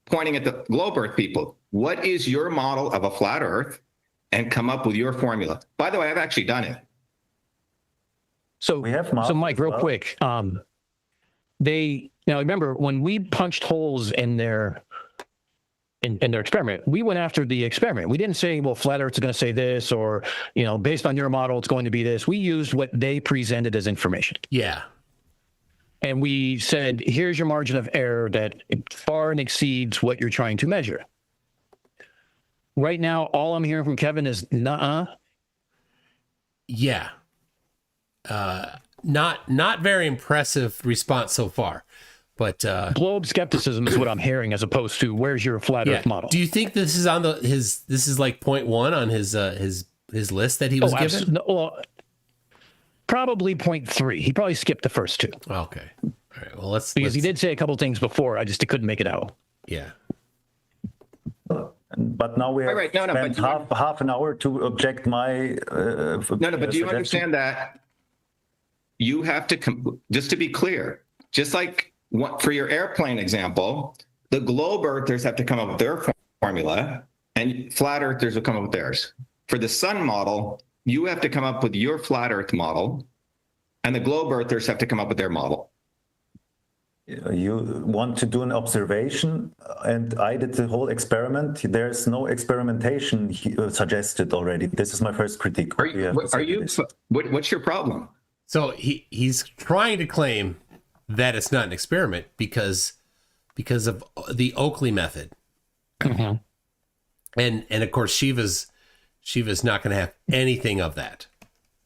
pointing at the globe earth people. What is your model of a flat earth? And come up with your formula. By the way, I've actually done it. So We have so Mike, real well. quick. Remember when we punched holes in their experiment, we went after the experiment. We didn't say, well, flat earth is going to say this, or, based on your model, it's going to be this. We used what they presented as information. Yeah. And we said, here's your margin of error that far and exceeds what you're trying to measure. Right now, all I'm hearing from Kevin is nuh-uh. Yeah. Not very impressive response so far, but Globe skepticism is what I'm hearing, as opposed to where's your flat Earth model. Do you think this is on this is like point one on his list that he was given? No, well, probably 0.3. He probably skipped the first two. Okay. All right. Well, because he did say a couple things before. I couldn't make it out. Yeah. But now we have spent half an hour to object my. But do you understand that you have to just to be clear, just like for your airplane example, the globe earthers have to come up with their formula, and flat earthers will come up with theirs. For the sun model, you have to come up with your flat Earth model, and the globe earthers have to come up with their model. You want to do an observation, and I did the whole experiment. There's no experimentation suggested already. This is my first critique. What's your problem? So he's trying to claim that it's not an experiment because of the Oakley method. Mm-hmm. And of course Shiva's not going to have anything of that.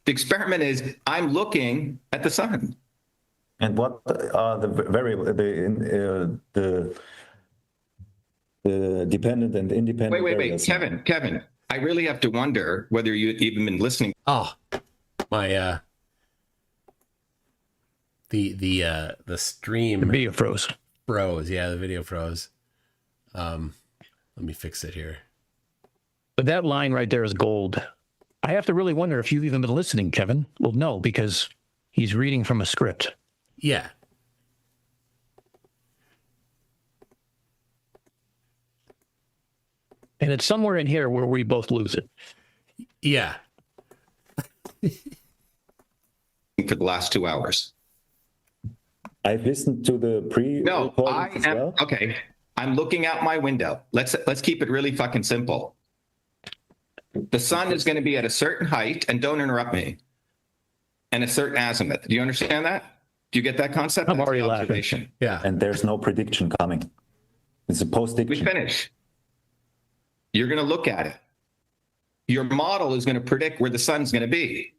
The experiment is I'm looking at the sun. And what are the variable, the dependent and independent? Wait, Kevin. I really have to wonder whether you've even been listening. Oh, my the stream. The video froze. Yeah, the video froze. Let me fix it here. But that line right there is gold. I have to really wonder if you've even been listening, Kevin. Well, no, because he's reading from a script. Yeah. And it's somewhere in here where we both lose it. Yeah. For the last 2 hours. I've listened to the pre-recording as well. Okay. I'm looking out my window. Let's keep it really fucking simple. The sun is going to be at a certain height, and don't interrupt me, and a certain azimuth. Do you understand that? Do you get that concept? I'm already laughing. Yeah. And there's no prediction coming. It's a post-diction. We finish. You're going to look at it. Your model is going to predict where the sun's going to be.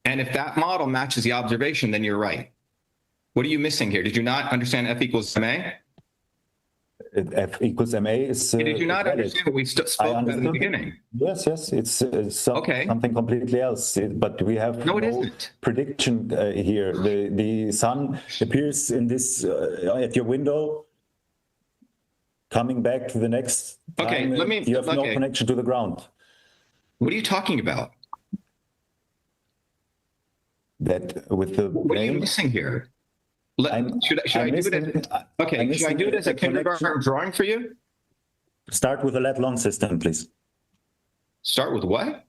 And if that model matches the observation, then you're right. What are you missing here? Did you not understand F equals ma? F equals ma is. Did you not understand what we spoke about in the beginning? Yes. It's something completely else. But we have no prediction here. The sun appears in this at your window, coming back to the next time. You have no connection to the ground. What are you talking about? That with the. What are you missing here? Should I do it as a kindergarten drawing for you? Start with the lat-long system, please. Start with what?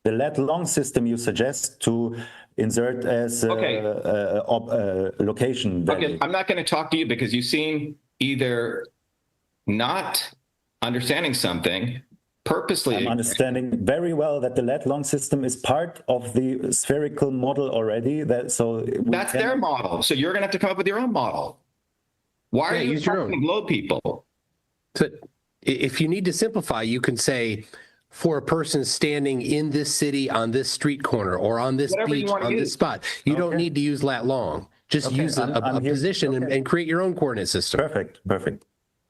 The lat-long system you suggest to insert as a location value. Okay, I'm not going to talk to you because you seem either not understanding something purposely. I'm understanding very well that the lat-long system is part of the spherical model already. That's their model. So you're going to have to come up with your own model. Why are you talking globe people? So if you need to simplify, you can say, for a person standing in this city on this street corner or on this beach on this spot, you don't need to use lat long. Just use a position and create your own coordinate system. Perfect.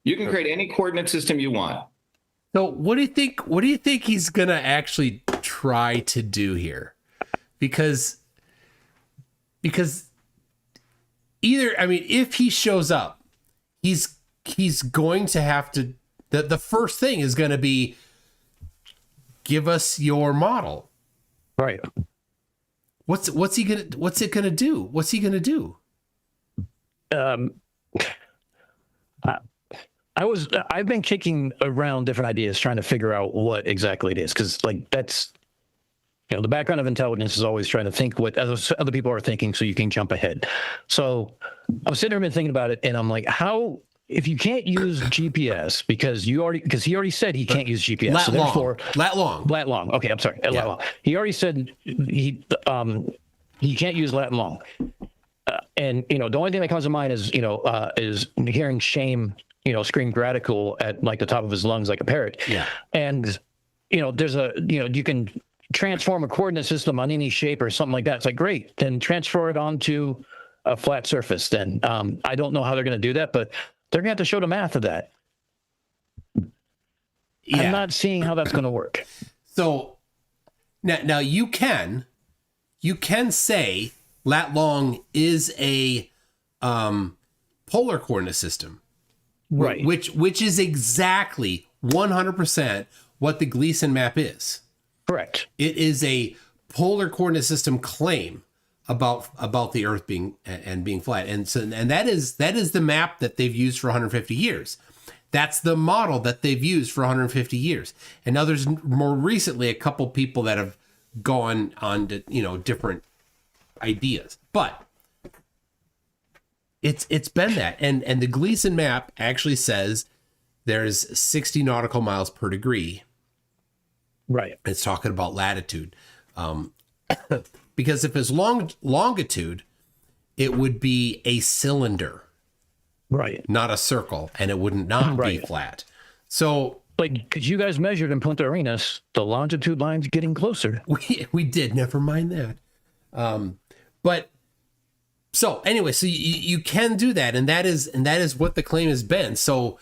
You can create any coordinate system you want. So what do you think? What do you think he's gonna actually try to do here? Because either, I mean, if he shows up, he's going to have to The first thing is going to be, give us your model. Right. What's it gonna do? What's he gonna do? I've been kicking around different ideas trying to figure out what exactly it is, because like that's, the background of intelligence is always trying to think what other people are thinking so you can jump ahead. So I was sitting there and thinking about it, and I'm like, how, if you can't use GPS because he already said he can't use GPS, Lat so long. therefore Lat long. Okay, I'm sorry. Lat long. He already said he can't use lat long. And the only thing that comes to mind is hearing Shame scream gratical at like the top of his lungs like a parrot. Yeah. And there's you can transform a coordinate system on any shape or something like that. It's like, great, then transfer it onto a flat surface. Then I don't know how they're going to do that, but they're going to have to show the math of that. Yeah. I'm not seeing how that's going to work. So now you can say lat long is a polar coordinate system, Right. Which is exactly 100% what the Gleason map is. Correct. It is a polar coordinate system claim about the Earth being flat, and that is the map that they've used for 150 years. That's the model that they've used for 150 years. And now there's more recently a couple people that have gone on to different ideas, but it's been that, and the Gleason map actually says there's 60 nautical miles per degree. Right. It's talking about latitude. Because if it's longitude, it would be a cylinder, Right. not a circle, and it would not be Right. flat. So Like, because you guys measured in Punta Arenas, the longitude line's getting closer. we did, never mind that. But so anyway, so you can do that, and that is what the claim has been. So,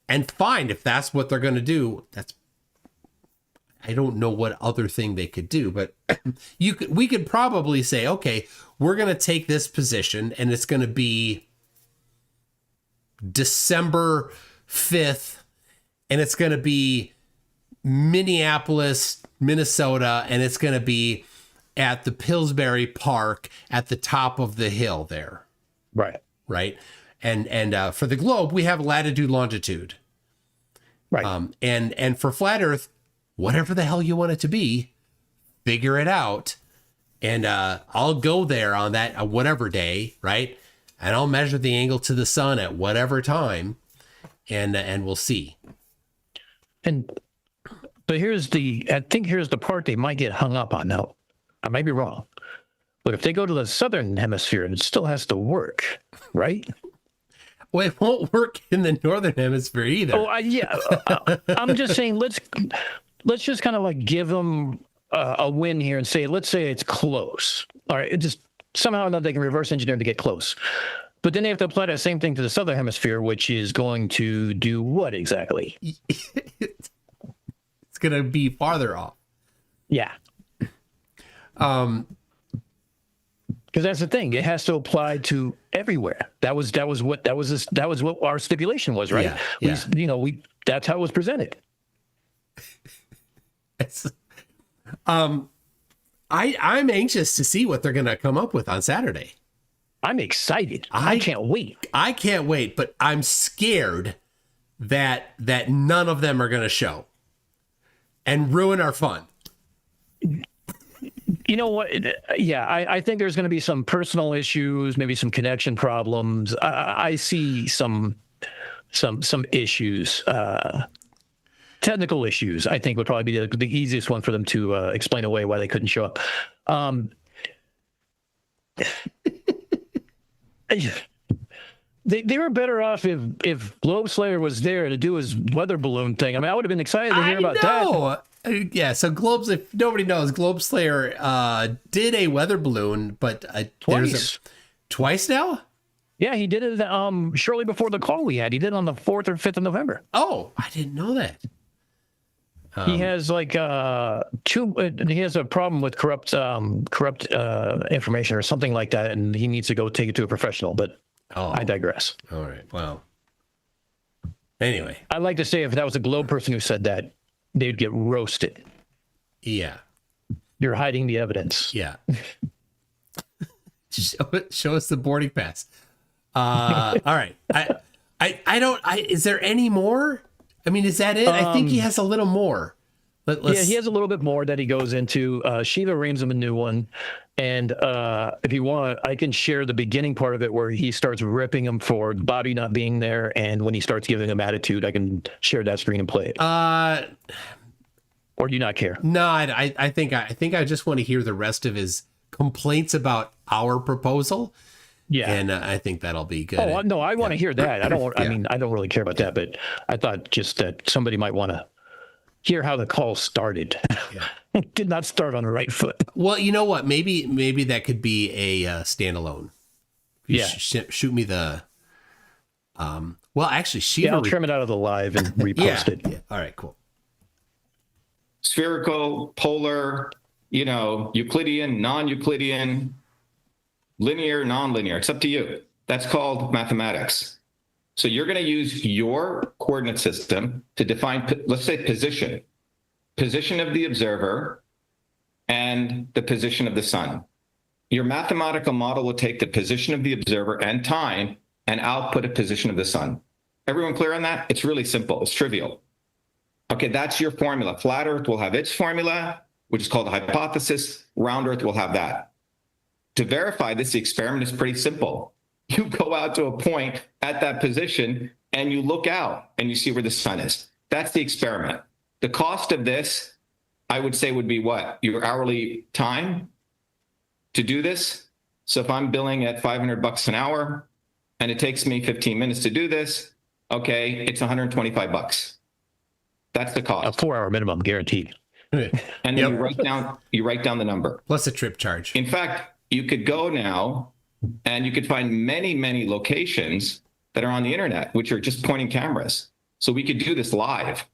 and fine, if that's what they're going to do, I don't know what other thing they could do, but we could probably say, okay, we're going to take this position, and it's going to be December 5th, and it's going to be Minneapolis, Minnesota, and it's going to be at the Pillsbury Park at the top of the hill there. Right. And for the globe, we have latitude, longitude. Right. And for flat Earth, whatever the hell you want it to be, figure it out. And I'll go there on that whatever day, right? And I'll measure the angle to the sun at whatever time, and we'll see. But here's the part they might get hung up on. Now, I might be wrong, but if they go to the southern hemisphere, it still has to work, right? Well, it won't work in the northern hemisphere either. Oh, I'm just saying, let's just kind of like give them a win here and say, let's say it's close. All right, it just somehow or another they can reverse engineer to get close. But then they have to apply that same thing to the southern hemisphere, which is going to do what exactly? It's going to be farther off. Yeah. Because that's the thing; it has to apply to everywhere. That was what our stipulation was, right? Yeah. That's how it was presented. I'm anxious to see what they're going to come up with on Saturday. I'm excited. I can't wait. I can't wait, but I'm scared that none of them are going to show and ruin our fun. You know what? Yeah, I think there's going to be some personal issues, maybe some connection problems. I see some issues. Technical issues, I think, would probably be the easiest one for them to explain away why they couldn't show up. They were better off if Globe Slayer was there to do his weather balloon thing. I mean, I would have been excited to hear about that. Yeah, so if nobody knows, Globe Slayer did a weather balloon, but twice now? Yeah, he did it shortly before the call we had. He did it on the 4th or 5th of November. Oh, I didn't know that. He has like he has a problem with corrupt information or something like that, and he needs to go take it to a professional. But I digress. All right. Well, Anyway, I like to say if that was a globe person who said that, they'd get roasted. yeah. You're hiding the evidence. Yeah. Show us the boarding pass. All right. Is there any more? I mean, is that it? I think he has a little more. Yeah, he has a little bit more that he goes into. Shiva reams him a new one. And if you want, I can share the beginning part of it where he starts ripping him for Bobby not being there. And when he starts giving him attitude, I can share that screen and play it. Or do you not care? No, I think I just want to hear the rest of his complaints about our proposal. Yeah. And I think that'll be good. Oh, no, I want to hear that. I don't, Yeah. I mean, I don't really care about that, but I thought just that somebody might want to hear how the call started. Yeah. It did not start on the right foot. Well, you know what? Maybe that could be a standalone. You Yeah. Shoot me the. Well, actually, Shiva. Yeah, I'll trim it out of the live and repost it. Yeah. All right. Cool. Spherical, polar, Euclidean, non-Euclidean, linear, non-linear. It's up to you. That's called mathematics. So you're going to use your coordinate system to define, let's say, position of the observer and the position of the sun. Your mathematical model will take the position of the observer and time and output a position of the sun. Everyone clear on that? It's really simple. It's trivial. Okay, that's your formula. Flat Earth will have its formula, which is called a hypothesis. Round Earth will have that. To verify this, the experiment is pretty simple. You go out to a point at that position and you look out and you see where the sun is. That's the experiment. The cost of this, I would say, would be what? Your hourly time to do this. So if I'm billing at $500 an hour and it takes me 15 minutes to do this, okay, it's $125. That's the cost. A 4-hour minimum guaranteed. And then you write down the number. Plus a trip charge. In fact, you could go now and you could find many, many locations that are on the internet, which are just pointing cameras. So we could do this live.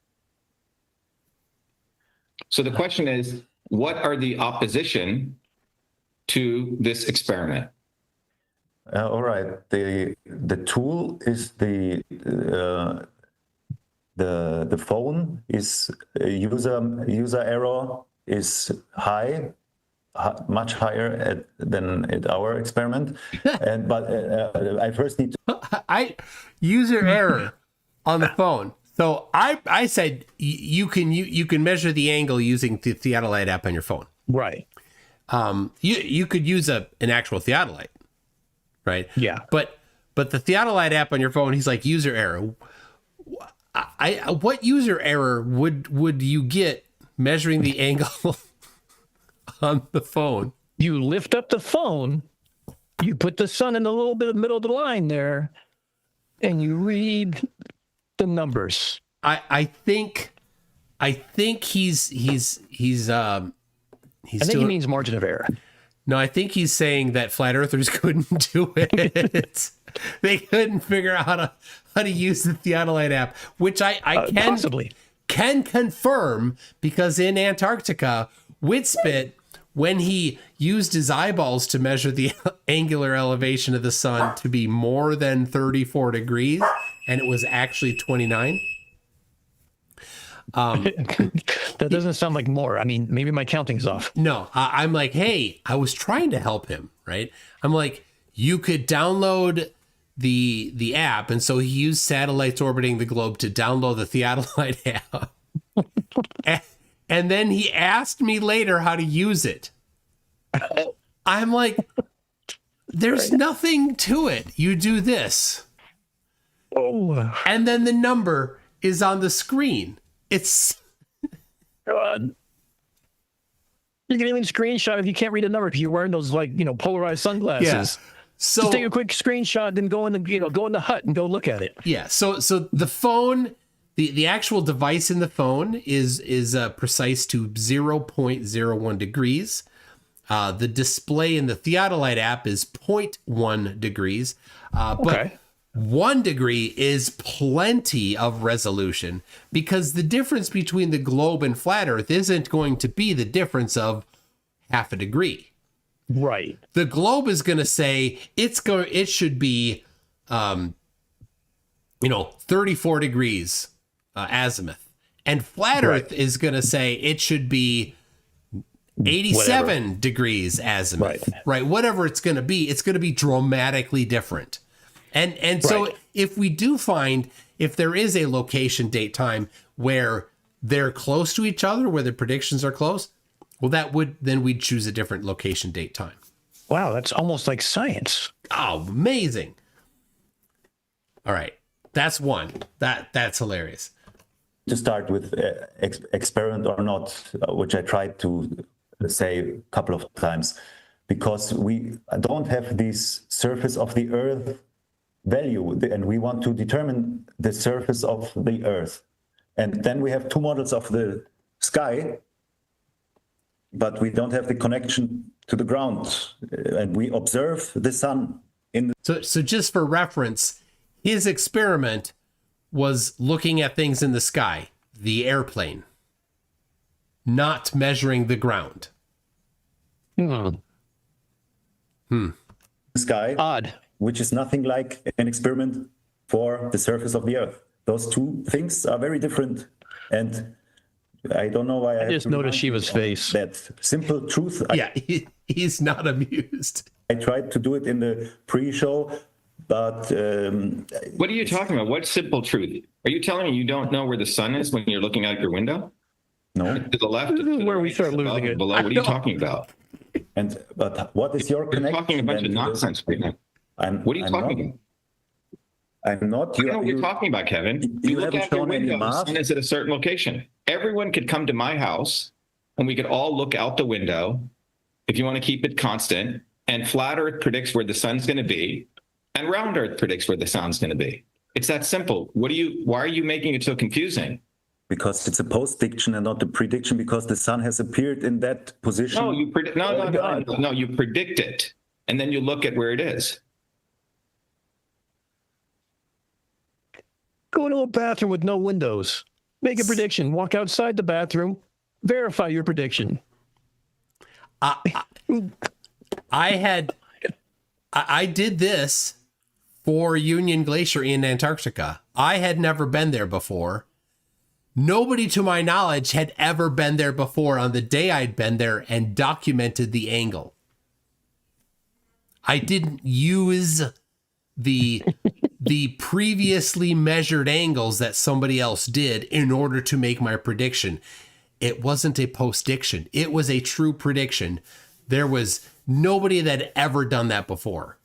So the question is, what are the opposition to this experiment? All right. The tool is the phone is user error is high, much higher than at our experiment. But I first need to user error on the phone. So I said you can measure the angle using the theodolite app on your phone. Right. You could use an actual theodolite, right? Yeah. But the theodolite app on your phone, he's like user error. What user error would you get measuring the angle on the phone? You lift up the phone, you put the sun in a little bit of the middle of the line there, and you read the numbers. I think he's I think he means margin of error. No, I think he's saying that flat earthers couldn't do it. They couldn't figure out how to use the theodolite app, which I possibly can confirm, because in Antarctica, Whitspit, when he used his eyeballs to measure the angular elevation of the sun to be more than 34 degrees, and it was actually 29. That doesn't sound like more. I mean, maybe my counting's off. No, I'm like, hey, I was trying to help him, right? I'm like, you could download the app, and so he used satellites orbiting the globe to download the theodolite app. And then he asked me later how to use it. I'm like, there's nothing to it. You do this. Oh. And then the number is on the screen. It's God. You can even screenshot if you can't read a number if you're wearing those polarized sunglasses. Yeah. So just take a quick screenshot, then go in the hut and go look at it. Yeah. So the phone, the actual device in the phone is precise to 0.01 degrees. The display in the theodolite app is 0.1 degrees. But 1 degree is plenty of resolution, because the difference between the globe and flat Earth isn't going to be the difference of half a degree. Right. The globe is going to say it should be 34 degrees azimuth. And flat Earth is going to say it should be 87 degrees azimuth, right? Whatever it's going to be dramatically different. And so if we do find, if there is a location, date, time where they're close to each other, where the predictions are close, well, then we'd choose a different location, date, time. Wow, that's almost like science. Oh, amazing. All right. That's one. That's hilarious. To start with experiment or not, which I tried to say a couple of times, because we don't have this surface of the Earth value, and we want to determine the surface of the Earth. And then we have two models of the sky, but we don't have the connection to the ground, and we observe the sun in the... So just for reference, his experiment was looking at things in the sky, the airplane, not measuring the ground. Sky, odd, which is nothing like an experiment for the surface of the Earth. Those two things are very different, and I don't know why I just noticed Shiva's face. That simple truth. Yeah, he's not amused. I tried to do it in the pre-show, but what are you talking about? What simple truth? Are you telling me you don't know where the sun is when you're looking out your window? No. To the left. This is where we start losing it. Below. What are you talking about? But what is your connection? You're talking a bunch of nonsense right now. What are you talking about? I'm not. I know what you're talking about, Kevin. You look out your window, the sun is at a certain location. Everyone could come to my house, and we could all look out the window, if you want to keep it constant, and flat Earth predicts where the sun's going to be, and round Earth predicts where the sun's going to be. It's that simple. Why are you making it so confusing? Because it's a post-diction and not a prediction, because the sun has appeared in that position. No, you predict. No, you predict it, and then you look at where it is. Go into a bathroom with no windows. Make a prediction. Walk outside the bathroom. Verify your prediction. I did this for Union Glacier in Antarctica. I had never been there before. Nobody, to my knowledge, had ever been there before on the day I'd been there and documented the angle. I didn't use the previously measured angles that somebody else did in order to make my prediction. It wasn't a post-diction. It was a true prediction. There was nobody that had ever done that before.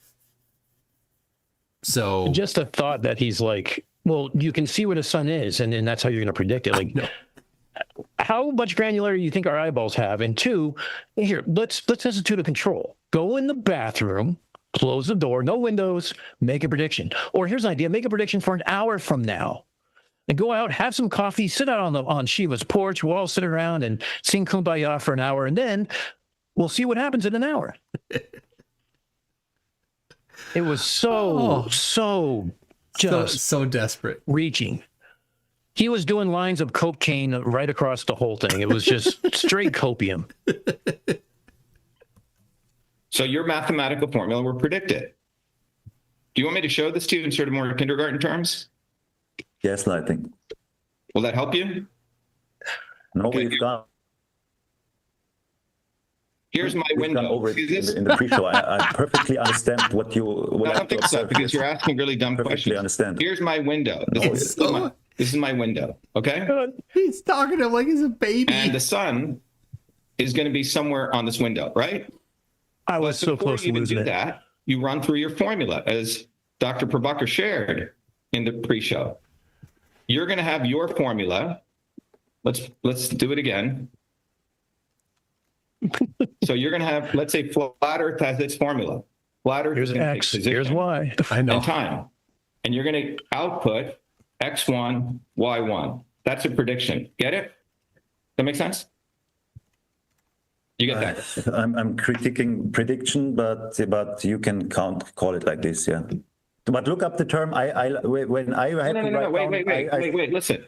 So just a thought that he's like, well, you can see where the sun is, and then that's how you're going to predict it. Like, how much granularity do you think our eyeballs have? And two, here, let's institute a control. Go in the bathroom, close the door, no windows, make a prediction. Or here's an idea: make a prediction for an hour from now, and go out, have some coffee, sit out on Shiva's porch. We'll all sit around and sing Kumbaya for an hour, and then we'll see what happens in an hour. It was so desperate. Reaching. He was doing lines of cocaine right across the whole thing. It was just straight copium. So your mathematical formula will predict it. Do you want me to show this to you in sort of more kindergarten terms? Gaslighting. Will that help you? No, Okay, we've gone. Here's my We've window. gone over it See this? in the pre-show. I perfectly understand what you. No, I don't think so, because you're asking really dumb Perfectly questions. understand. Here's my window. This is my window. Okay. He's talking to him like he's a baby. And the sun is going to be somewhere on this window, right? I was so close to losing it. That, you run through your formula, as Dr. Prabhakar shared in the pre-show. You're going to have your formula. Let's do it again. So you're going to have, let's say, flat Earth has its formula. Flat Earth Here's is going to X, take position here's Y. I know. and time. And you're going to output X1, Y1. That's a prediction. Get it? That make sense? You get that? I'm critiquing prediction, but you can call it like this, yeah. But look up the term. When I had to write down, Wait. Listen.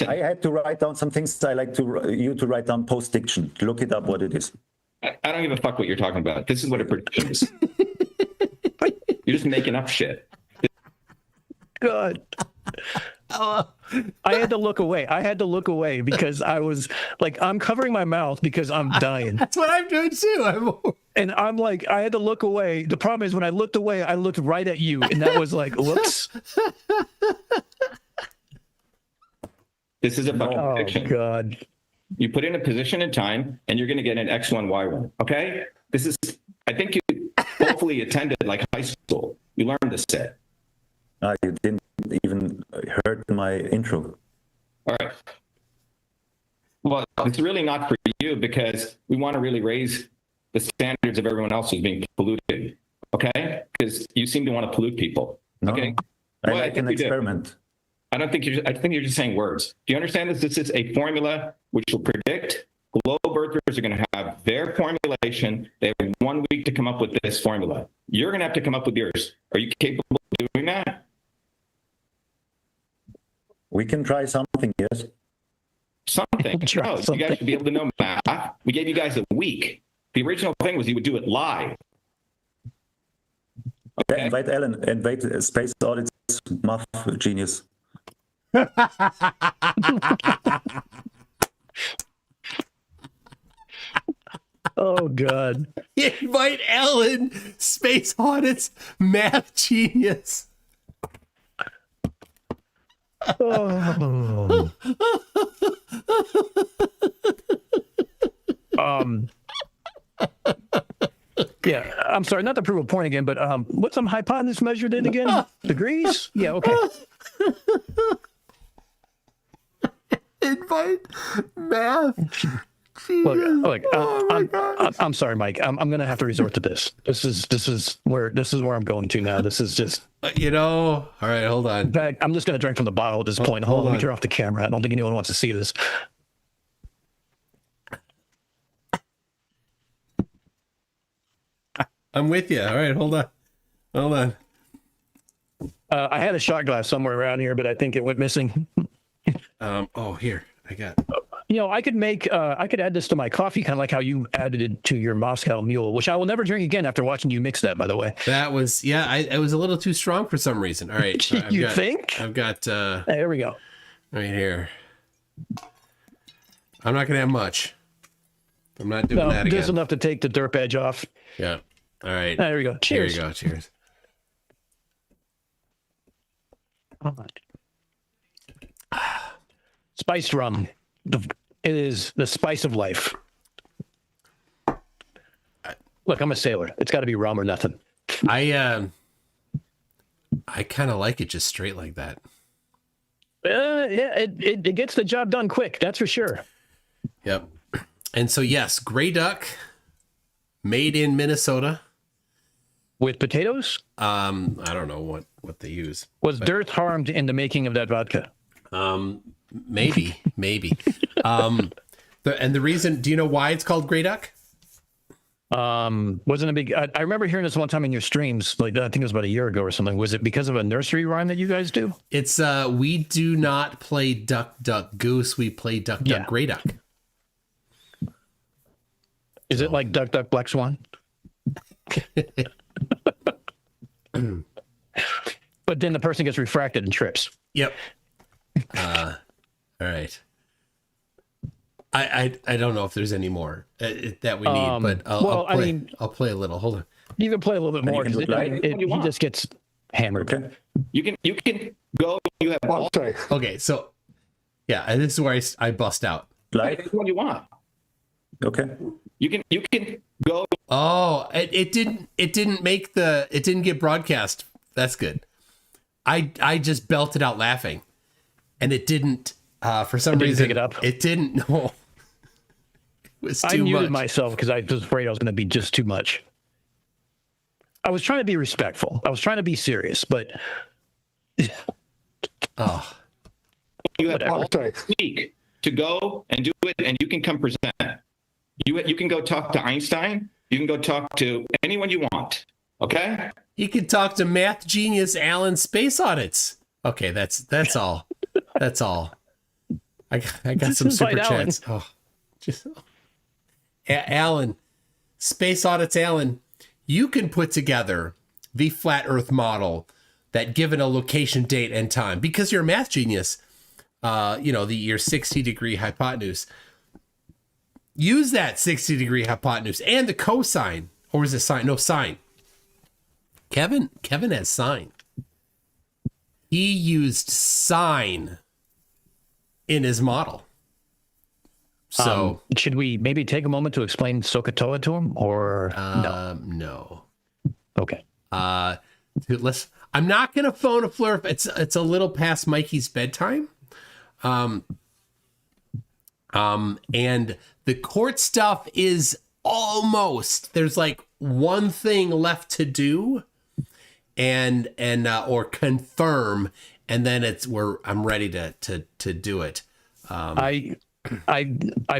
I had to write down some things. I like you to write down post-diction. Look it up what it is. I don't give a fuck what you're talking about. This is what a prediction is. You're just making up shit. God. I had to look away. I had to look away because I was like, I'm covering my mouth because I'm dying. That's what I'm doing too. And I'm like, I had to look away. The problem is when I looked away, I looked right at you. And that was like, whoops. This is a fucking Oh, prediction. God. You put in a position in time, and you're going to get an X1, Y1. Okay? This is, I think you hopefully attended like high school. You learned this set. You didn't even heard my intro. All right. Well, it's really not for you because we want to really raise the standards of everyone else who's being polluted. Okay? Because you seem to want to pollute people. Okay? I Well, like think an you do. experiment. I think you're just saying words. Do you understand this? This is a formula which will predict globe earthers are going to have their formulation. They have 1 week to come up with this formula. You're going to have to come up with yours. Are you capable of doing that? We can try something, yes. Something. Try No, something. you guys should be able to know math. We gave you guys a week. The original thing was you would do it live. Yeah, Okay? invite Alan, invite Space Audits math genius. Oh, God. Invite Ellen, Space Audits, math genius. Oh. Yeah, I'm sorry, not to prove a point again, but what's some hypotenuse measured in again? Degrees? Yeah, okay. Invite math. Look, I'm sorry, Mike. I'm gonna have to resort to this. This is where I'm going to now. This is just. All right, hold on. In fact, I'm just gonna drink from the bottle at this point. Hold on, let me turn off the camera. I don't think anyone wants to see this. I'm with you. All right, hold on. I had a shot glass somewhere around here, but I think it went missing. Here, I got. I could add this to my coffee, kind of like how you added it to your Moscow Mule, which I will never drink again after watching you mix that, by the way. That was, it was a little too strong for some reason. All right. You think? I've got, There we go. right here. I'm not going to have much. I'm not doing that again. Just enough to take the derp edge off. Yeah. All right. There we go. Cheers. There you go. Cheers. Spiced rum. It is the spice of life. Look, I'm a sailor. It's got to be rum or nothing. I kind of like it just straight like that. Yeah, it gets the job done quick. That's for sure. Yep. And so, yes, Grey Duck, made in Minnesota. With potatoes? I don't know what they use. Was dirt harmed in the making of that vodka? Maybe. And the reason, do you know why it's called Grey Duck? Wasn't a big. I remember hearing this one time in your streams. Like I think it was about a year ago or something. Was it because of a nursery rhyme that you guys do? It's we do not play Duck Duck Goose. We play Duck Duck Grey Duck. Is it like Duck Duck Black Swan? But then the person gets refracted and trips. Yep. All right. I don't know if there's any more that we need, but I'll play a little. Hold on. You can play a little bit more because he just gets hammered. Okay. You can go. You have all Okay, so yeah, this is where I bust out. Live? what you want. Okay. You can go. Oh, it didn't get broadcast. That's good. I just belted out laughing, and it didn't. For some reason, pick it up? It didn't. No. It was I too muted much. myself because I was afraid I was going to be just too much. I was trying to be respectful. I was trying to be serious, but Oh, You have Whatever. all week to go and do it, and you can come present. You can go talk to Einstein. You can go talk to anyone you want. Okay. you can talk to math genius Alan Space Audits. Okay, that's all. That's all. I got Just some super invite Alan. chats. Oh, just Alan, Space Audits Alan, you can put together the flat Earth model that given a location, date, and time, because you're a math genius, your 60-degree hypotenuse, use that 60-degree hypotenuse and the cosine, or is it sine? No, sine. Kevin has sine. He used sine in his model. So should we maybe take a moment to explain SOHCAHTOA to him, or no? No. Okay. Dude, I'm not gonna phone a Flurf. It's a little past Mikey's bedtime. And the court stuff is almost, there's like one thing left to do and or confirm, and then I'm ready to do it. I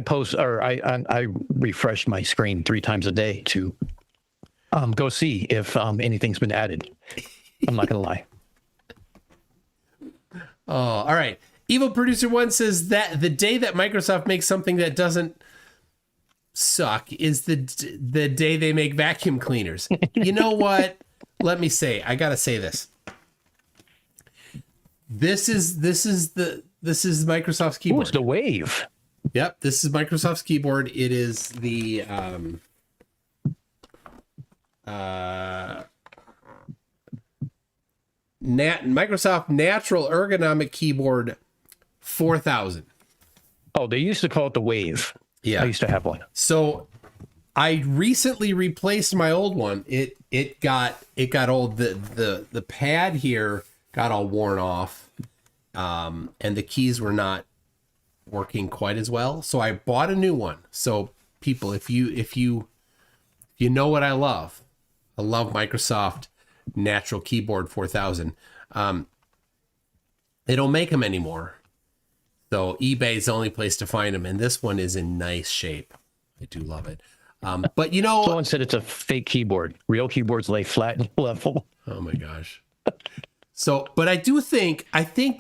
post, or I refresh my screen 3 times a day to go see if anything's been added. I'm not gonna lie. Oh, all right. Evil Producer One says that the day that Microsoft makes something that doesn't suck is the day they make vacuum cleaners. You know what? Let me say, I gotta say this. This is Microsoft's keyboard. Ooh, it's the Wave. Yep, this is Microsoft's keyboard. It is the Microsoft Natural Ergonomic Keyboard 4000. Oh, they used to call it the Wave. Yeah, I used to have one. So I recently replaced my old one. It got old. The pad here got all worn off, and the keys were not working quite as well. So I bought a new one. So people, if you know what I love Microsoft Natural Keyboard 4000. They don't make them anymore. So eBay is the only place to find them, and this one is in nice shape. I do love it. But someone said it's a fake keyboard. Real keyboards lay flat and level. Oh my gosh. So, but I think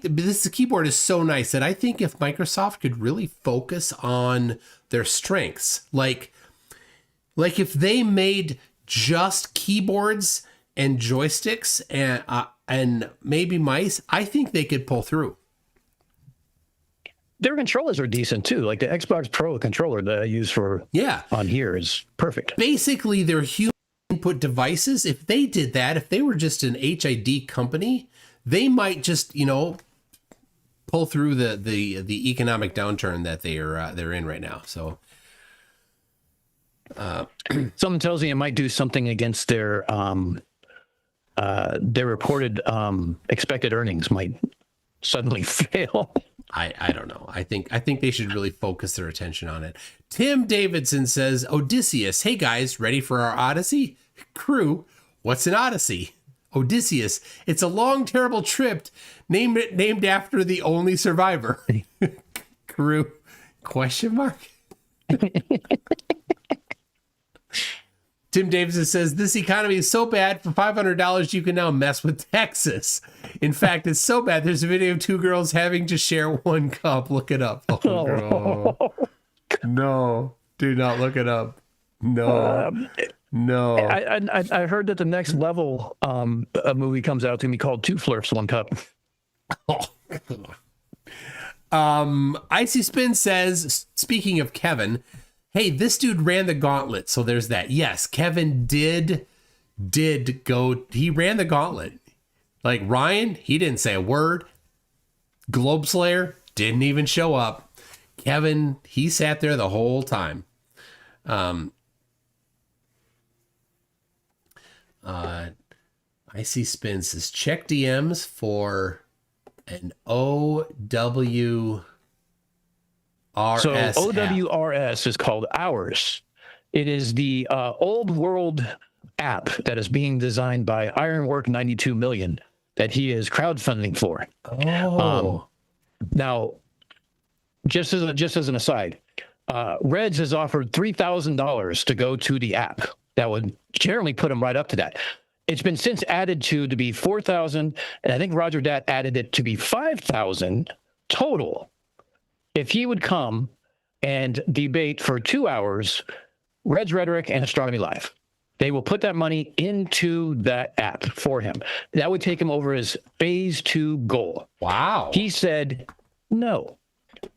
this keyboard is so nice that I think if Microsoft could really focus on their strengths, like if they made just keyboards and joysticks and maybe mice, I think they could pull through. Their controllers are decent too. Like the Xbox Pro controller that I use on here is perfect. Basically, they're human input devices. If they did that, if they were just an HID company, they might just pull through the economic downturn that they're in right now. So something tells me it might do something against their reported expected earnings might suddenly fail. I don't know. I think they should really focus their attention on it. Tim Davidson says, Odysseus, hey guys, ready for our Odyssey? Crew, what's an Odyssey? Odysseus, it's a long, terrible trip named after the only survivor. Crew, question mark? Tim Davidson says, this economy is so bad, for $500 you can now mess with Texas. In fact, it's so bad, there's a video of 2 girls having to share one cup. Look it up. Oh, no, do not look it up. No. No. I heard that the next level a movie comes out to me called 2 Flurfs, 1 Cup. Icy Spin says, speaking of Kevin, hey, this dude ran the gauntlet. So there's that. Yes, Kevin did go. He ran the gauntlet. Like Ryan, he didn't say a word. Globe Slayer didn't even show up. Kevin, he sat there the whole time. Icy Spin says, check DMs for an OWRS. So OWRS is called Hours. It is the old world app that is being designed by Ironwork 92 million that he is crowdfunding for. Oh. Now, just as an aside, Reds has offered $3,000 to go to the app. That would generally put him right up to that. It's been since added to be 4,000, and I think Roger Dat added it to be 5,000 total. If he would come and debate for 2 hours, Reds Rhetoric and Astronomy Live. They will put that money into that app for him. That would take him over his phase 2 goal. Wow. He said no.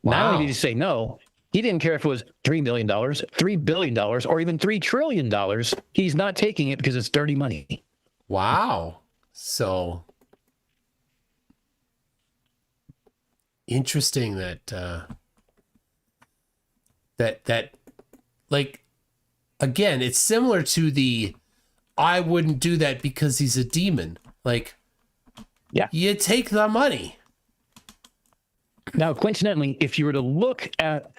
Not only did he say no, he didn't care if it was $3 million, $3 billion, or even $3 trillion. He's not taking it because it's dirty money. Wow. So interesting that that like, again, it's similar to the I wouldn't do that because he's a demon. Like, yeah, you take the money. Now, coincidentally, if you were to look at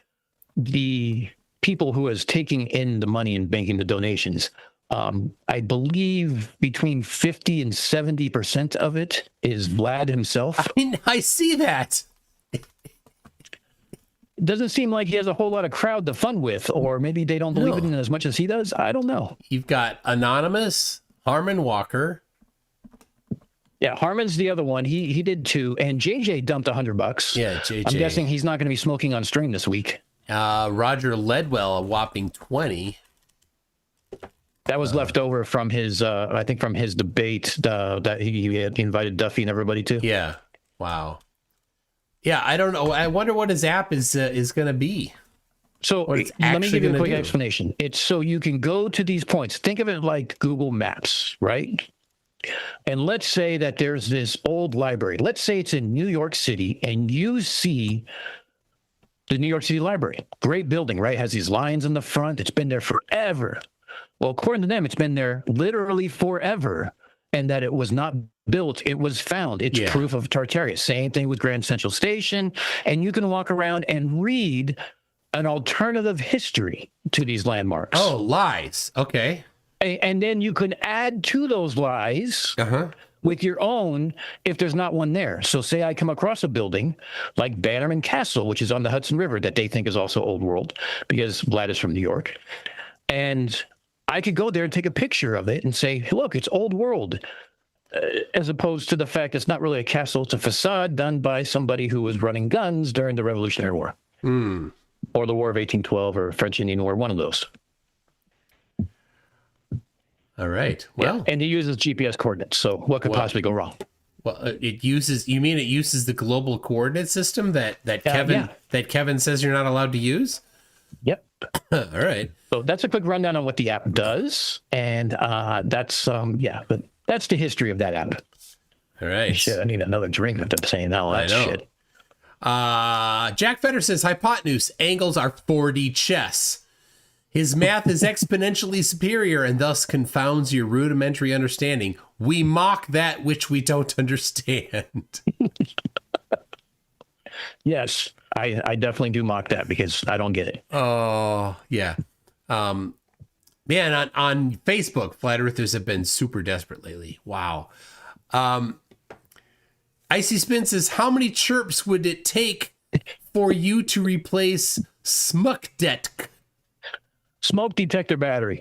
the people who is taking in the money and banking the donations, I believe between 50 and 70% of it is Vlad himself. I mean, I see that. It doesn't seem like he has a whole lot of crowd to fund with, or maybe they don't believe in it as much as he does. I don't know. You've got Anonymous, Harmon Walker. Yeah, Harmon's the other one. He did too, and JJ dumped $100. Yeah, JJ. I'm guessing he's not going to be smoking on stream this week. Roger Ledwell, a whopping 20. That was left over from his, I think, from his debate that he had invited Duffy and everybody to. Yeah. Wow. Yeah, I don't know. I wonder what his app is going to be. So What it's let me actually give you a gonna quick do. explanation. It's so you can go to these points. Think of it like Google Maps, right? And let's say that there's this old library. Let's say it's in New York City, and you see the New York City Library. Great building, right? Has these lions in the front. It's been there forever. Well, according to them, it's been there literally forever, and that it was not built. It was found. It's Yeah. proof of Tartaria. Same thing with Grand Central Station. And you can walk around and read an alternative history to these landmarks. Oh, lies. Okay. And then you can add to those lies Uh-huh. with your own if there's not one there. So say I come across a building like Bannerman Castle, which is on the Hudson River, that they think is also Old World because Vlad is from New York. And I could go there and take a picture of it and say, hey, look, it's Old World. As opposed to the fact it's not really a castle, it's a facade done by somebody who was running guns during the Revolutionary War. Or the War of 1812 or French Indian War, one of those. All right. Well, And he uses GPS coordinates, so what could possibly go wrong? it uses the global coordinate system that Kevin says you're not allowed to use? Yep. All right. So that's a quick rundown on what the app does, and that's but that's the history of that app. All right. Shit, I need another drink after saying all that know. shit. Jack Fetter says hypotenuse angles are 4D chess. His math is exponentially superior and thus confounds your rudimentary understanding. We mock that which we don't understand. Yes, I definitely do mock that because I don't get it. Oh, yeah. Man, on Facebook, flat earthers have been super desperate lately. Wow. Icy Spin says, how many chirps would it take for you to replace Smukdet? Smoke detector battery.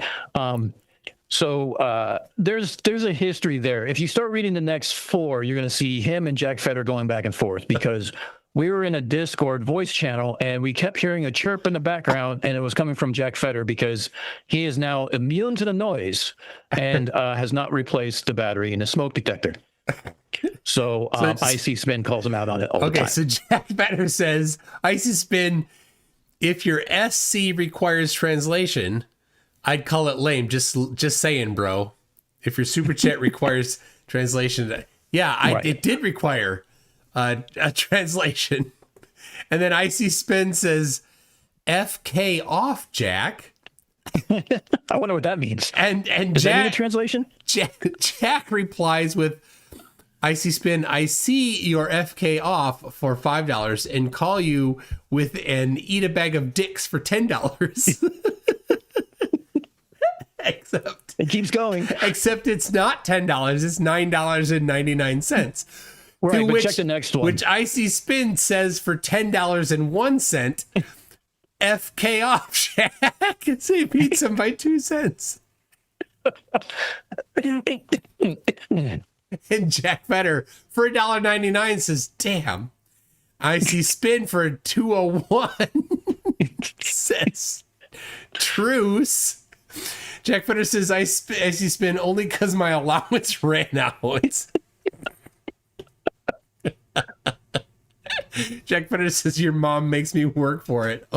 So there's a history there. If you start reading the next 4, you're going to see him and Jack Fetter going back and forth because we were in a Discord voice channel and we kept hearing a chirp in the background, and it was coming from Jack Fetter because he is now immune to the noise and has not replaced the battery in the smoke detector. So Icy Spin calls him out on it all the time. Okay, so Jack Fetter says, Icy Spin, if your SC requires translation, I'd call it lame. Just saying, bro. If your super chat requires translation, yeah, it did require a translation. And then Icy Spin says, FK off, Jack. I wonder what that means. And Does that need a translation? Jack replies with, Icy Spin, I see your FK off for $5 and call you with an eat a bag of dicks for $10. Except It keeps going. Except it's not $10, it's $9.99. Right, but check the next one. Which Icy Spin says for $10.01, FK off, Jack. So he beats him by 2 cents. And Jack Fetter for $1.99 says, damn, Icy Spin for $2.01 says, truce. Jack Fitter says, I see spin only because my allowance ran out. Jack Fitter says, your mom makes me work for it.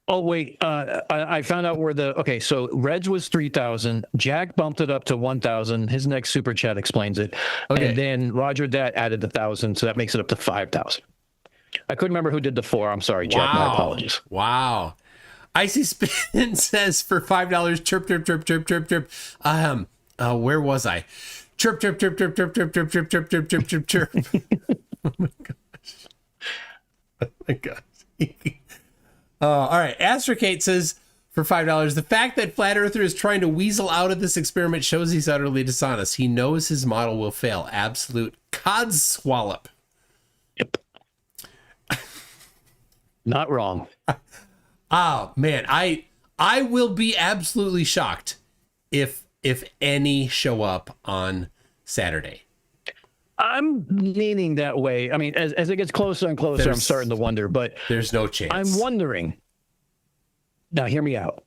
Oh, wait. I found out where okay, so Reg was 3,000. Jack bumped it up to 1,000. His next super chat explains it. Okay. And then Roger Dat added 1,000. So that makes it up to 5,000. I couldn't remember who did the 4. I'm sorry, Jack. My apologies. Wow. Icy Spin says for $5, chirp, chirp, chirp, chirp, chirp, chirp. Where was I? Chirp, chirp, chirp, chirp, chirp, chirp, chirp, chirp, chirp, chirp, chirp, chirp, chirp. Oh my gosh. Oh my gosh. All right. Astrocate says for $5, the fact that Flat Earther is trying to weasel out of this experiment shows he's utterly dishonest. He knows his model will fail. Absolute codswallop. Yep. Not wrong. Oh man, I will be absolutely shocked if any show up on Saturday. I'm leaning that way. I mean, as it gets closer and closer, I'm starting to wonder, but there's no chance. I'm wondering. Now, hear me out.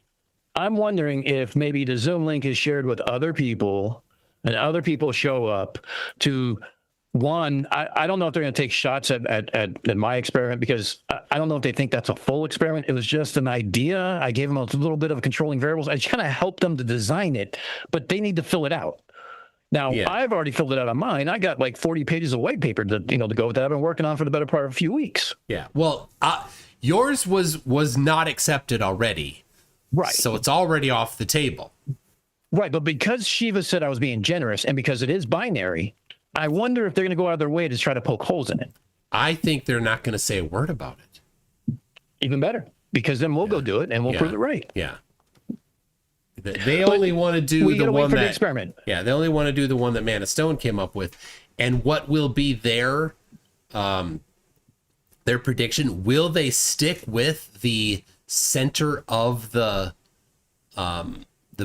I'm wondering if maybe the Zoom link is shared with other people and other people show up to one. I don't know if they're going to take shots at my experiment because I don't know if they think that's a full experiment. It was just an idea. I gave them a little bit of controlling variables. I just kind of helped them to design it, but they need to fill it out. Now, I've already filled it out on mine. I got like 40 pages of white paper to go with that. I've been working on for the better part of a few weeks. Yeah. Well, yours was not accepted already. Right. So it's already off the table. Right. But because Shiva said I was being generous and because it is binary, I wonder if they're going to go out of their way to try to poke holes in it. I think they're not going to say a word about it. Even better, because then we'll go do it and we'll prove it right. Yeah. They only want to do the one that experiment. Yeah, they only want to do the one that Man of Stone came up with, and what will be their prediction? Will they stick with the center of the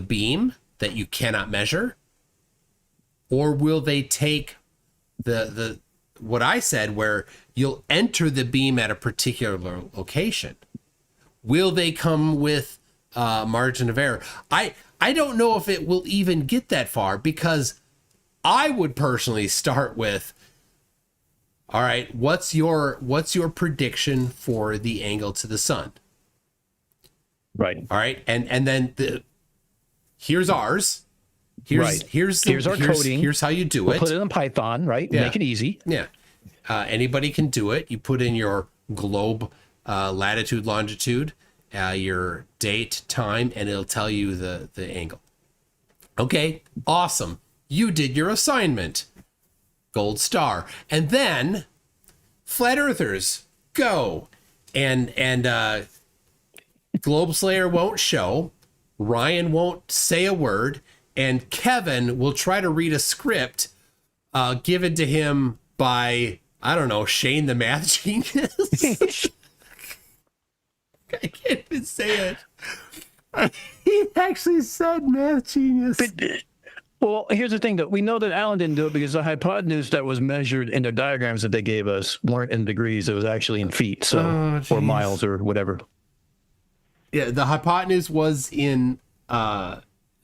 beam that you cannot measure, or will they take the what I said, where you'll enter the beam at a particular location? Will they come with margin of error? I don't know if it will even get that far, because I would personally start with, all right, what's your prediction for the angle to the sun? Right. All right. And then here's ours. Here's our coding. Here's how you do we'll it. Put it in Python, right? Yeah. Make it easy. Yeah. Anybody can do it. You put in your globe latitude, longitude, your date, time, and it'll tell you the angle. Okay, awesome. You did your assignment. Gold star. And then Flat Earthers, go. And Globe Slayer won't show. Ryan won't say a word. And Kevin will try to read a script given to him by, I don't know, Shane the math genius. I can't even say it. He actually said math genius. Well, here's the thing, though. We know that Alan didn't do it because the hypotenuse that was measured in their diagrams that they gave us weren't in degrees. It was actually in feet, or miles or whatever. Yeah, the hypotenuse was in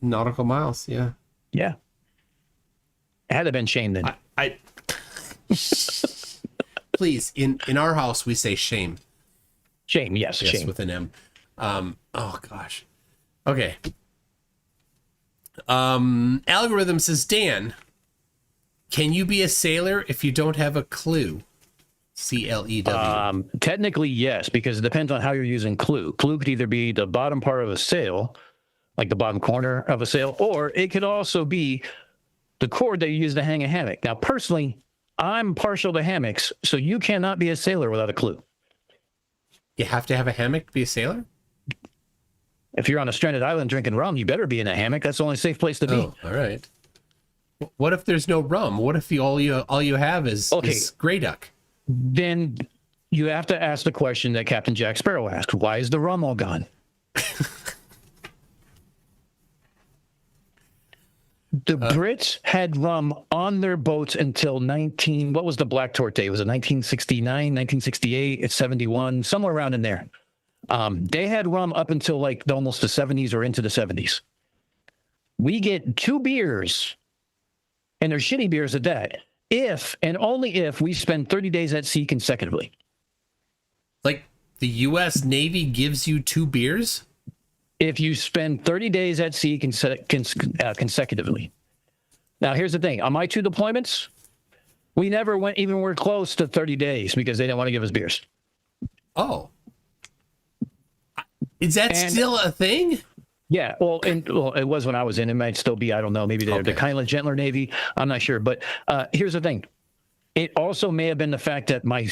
nautical miles. Yeah. Yeah. It had to have been Shane then. I please, in our house, we say shame. Shame, yes, shame. With an M. Oh, gosh. Okay. Algorithm says, Dan, can you be a sailor if you don't have a clue? CLEW. Technically, yes, because it depends on how you're using clue. Clue could either be the bottom part of a sail, like the bottom corner of a sail, or it could also be the cord that you use to hang a hammock. Now, personally, I'm partial to hammocks, so you cannot be a sailor without a clue. You have to have a hammock to be a sailor? If you're on a stranded island drinking rum, you better be in a hammock. That's the only safe place to be. Oh, all right. What if there's no rum? What if all you have is gray duck? Then you have to ask the question that Captain Jack Sparrow asked. Why is the rum all gone? The Brits had rum on their boats until what was the Black Torte? Was it 1969, 1968, it's 71, somewhere around in there. They had rum up until like almost the 70s or into the 70s. We get 2 beers, and they're shitty beers at that, if and only if we spend 30 days at sea consecutively. Like the U.S. Navy gives you 2 beers? If you spend 30 days at sea consecutively. Now, here's the thing. On my 2 deployments, we never were close to 30 days because they didn't want to give us beers. Oh. Is that still a thing? Yeah, well, it was when I was in. It might still be. I don't know. Maybe they're kind of gentler Navy. I'm not sure. But here's the thing. It also may have been the fact that my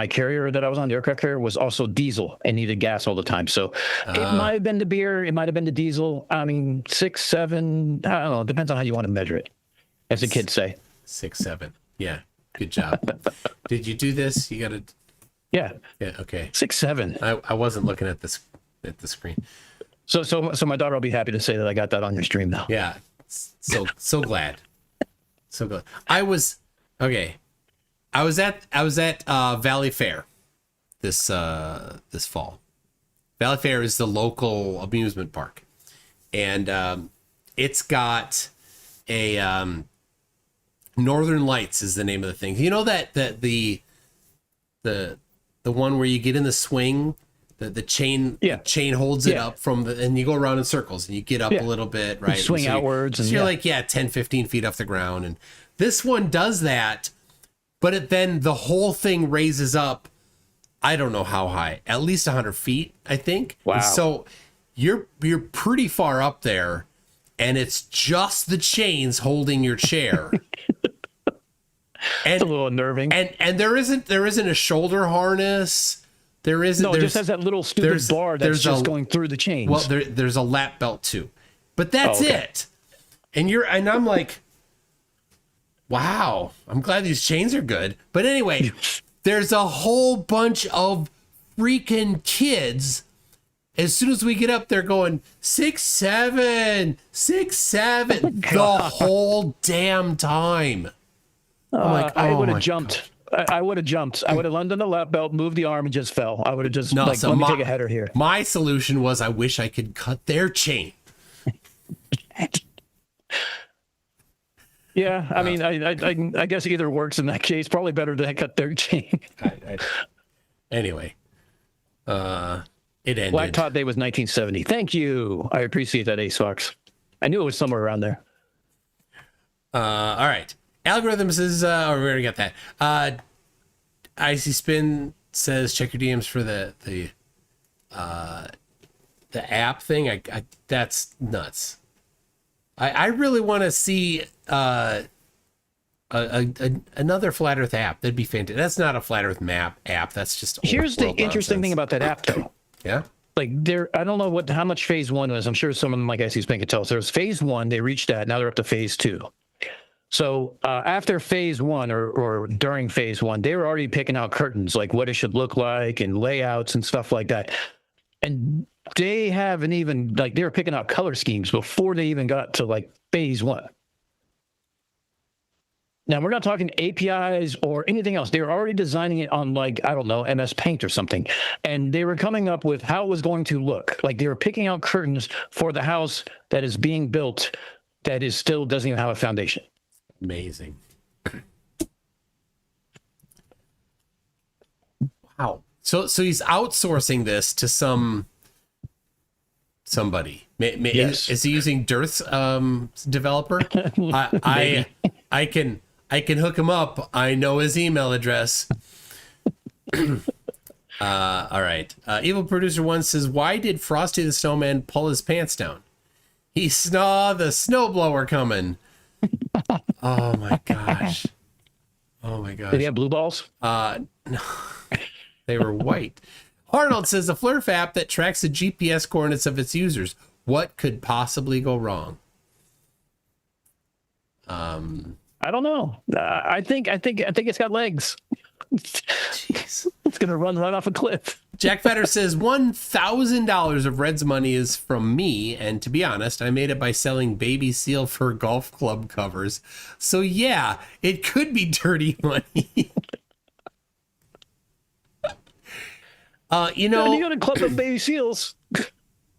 carrier that I was on, the aircraft carrier, was also diesel and needed gas all the time. So it might have been the beer. It might have been the diesel. I mean, 6, 7. I don't know. It depends on how you want to measure it, as the kids say. 6, 7. Yeah. Good job. Did you do this? You got to. Yeah. Yeah. Okay. 6, 7. I wasn't looking at the screen. So my daughter will be happy to say that I got that on your stream now. Yeah. So glad. So glad. I was at Valley Fair this fall. Valley Fair is the local amusement park, and it's got a Northern Lights is the name of the thing. You know that the one where you get in the swing, the chain holds it up and you go around in circles and you get up a little bit, right? You swing outwards, and you're like 10, 15 feet off the ground, and this one does that, but then the whole thing raises up. I don't know how high, at least 100 feet, I think. Wow. And so you're pretty far up there, and it's just the chains holding your chair. And, it's a little unnerving. And there isn't a shoulder harness. There isn't. No, it just has that little stupid bar that's just going through the chains. Well, there's a lap belt too, but that's it. And I'm like, wow, I'm glad these chains are good. But anyway, there's a whole bunch of freaking kids. As soon as we get up there going 6, 7, 6, 7, the whole damn time. I'm like, I would have jumped. I would have jumped. I would have landed on the lap belt, moved the arm, and just fell. I would have just let me take a header here. My solution was I wish I could cut their chain. Yeah, I mean, I guess either works in that case. Probably better to cut their chain. Anyway, it ended. Black Tot Day was 1970. Thank you. I appreciate that, Ace Fox. I knew it was somewhere around there. All right. Algorithms is, we already got that. Icy Spin says check your DMs for the app thing. I that's nuts. I really want to see another Flat Earth app. That'd be fantastic. That's not a Flat Earth map app. That's just here's the interesting thing about that app, though. Yeah. Like I don't know how much phase 1 was. I'm sure some of them, like Icy Spin, could tell us. There was phase 1. They reached that. Now they're up to phase 2. So after phase 1 or during phase 1, they were already picking out curtains, like what it should look like and layouts and stuff like that. And they haven't even, like, they were picking out color schemes before they even got to like phase 1. Now, we're not talking APIs or anything else. They were already designing it on, like, I don't know, MS Paint or something. And they were coming up with how it was going to look. Like, they were picking out curtains for the house that is being built that is still doesn't even have a foundation. Amazing. Wow. So he's outsourcing this to somebody. Yes. Is he using Dearth's developer? I can hook him up. I know his email address. All right. Evil Producer 1 says, why did Frosty the Snowman pull his pants down? He saw the snowblower coming. Oh my gosh. Did he have blue balls? No. They were white. Arnold says the Flurf app that tracks the GPS coordinates of its users. What could possibly go wrong? I don't know. I think it's got legs. Jeez. It's gonna run right off a cliff. Jack Fetter says $1,000 of Red's money is from me, and to be honest, I made it by selling baby seal fur golf club covers. So yeah, it could be dirty money. You You know, got to club up baby seals.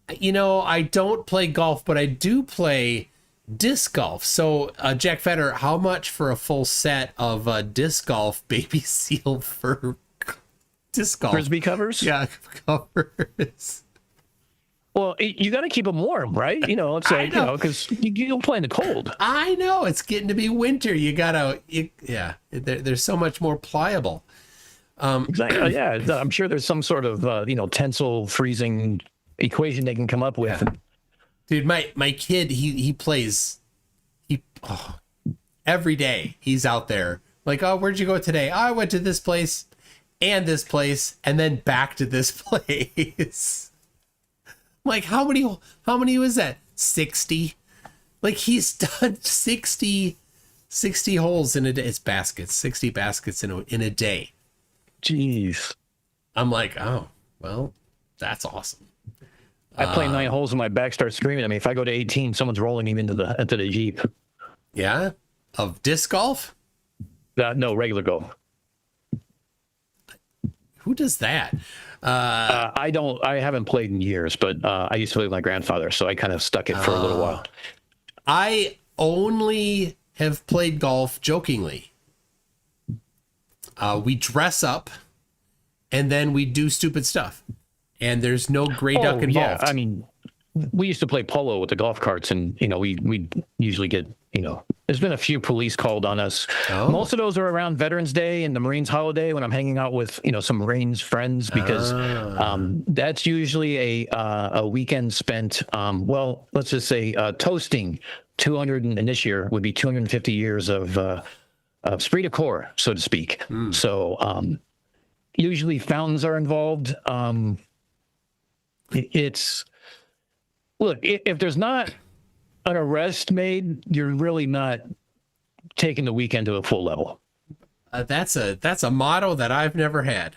I don't play golf, but I do play disc golf. So, Jack Feder, how much for a full set of disc golf baby seal for disc golf? Frisbee covers? Yeah, covers. Well, you got to keep them warm, right? It's like, because you don't play in the cold. I know it's getting to be winter. You gotta, they're so much more pliable. Exactly. Yeah, I'm sure there's some sort of tensile freezing equation they can come up with. Yeah. Dude, my kid, he plays every day. He's out there like, oh, where'd you go today? Oh, I went to this place, and then back to this place. Like, how many was that? 60. Like, he's done 60 holes in a day. It's baskets, 60 baskets in a day. Jeez. I'm like, oh, well, that's awesome. I play 9 holes and my back starts screaming at me. If I go to 18, someone's rolling him into the Jeep. Yeah? Of disc golf? No, regular golf. Who does that? I haven't played in years, but I used to play with my grandfather, so I kind of stuck it for a little while. I only have played golf jokingly. We dress up and then we do stupid stuff. And there's no gray duck involved. Yeah, I mean, we used to play polo with the golf carts, and we usually get there's been a few police called on us. Oh. Most of those are around Veterans Day and the Marines holiday when I'm hanging out with some Marines friends, because that's usually a weekend spent. Well, let's just say toasting 200, and this year would be 250 years of esprit de corps, so to speak. So usually fountains are involved. Look, if there's not an arrest made, you're really not taking the weekend to a full level. That's a motto that I've never had.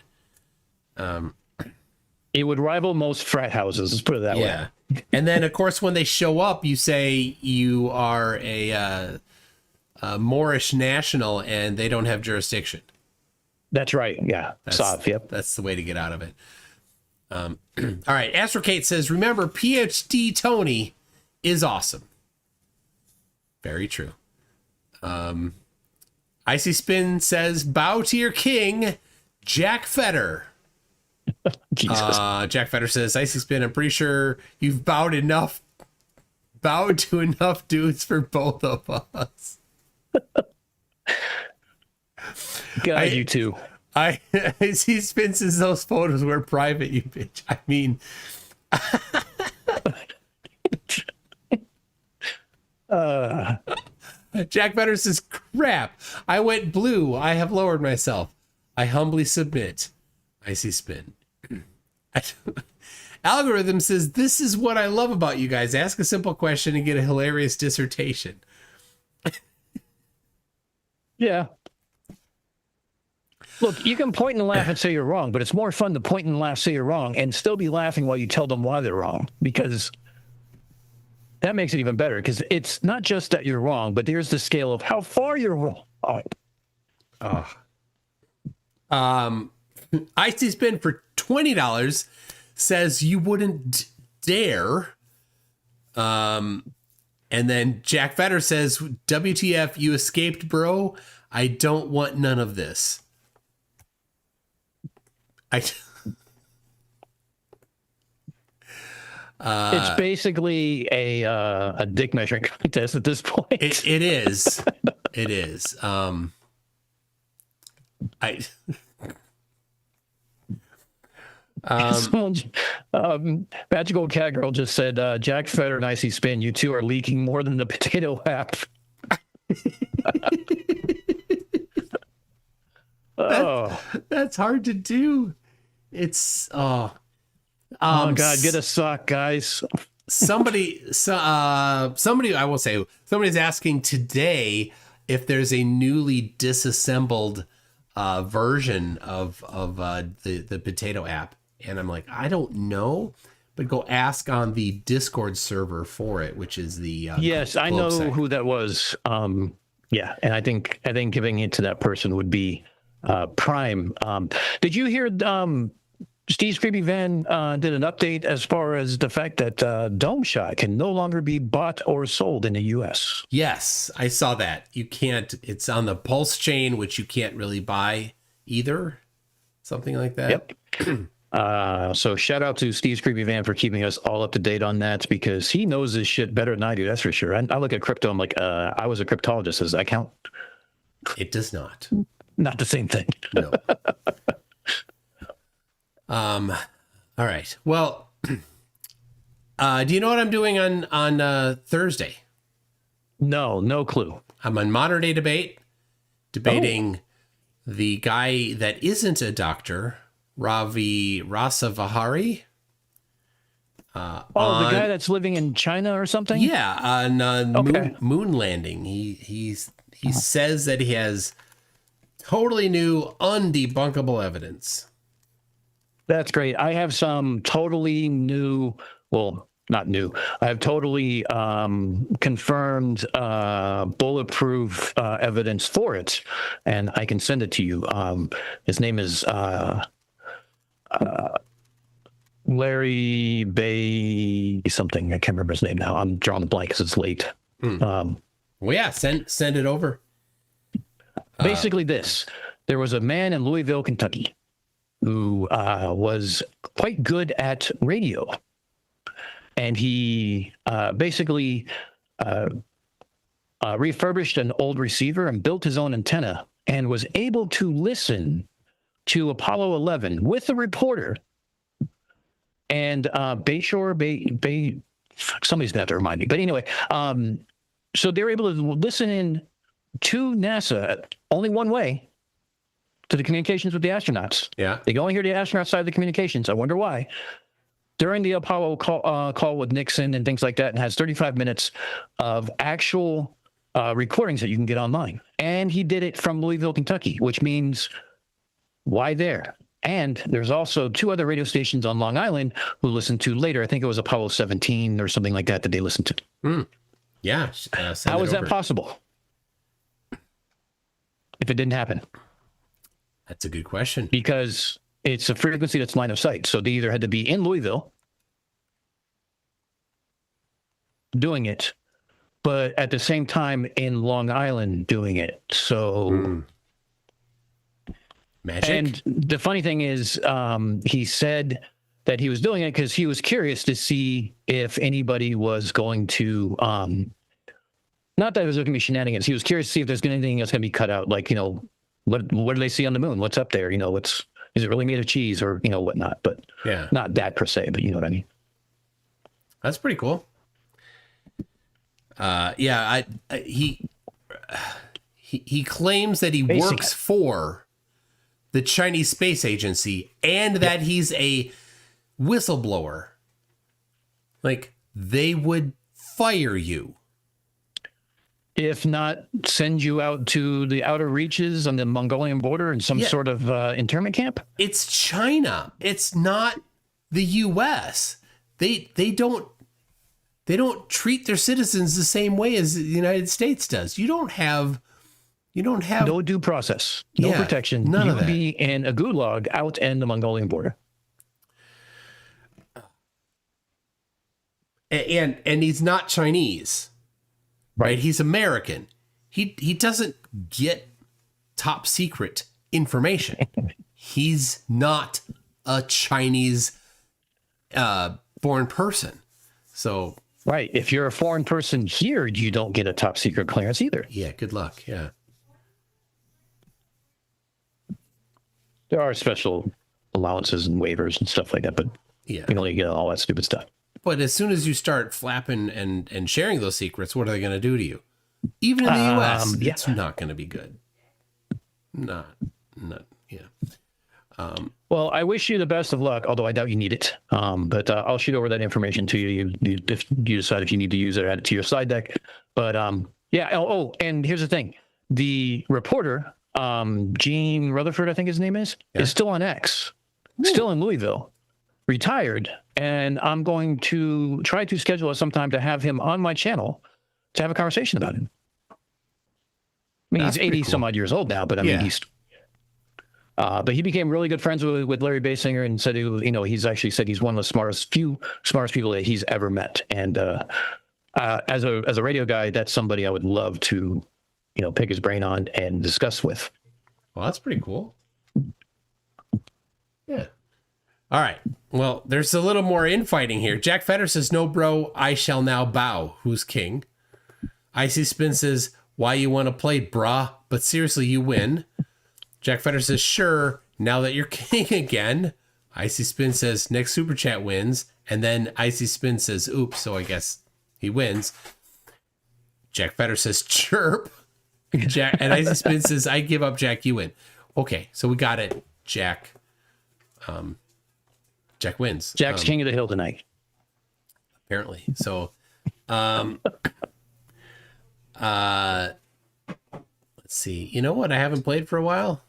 It would rival most frat houses, let's put it that way. And then, of course, when they show up, you say you are a Moorish national and they don't have jurisdiction. That's right. Yeah. Soft. Yep. That's the way to get out of it. All right. Astrocate says, remember, PhD Tony is awesome. Very true. Icy Spin says, bow to your king, Jack Feder. Jesus. Jack Feder says, Icy Spin, I'm pretty sure you've bowed to enough dudes for both of us. God, you too. Icy Spin says those photos were private, you bitch. I mean, Jack Feder says, crap, I went blue. I have lowered myself. I humbly submit. Icy Spin. Algorithm says, this is what I love about you guys. Ask a simple question and get a hilarious dissertation. Yeah. Look, you can point and laugh and say you're wrong, but it's more fun to point and laugh, say you're wrong, and still be laughing while you tell them why they're wrong, because that makes it even better, because it's not just that you're wrong, but there's the scale of how far you're wrong. Icy Spin for $20 says you wouldn't dare. And then Jack Feder says, WTF, you escaped, bro. I don't want none of this. It's basically a dick measuring contest at this point. It is. It is. Magical Cat Girl just said, Jack Feder and Icy Spin, you two are leaking more than the potato app. That's hard to do. It's oh God, get a sock, guys. somebody's asking today if there's a newly disassembled version of the potato app, and I'm like, I don't know, but go ask on the Discord server for it, which is the yes, I know site. who that was. Yeah, and I think giving it to that person would be prime. Did you hear Steve Creepy Van did an update as far as the fact that Dome Shot can no longer be bought or sold in the U.S. Yes, I saw that. You can't. It's on the Pulse chain, which you can't really buy either. Something like that. Yep. So shout out to Steve Creepy Van for keeping us all up to date on that, because he knows this shit better than I do. That's for sure. I look at crypto. I'm like, I was a cryptologist. Does that count? It does not. Not the same thing. No. All right. Well, do you know what I'm doing on Thursday? No clue. I'm on Modern Day Debate, debating the guy that isn't a doctor, Ravi Rasavahari. The guy that's living in China or something? Yeah, on moon landing. He says that he has totally new, undebunkable evidence. That's great. I have some totally new, well, not new. I have totally confirmed bulletproof evidence for it, and I can send it to you. His name is Larry Bay something. I can't remember his name now. I'm drawing a blank because it's late. Well, yeah, send it over. Basically, there was a man in Louisville, Kentucky, who was quite good at radio. And he basically refurbished an old receiver and built his own antenna and was able to listen to Apollo 11 with a reporter. And Bayshore, somebody's going to have to remind me. But anyway, so they were able to listen in to NASA only one way, to the communications with the astronauts. Yeah. They can only hear the astronaut side of the communications. I wonder why. During the Apollo call with Nixon and things like that, and has 35 minutes of actual recordings that you can get online. And he did it from Louisville, Kentucky, which means why there? And there's also 2 other radio stations on Long Island who listened to later. I think it was Apollo 17 or something like that they listened to. Yeah. How was that possible? If it didn't happen? That's a good question. Because it's a frequency that's line of sight. So they either had to be in Louisville doing it, but at the same time in Long Island doing it. So magic. And the funny thing is, he said that he was doing it because he was curious to see if anybody was going to, not that it was going to be shenanigans. He was curious to see if there's anything that's going to be cut out. Like, what do they see on the moon? What's up there? is it really made of cheese or, whatnot? But yeah, not that per se, but you know what I mean? That's pretty cool. He claims that he works for the Chinese Space Agency and that he's a whistleblower. Like, they would fire you. If not, send you out to the outer reaches on the Mongolian border in some sort of internment camp? It's China. It's not the U.S. They don't treat their citizens the same way as the United States does. You don't have no due process, no protection. None of that. You would be in a gulag out in the Mongolian border. And he's not Chinese. Right? He's American. He doesn't get top secret information. He's not a Chinese foreign person. So right. If you're a foreign person here, you don't get a top secret clearance either. Yeah, good luck. Yeah. There are special allowances and waivers and stuff like that, but you can only get all that stupid stuff. But as soon as you start flapping and sharing those secrets, what are they going to do to you? Even in the U.S., it's not going to be good. Not, yeah. Well, I wish you the best of luck, although I doubt you need it. But I'll shoot over that information to you. If you decide if you need to use it, add it to your slide deck. But yeah. Oh, and here's the thing: the reporter, Gene Rutherford, I think his name is still on X, still in Louisville, retired, and I'm going to try to schedule it sometime to have him on my channel to have a conversation about him. I mean, he's 80 some odd years old now, but I mean, But he became really good friends with Larry Basinger and said, he's actually said he's one of the smartest people that he's ever met. And as a radio guy, that's somebody I would love to, pick his brain on and discuss with. Well, that's pretty cool. Yeah. All right. Well, there's a little more infighting here. Jack Fetter says, "No, bro, I shall now bow. Who's king?" Icy Spin says, "Why you want to play, brah? But seriously, you win." Jack Fetter says, "Sure, now that you're king again." Icy Spin says, "Next super chat wins." And then Icy Spin says, "Oops, so I guess he wins." Jack Fetter says, "Chirp." Jack and Icy Spin says, "I give up, Jack, you win." Okay, so we got it. Jack wins. Jack's king of the hill tonight. Apparently. So let's see. You know what I haven't played for a while?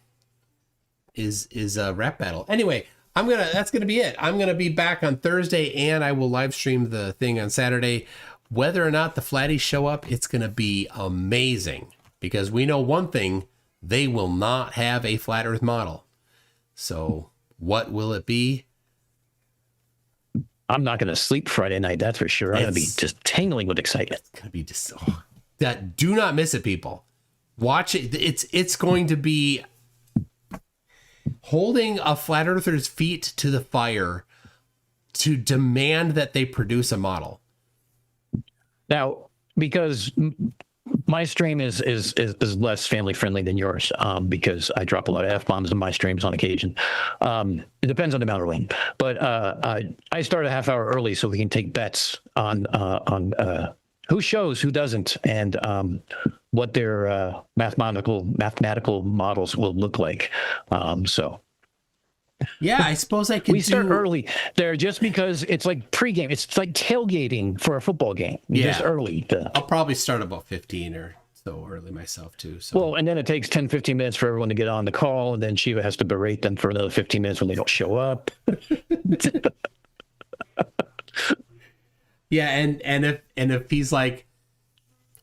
Is a rap battle. Anyway, that's gonna be it. I'm gonna be back on Thursday and I will live stream the thing on Saturday. Whether or not the Flatties show up, it's gonna be amazing. Because we know one thing, they will not have a flat earth model. So what will it be? I'm not going to sleep Friday night, that's for sure. I'm going to be just tingling with excitement. It's going to be just that. Do not miss it, people. Watch it. It's going to be holding a flat earther's feet to the fire to demand that they produce a model. Now, because my stream is less family friendly than yours, because I drop a lot of F-bombs in my streams on occasion. It depends on the amount of rain, but I start a half hour early so we can take bets on who shows, who doesn't, and what their mathematical models will look like. Yeah, I suppose I could. We start early there just because it's like pregame. It's like tailgating for a football game. Just early. I'll probably start about 15 or so early myself too. So. Well, and then it takes 10, 15 minutes for everyone to get on the call, and then Shiva has to berate them for another 15 minutes when they don't show up. Yeah, and if he's like,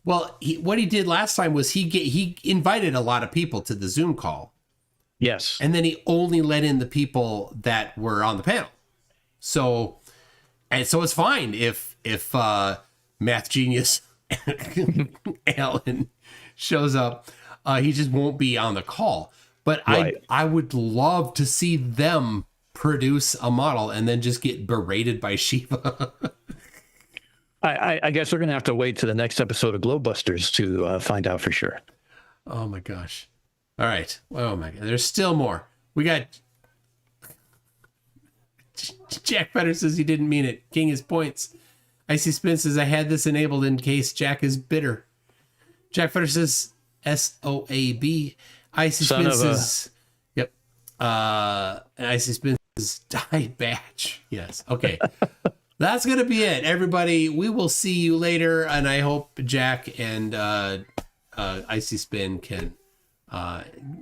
well, what he did last time was he invited a lot of people to the Zoom call. Yes. And then he only let in the people that were on the panel. So it's fine if math genius Alan shows up. He just won't be on the call. But right. I would love to see them produce a model and then just get berated by Shiva. I guess we're going to have to wait to the next episode of Globebusters to find out for sure. Oh, my gosh. All right. Oh, my God. There's still more. We got... Jack Fetter says he didn't mean it. King is points. Icy Spin says, I had this enabled in case Jack is bitter. Jack Fetter says, SOAB. Icy Spin says... Yep. And Icy Spin says, died batch. Yes. Okay. That's going to be it, everybody. We will see you later, and I hope Jack and Icy Spin can,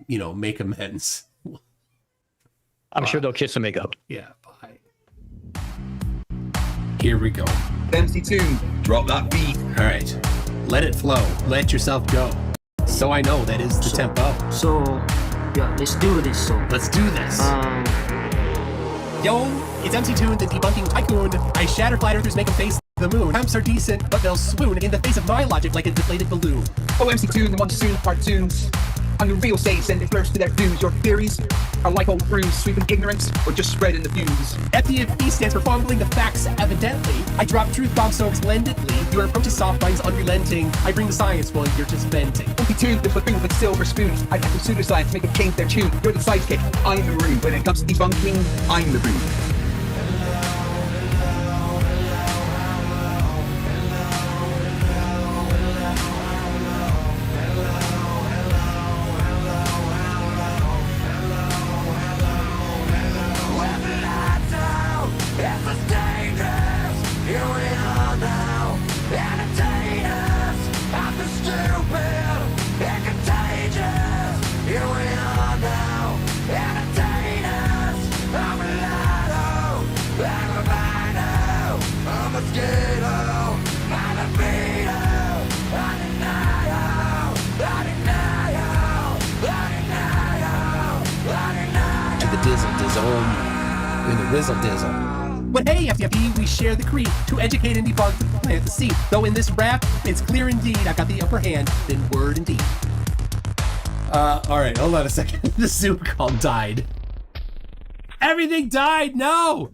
make amends. I'm sure they'll kiss and make up. Yeah, bye. Here we go. MCToon, drop that beat. All right. Let it flow. Let yourself go. So I know that is the tempo. So, yeah, let's do this. So, let's do this. Yo, it's MCToon, the debunking tycoon. I shatter flat earthers, make them face the moon. Temps are decent, but they'll swoon in the face of my logic like a deflated balloon. Oh, MCToon, the monsoon cartoons. On the real say, send it first to their dues. Your theories are like old brews, sweeping ignorance, or just spreading the views. FDFE stands for fumbling the facts, evidently. I drop truth bombs so splendidly. Your approach is soft, mine's unrelenting. I bring the science while you're just venting. MCToon, the buffoon with silver spoon. I got the pseudoscience, make them change their tune. You're the sidekick, I'm the maroon. When it comes to debunking, I'm the brood. Here we are now, entertainers, I'm alive. Whizzle dizzle. But hey, FTFE, we share the creed to educate and debug, plant the seed. Though in this rap, it's clear indeed I've got the upper hand, then word indeed. All right, hold on a second. The Zoom call died. Everything died. No.